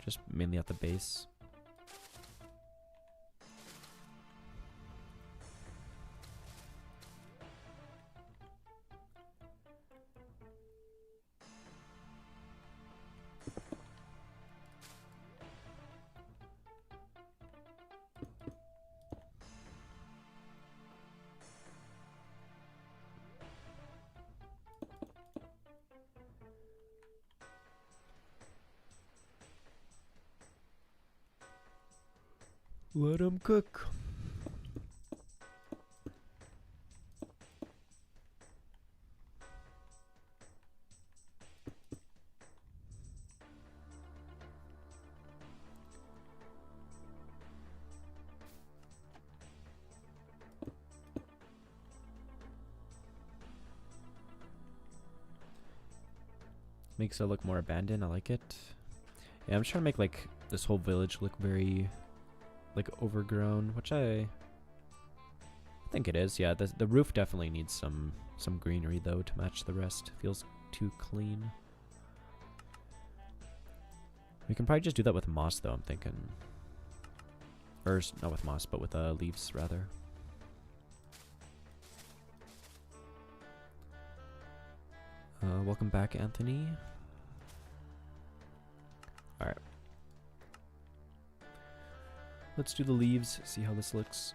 Just mainly at the base. Let 'em cook. Makes it look more abandoned. I like it. Yeah, I'm trying to make like this whole village look very like overgrown, which I think it is. Yeah, the roof definitely needs some greenery though to match the rest. Feels too clean. We can probably just do that with moss though, I'm thinking. Or not with moss, but with leaves rather. Welcome back, Anthony. Alright. Let's do the leaves, see how this looks.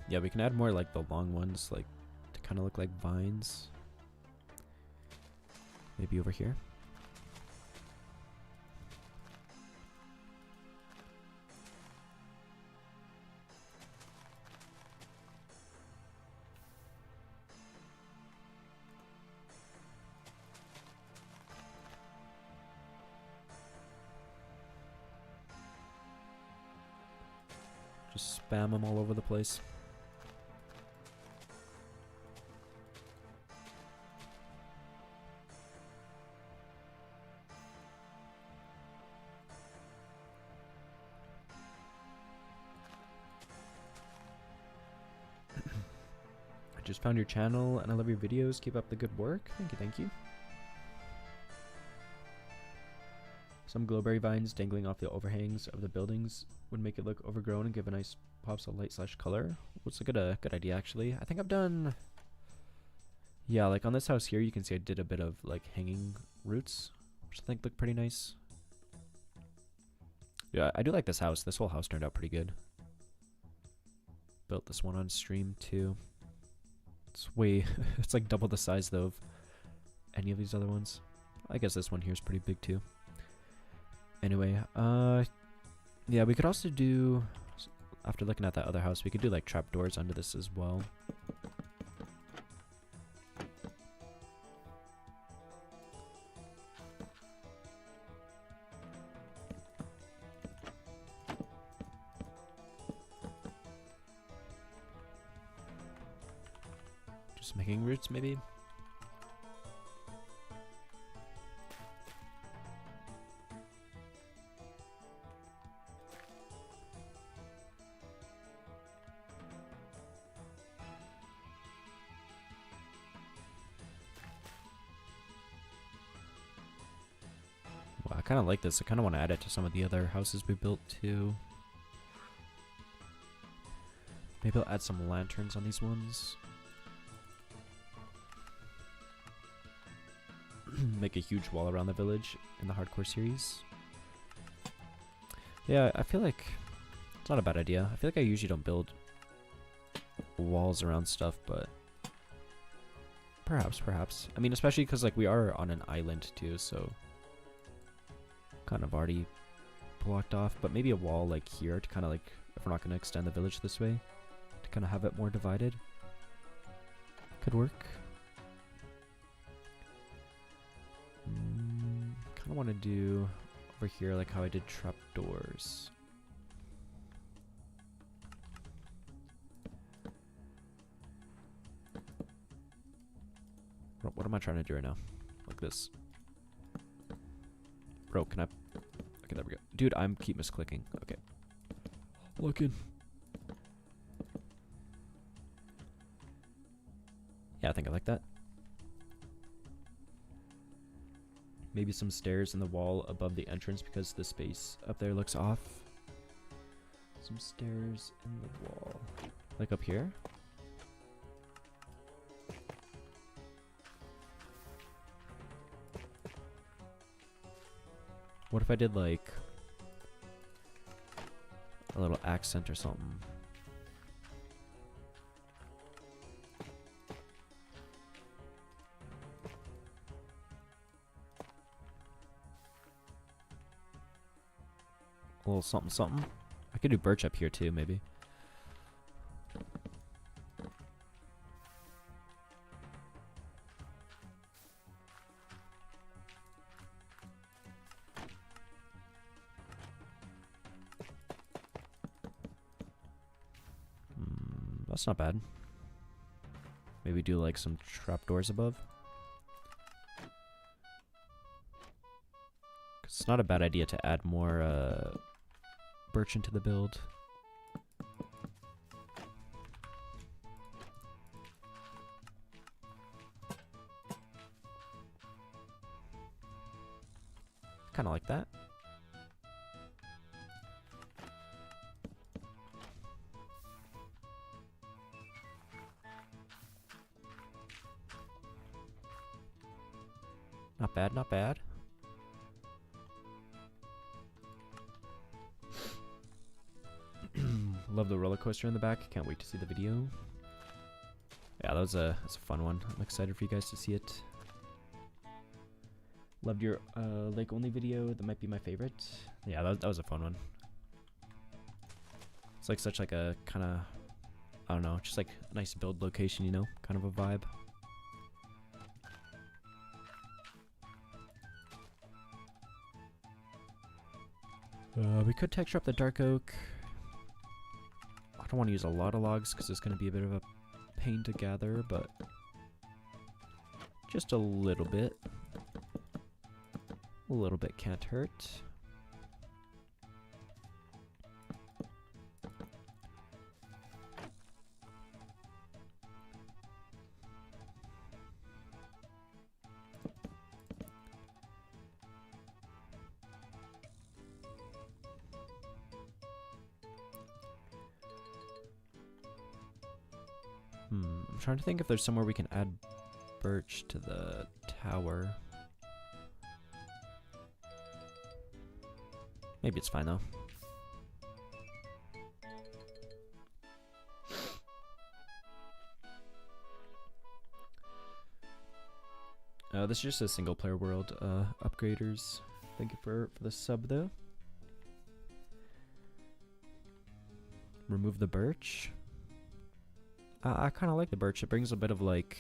Yeah, we can add more like the long ones, like to kind of look like vines. Maybe over here. Just spam them all over the place. I just found your channel and I love your videos. Keep up the good work. Thank you, thank you. Some glowberry vines dangling off the overhangs of the buildings would make it look overgrown and give a nice pops of light slash color. What's a good idea actually? I think I've done, yeah, like on this house here you can see I did a bit of like hanging roots, which I think look pretty nice. Yeah, I do like this house. This whole house turned out pretty good. Built this one on stream too. It's way, it's like double the size though of any of these other ones. I guess this one here is pretty big too. Anyway, yeah, we could also do, after looking at that other house, we could do like trapdoors under this as well. Just making roots maybe. I kind of like this. I kind of want to add it to some of the other houses we built too. Maybe I'll add some lanterns on these ones. Make a huge wall around the village in the hardcore series. Yeah, I feel like it's not a bad idea. I feel like I usually don't build walls around stuff, but perhaps. I mean, especially because like we are on an island too, so kind of already blocked off, but maybe a wall like here to kind of like, if we're not going to extend the village this way, to kind of have it more divided. Could work. Kind of want to do over here like how I did trapdoors. What am I trying to do right now? Like this. Bro, can I? Okay, there we go. Dude, I'm keep misclicking. Okay. Looking. Yeah, I think I like that. Maybe some stairs in the wall above the entrance because the space up there looks off. Some stairs in the wall. Like up here? What if I did like a little accent or something? A little something something. I could do birch up here too, maybe. That's not bad. Maybe do like some trapdoors above. It's not a bad idea to add more birch into the build. Kind of like that. Not bad, not bad. Love the roller coaster in the back. Can't wait to see the video. Yeah, that's a fun one. I'm excited for you guys to see it. Loved your lake only video. That might be my favorite. Yeah, that was a fun one. It's like such like a kind of, I don't know, just like a nice build location, you know, kind of a vibe. We could texture up the dark oak. I don't want to use a lot of logs because it's going to be a bit of a pain to gather, but just a little bit. A little bit can't hurt. I'm trying to think if there's somewhere we can add birch to the tower. Maybe it's fine though. This is just a single player world. Upgraders. Thank you for the sub though. Remove the birch. I kind of like the birch. It brings a bit of like,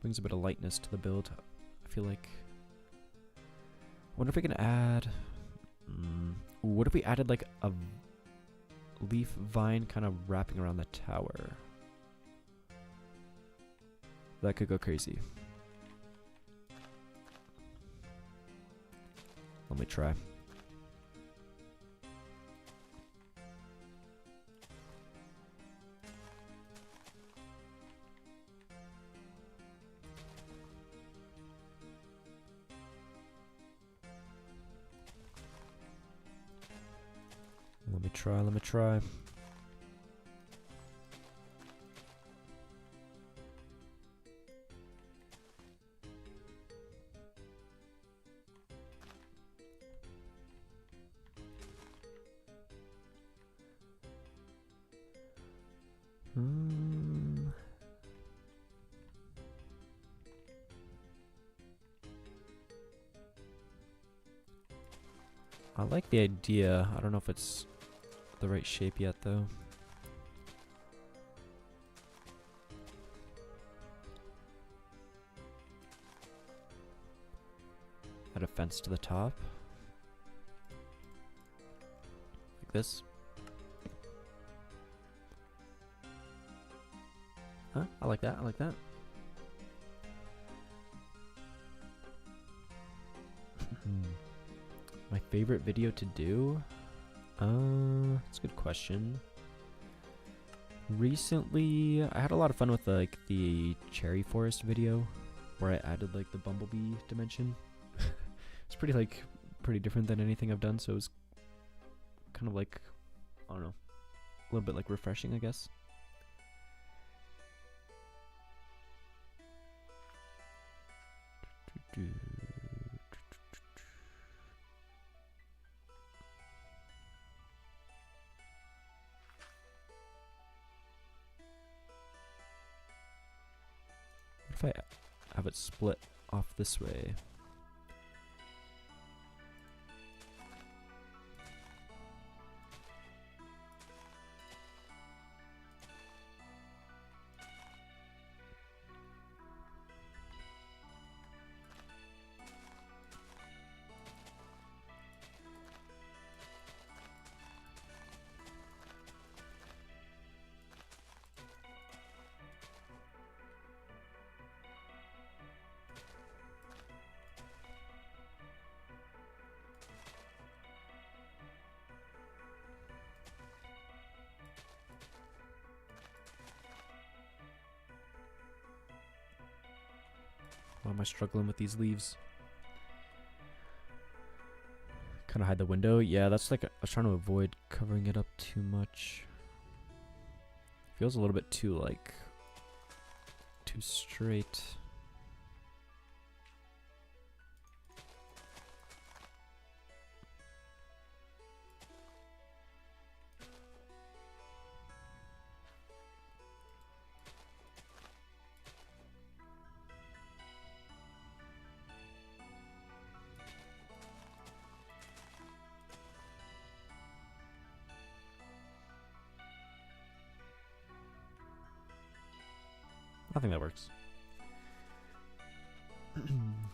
lightness to the build. I feel like. Wonder if we can add. What if we added like a leaf vine kind of wrapping around the tower? That could go crazy. Let me try. Let me try. I like the idea. I don't know if it's the right shape yet though. Add a fence to the top. Like this. Huh? I like that. I like that. My favorite video to do? That's a good question. Recently, I had a lot of fun with like the cherry forest video, where I added like the bumblebee dimension. It's pretty different than anything I've done, so it was kind of like, I don't know, a little bit like refreshing, I guess. If I have it split off this way. Why am I struggling with these leaves? Kind of hide the window. Yeah, that's like I was trying to avoid covering it up too much. Feels a little bit too like too straight. I think that works.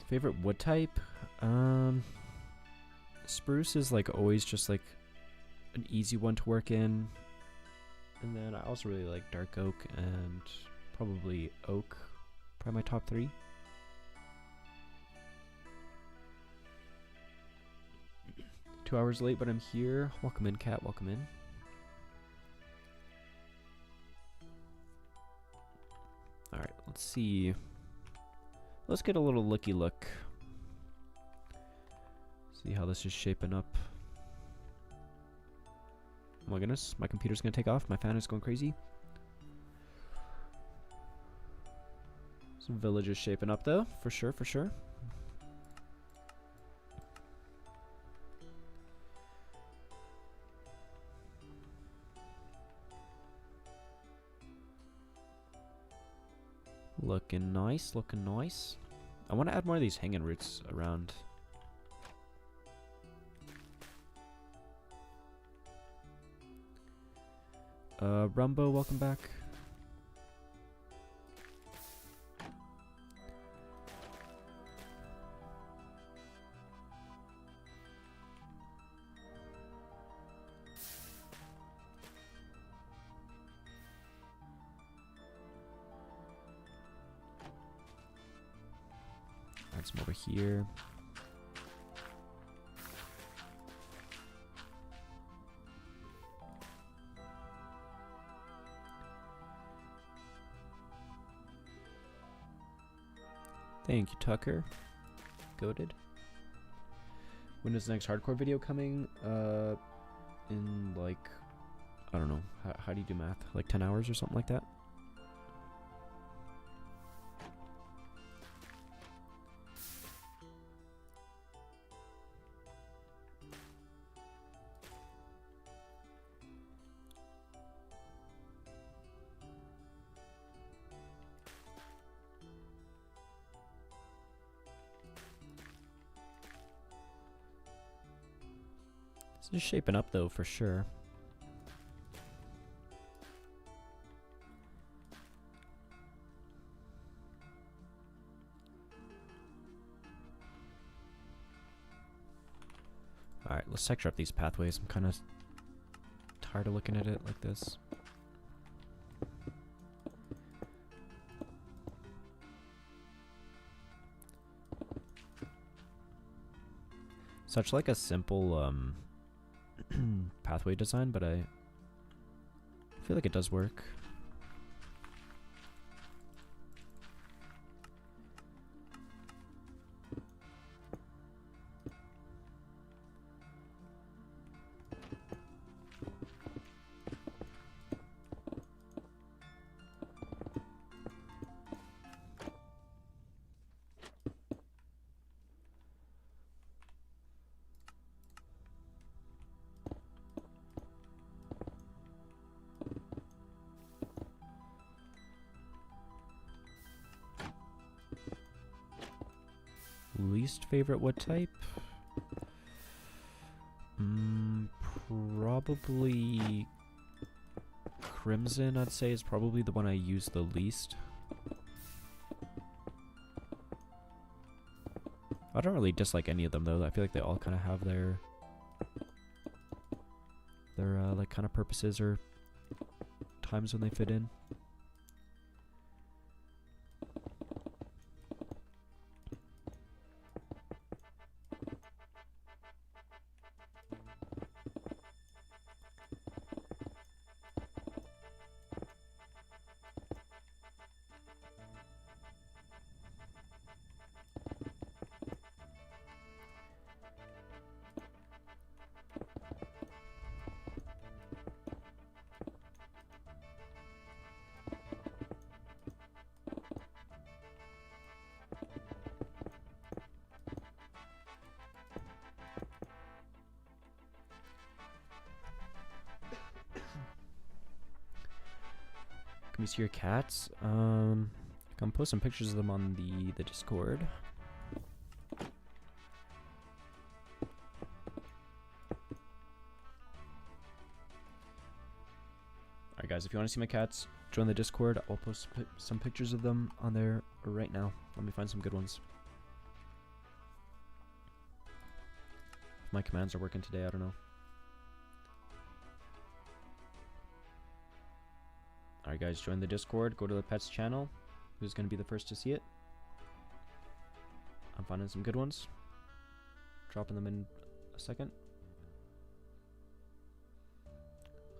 Favorite wood type? Spruce is like always just like an easy one to work in. And then I also really like dark oak and probably oak. Probably my top 3. Two hours late, but I'm here. Welcome in, cat. Welcome in. Alright, let's see. Let's get a little looky look. See how this is shaping up. Oh my goodness, my computer's gonna take off. My fan is going crazy. Some village is shaping up though, for sure, for sure. Looking nice, looking nice. I want to add more of these hanging roots around. Rumbo, welcome back. Add some over here. Thank you, Tucker. Goated. When is the next hardcore video coming? In like, I don't know. How do you do math? Like 10 hours or something like that? This is shaping up though, for sure. Alright, let's texture up these pathways. I'm kind of tired of looking at it like this. Such like a simple pathway design, but I feel like it does work. Least favorite wood type? Probably crimson, I'd say, is probably the one I use the least. I don't really dislike any of them though. I feel like they all kind of have their like kind of purposes or times when they fit in. Can we see your cats? Come post some pictures of them on the Discord. Alright guys, if you want to see my cats, join the Discord. I'll post some pictures of them on there right now. Let me find some good ones. If my commands are working today, I don't know. Alright guys, join the Discord, go to the pets channel. Who's going to be the first to see it? I'm finding some good ones. Dropping them in a second.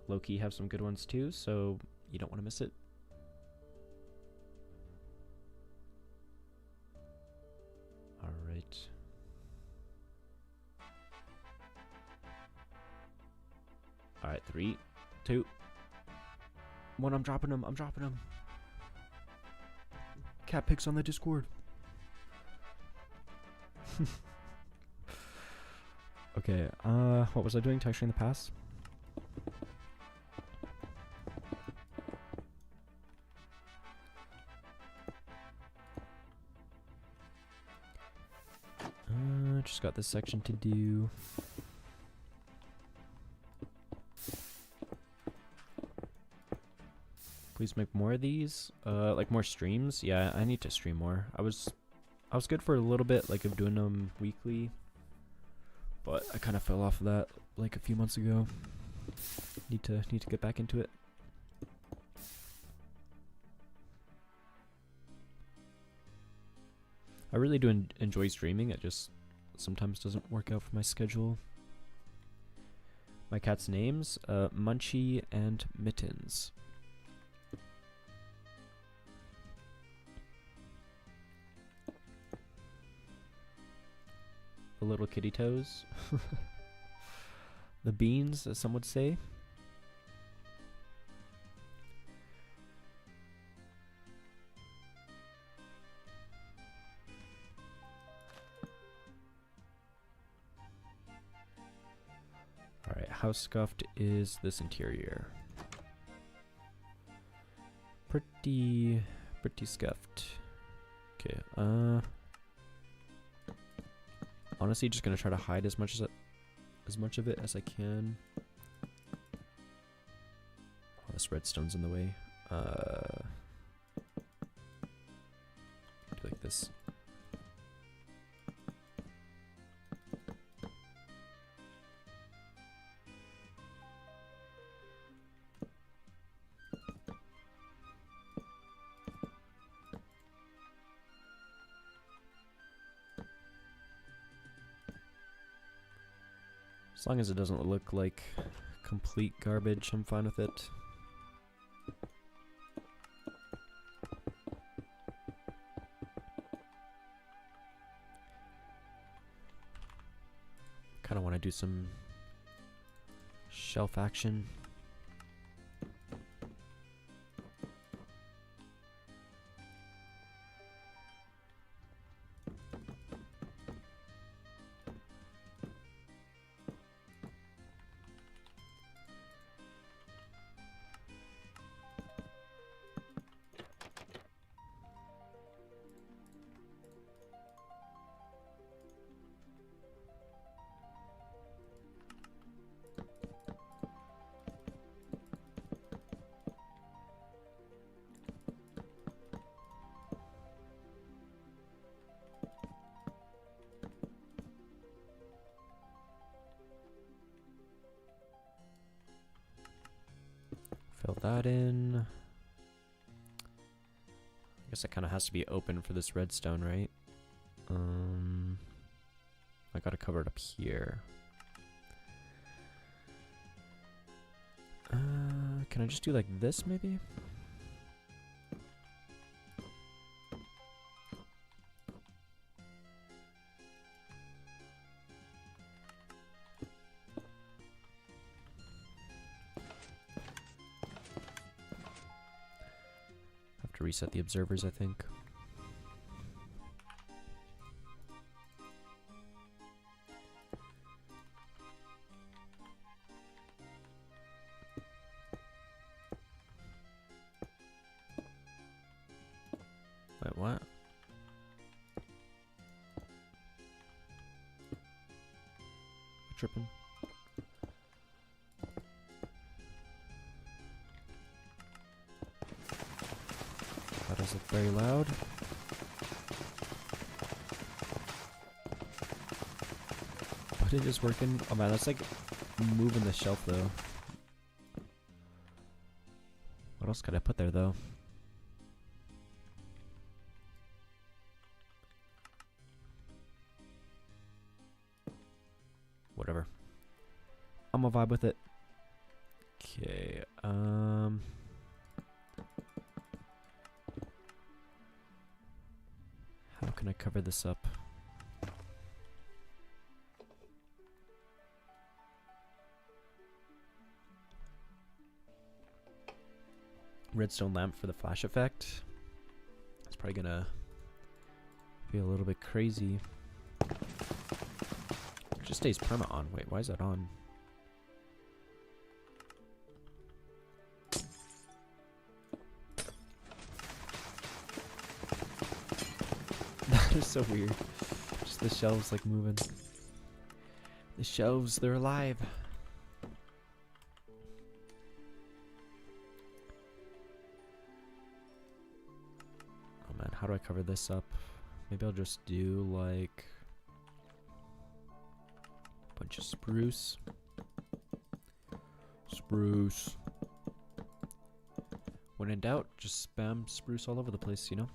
Low-key have some good ones too, so you don't want to miss it. Alright. Alright, 3, 2, 1. I'm dropping them. I'm dropping them. Cat pics on the Discord. Okay, what was I doing? Texturing the pass? Just got this section to do. Please make more of these. Like more streams. Yeah, I need to stream more. I was good for a little bit, like of doing them weekly, but I kind of fell off of that like a few months ago. Need to get back into it. I really do enjoy streaming. It just sometimes doesn't work out for my schedule. My cat's names, Munchie and Mittens. The little kitty toes. The beans, as some would say. Alright, how scuffed is this interior? Pretty scuffed. Okay, honestly, just gonna try to hide as much of it as I can. Oh, this redstone's in the way. Do like this. As long as it doesn't look like complete garbage, I'm fine with it. Kind of want to do some shelf action. Fill that in. I guess it kind of has to be open for this redstone, right? I gotta cover it up here. Can I just do like this, maybe? To reset the observers, I think. tripping. That does look very loud. But it is working. Oh man, that's like moving the shelf though. What else could I put there though? Whatever. I'm gonna vibe with it. Okay, how can I cover this up? Redstone lamp for the flash effect. It's probably gonna be a little bit crazy. It just stays perma on. Wait, why is that on? That is so weird. Just the shelves like moving. The shelves, they're alive. Oh man, how do I cover this up? Maybe I'll just do like a bunch of spruce. Spruce. When in doubt, just spam spruce all over the place, you know?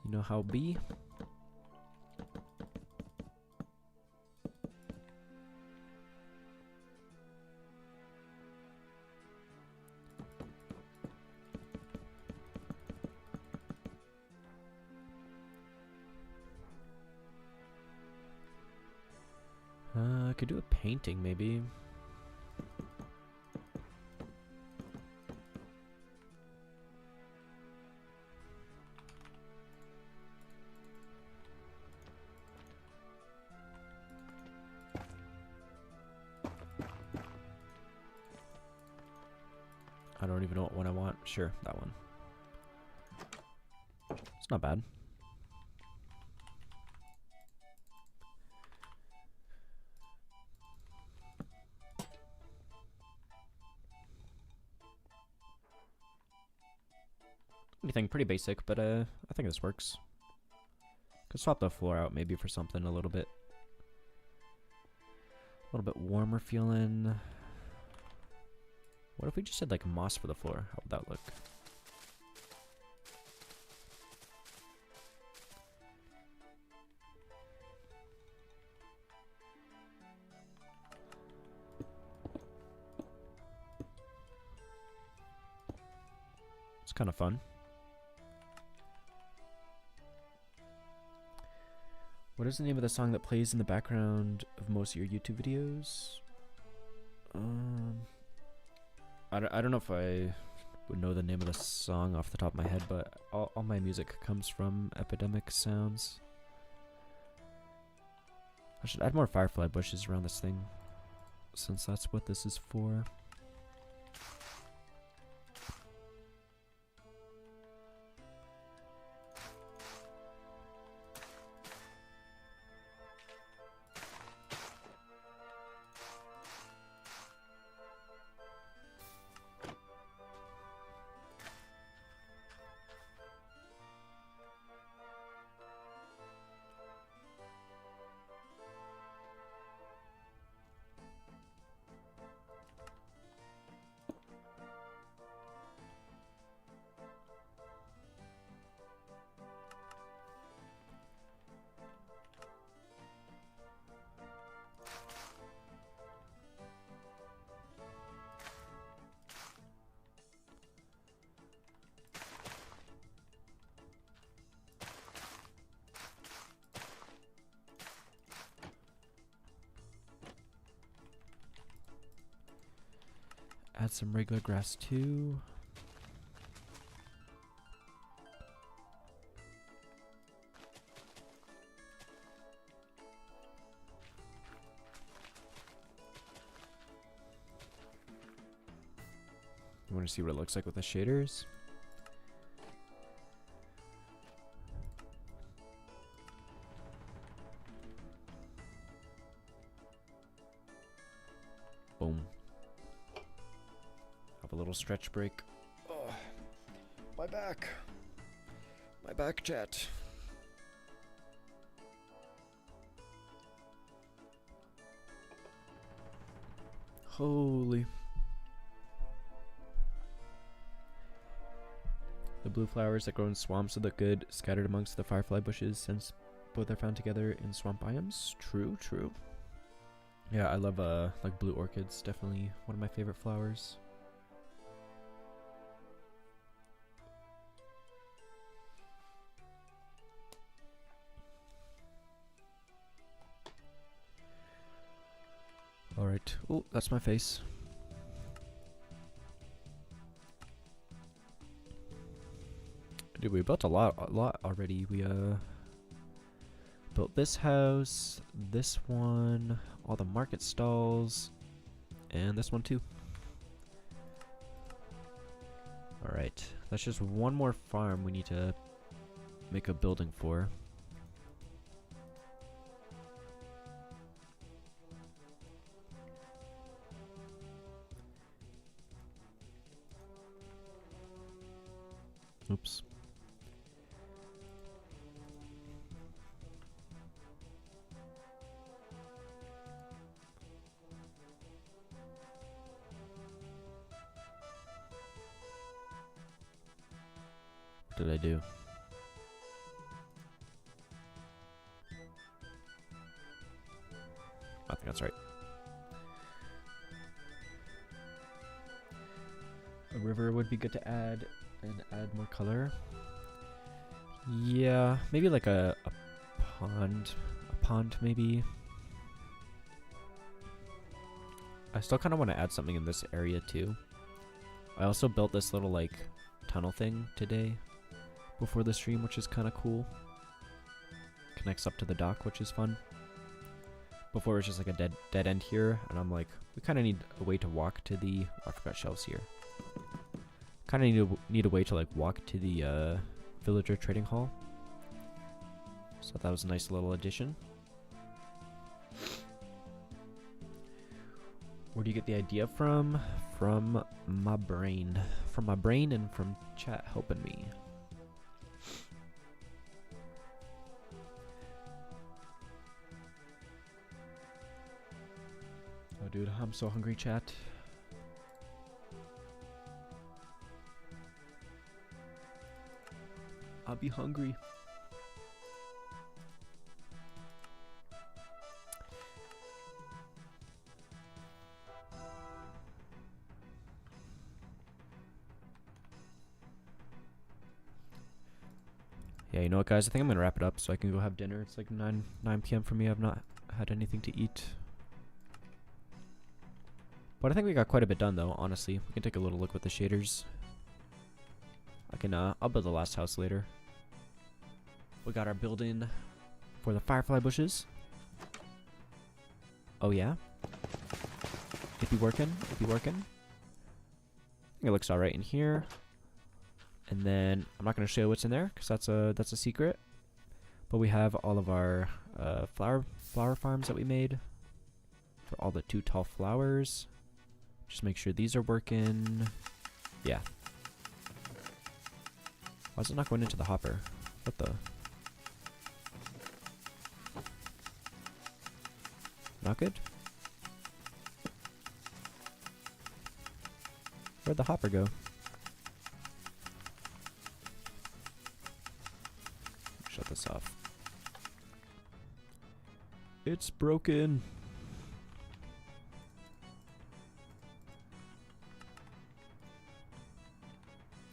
You know how it be? I could do a painting maybe. I don't even know what one I want. Sure, that one. It's not bad. Anything pretty basic, but I think this works. Could swap the floor out maybe for something a little bit warmer feeling. What if we just had like moss for the floor? How would that look? It's kind of fun. What is the name of the song that plays in the background of most of your YouTube videos? I don't know if I would know the name of the song off the top of my head, but all my music comes from Epidemic Sounds. I should add more firefly bushes around this thing, since that's what this is for. Add some regular grass too. You want to see what it looks like with the shaders? little stretch break. Oh, my back. My back, chat. Holy. The blue flowers that grow in swamps look good scattered amongst the firefly bushes since both are found together in swamp biomes. True, true. Yeah, I love like blue orchids. Definitely one of my favorite flowers. Alright. Oh, that's my face. Dude, we built a lot already. We built this house, this one, all the market stalls, and this one too. Alright, that's just one more farm we need to make a building for. Oops. What did I do? I think that's right. A river would be good to add and add more color. Yeah, maybe like a pond. A pond maybe. I still kind of want to add something in this area too. I also built this little like tunnel thing today before the stream, which is kind of cool. Connects up to the dock, which is fun. Before it was just like a dead end here, and I'm like, we kind of need a way to walk to the. Oh, I forgot shelves here. Kind of need a way to like walk to the villager trading hall. So that was a nice little addition. Where do you get the idea from? From my brain. From my brain and from chat helping me. Oh dude, I'm so hungry, chat. I'll be hungry. Yeah, you know what, guys? I think I'm gonna wrap it up so I can go have dinner. It's like 9 p.m. for me. I've not had anything to eat. But I think we got quite a bit done, though, honestly. We can take a little look with the shaders. I'll build the last house later. We got our building for the firefly bushes. Oh, yeah? It be working? It be working? I think it looks alright in here. And then, I'm not going to show you what's in there, because that's a secret. But we have all of our flower farms that we made. For all the 2 tall flowers. Just make sure these are working. Yeah. Why is it not going into the hopper? What the? Not good? Where'd the hopper go? Shut this off. It's broken.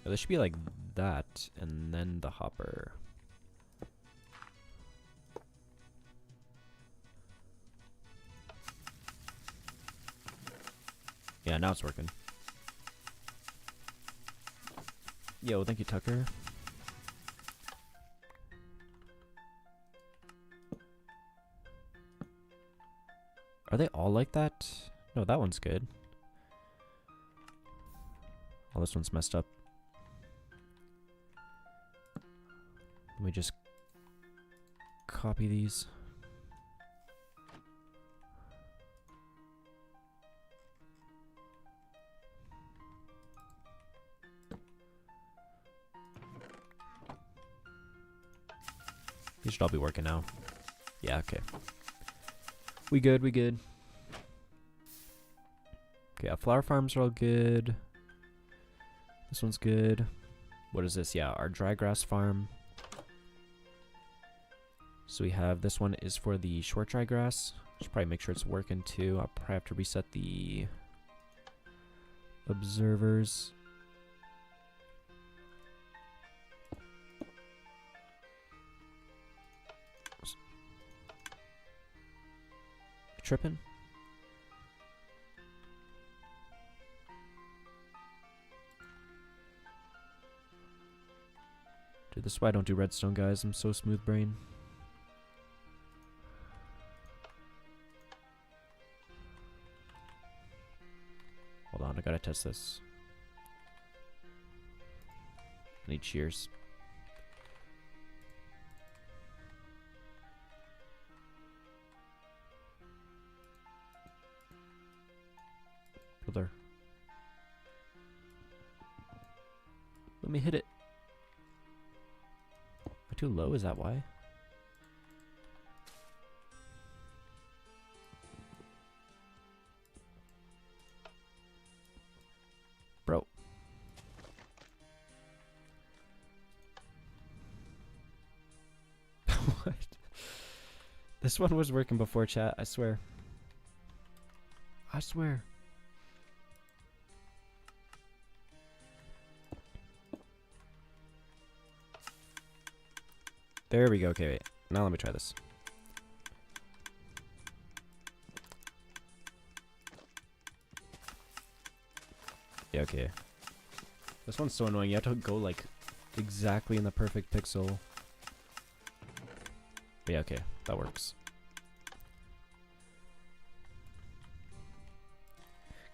Yeah, this should be like that, and then the hopper. Yeah, now it's working. Yo, thank you, Tucker. Are they all like that? No, that one's good. Oh, this one's messed up. Let me just copy these. should all be working now. Yeah, okay. We good, we good. Okay, our flower farms are all good. This one's good. What is this? Yeah, our dry grass farm. So we have, this one is for the short dry grass. Should probably make sure it's working too. I'll probably have to reset the observers. Tripping? Dude, this is why I don't do redstone, guys. I'm so smooth brain. Hold on, I gotta test this. I need shears. Brother. Let me hit it. Am I too low? Is that why? Bro. What? This one was working before, chat, I swear. I swear. There we go. Okay, wait. Now let me try this. Yeah, okay. This one's so annoying. You have to go, like, exactly in the perfect pixel. But yeah, okay. That works.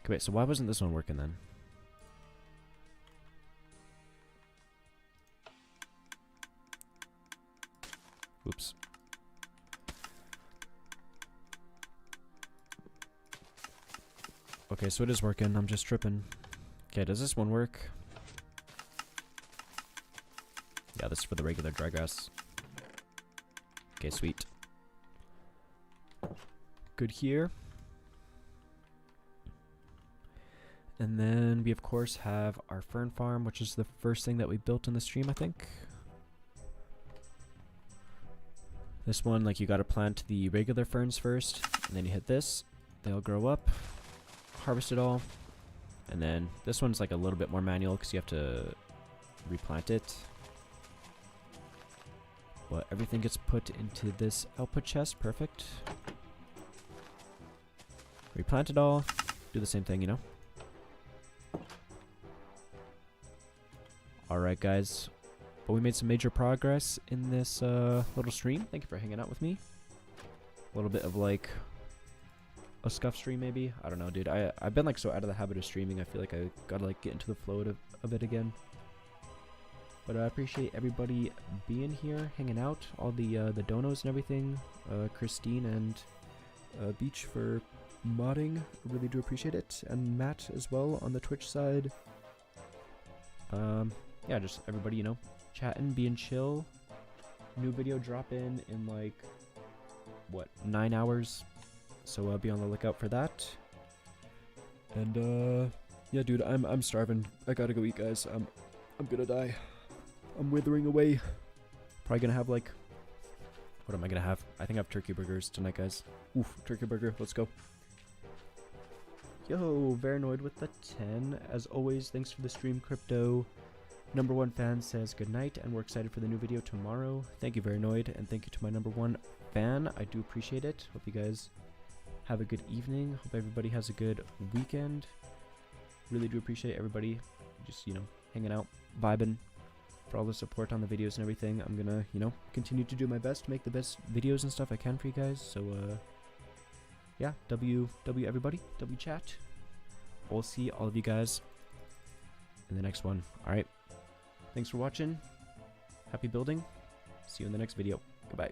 Okay, wait. So why wasn't this one working then? Oops. Okay, so it is working. I'm just tripping. Okay, does this one work? Yeah, this is for the regular dry grass. Okay, sweet. Good here. And then we, of course, have our fern farm, which is the first thing that we built in the stream, I think. This one, like, you gotta plant the regular ferns first, and then you hit this. They'll grow up, harvest it all, and then this one's like a little bit more manual because you have to replant it. But everything gets put into this output chest. Perfect. Replant it all. Do the same thing, you know. Alright, guys. But we made some major progress in this little stream. Thank you for hanging out with me. A little bit of like a scuff stream maybe. I don't know, dude. I've been like so out of the habit of streaming. I feel like I gotta like get into the flow of it again. But I appreciate everybody being here, hanging out. All the donos and everything. Christine and Beach for modding. I really do appreciate it. And Matt as well on the Twitch side. Yeah, just everybody, you know, chatting, being chill. New video drop in like, what, 9 hours? So be on the lookout for that. And yeah, dude, I'm starving. I gotta go eat, guys. I'm gonna die. I'm withering away. Probably gonna have like, what am I gonna have? I think I have turkey burgers tonight, guys. Oof, turkey burger. Let's go. Yo, Veranoid with the 10. As always, thanks for the stream, Crypto. #1 fan says good night, and we're excited for the new video tomorrow. Thank you, Veranoid, and thank you to my #1 fan. I do appreciate it. Hope you guys have a good evening. Hope everybody has a good weekend. Really do appreciate everybody just, you know, hanging out, vibing, for all the support on the videos and everything. I'm gonna, you know, continue to do my best to make the best videos and stuff I can for you guys. So, yeah, W everybody, W chat. We'll see all of you guys in the next one. Alright. Thanks for watching. Happy building. See you in the next video. Goodbye.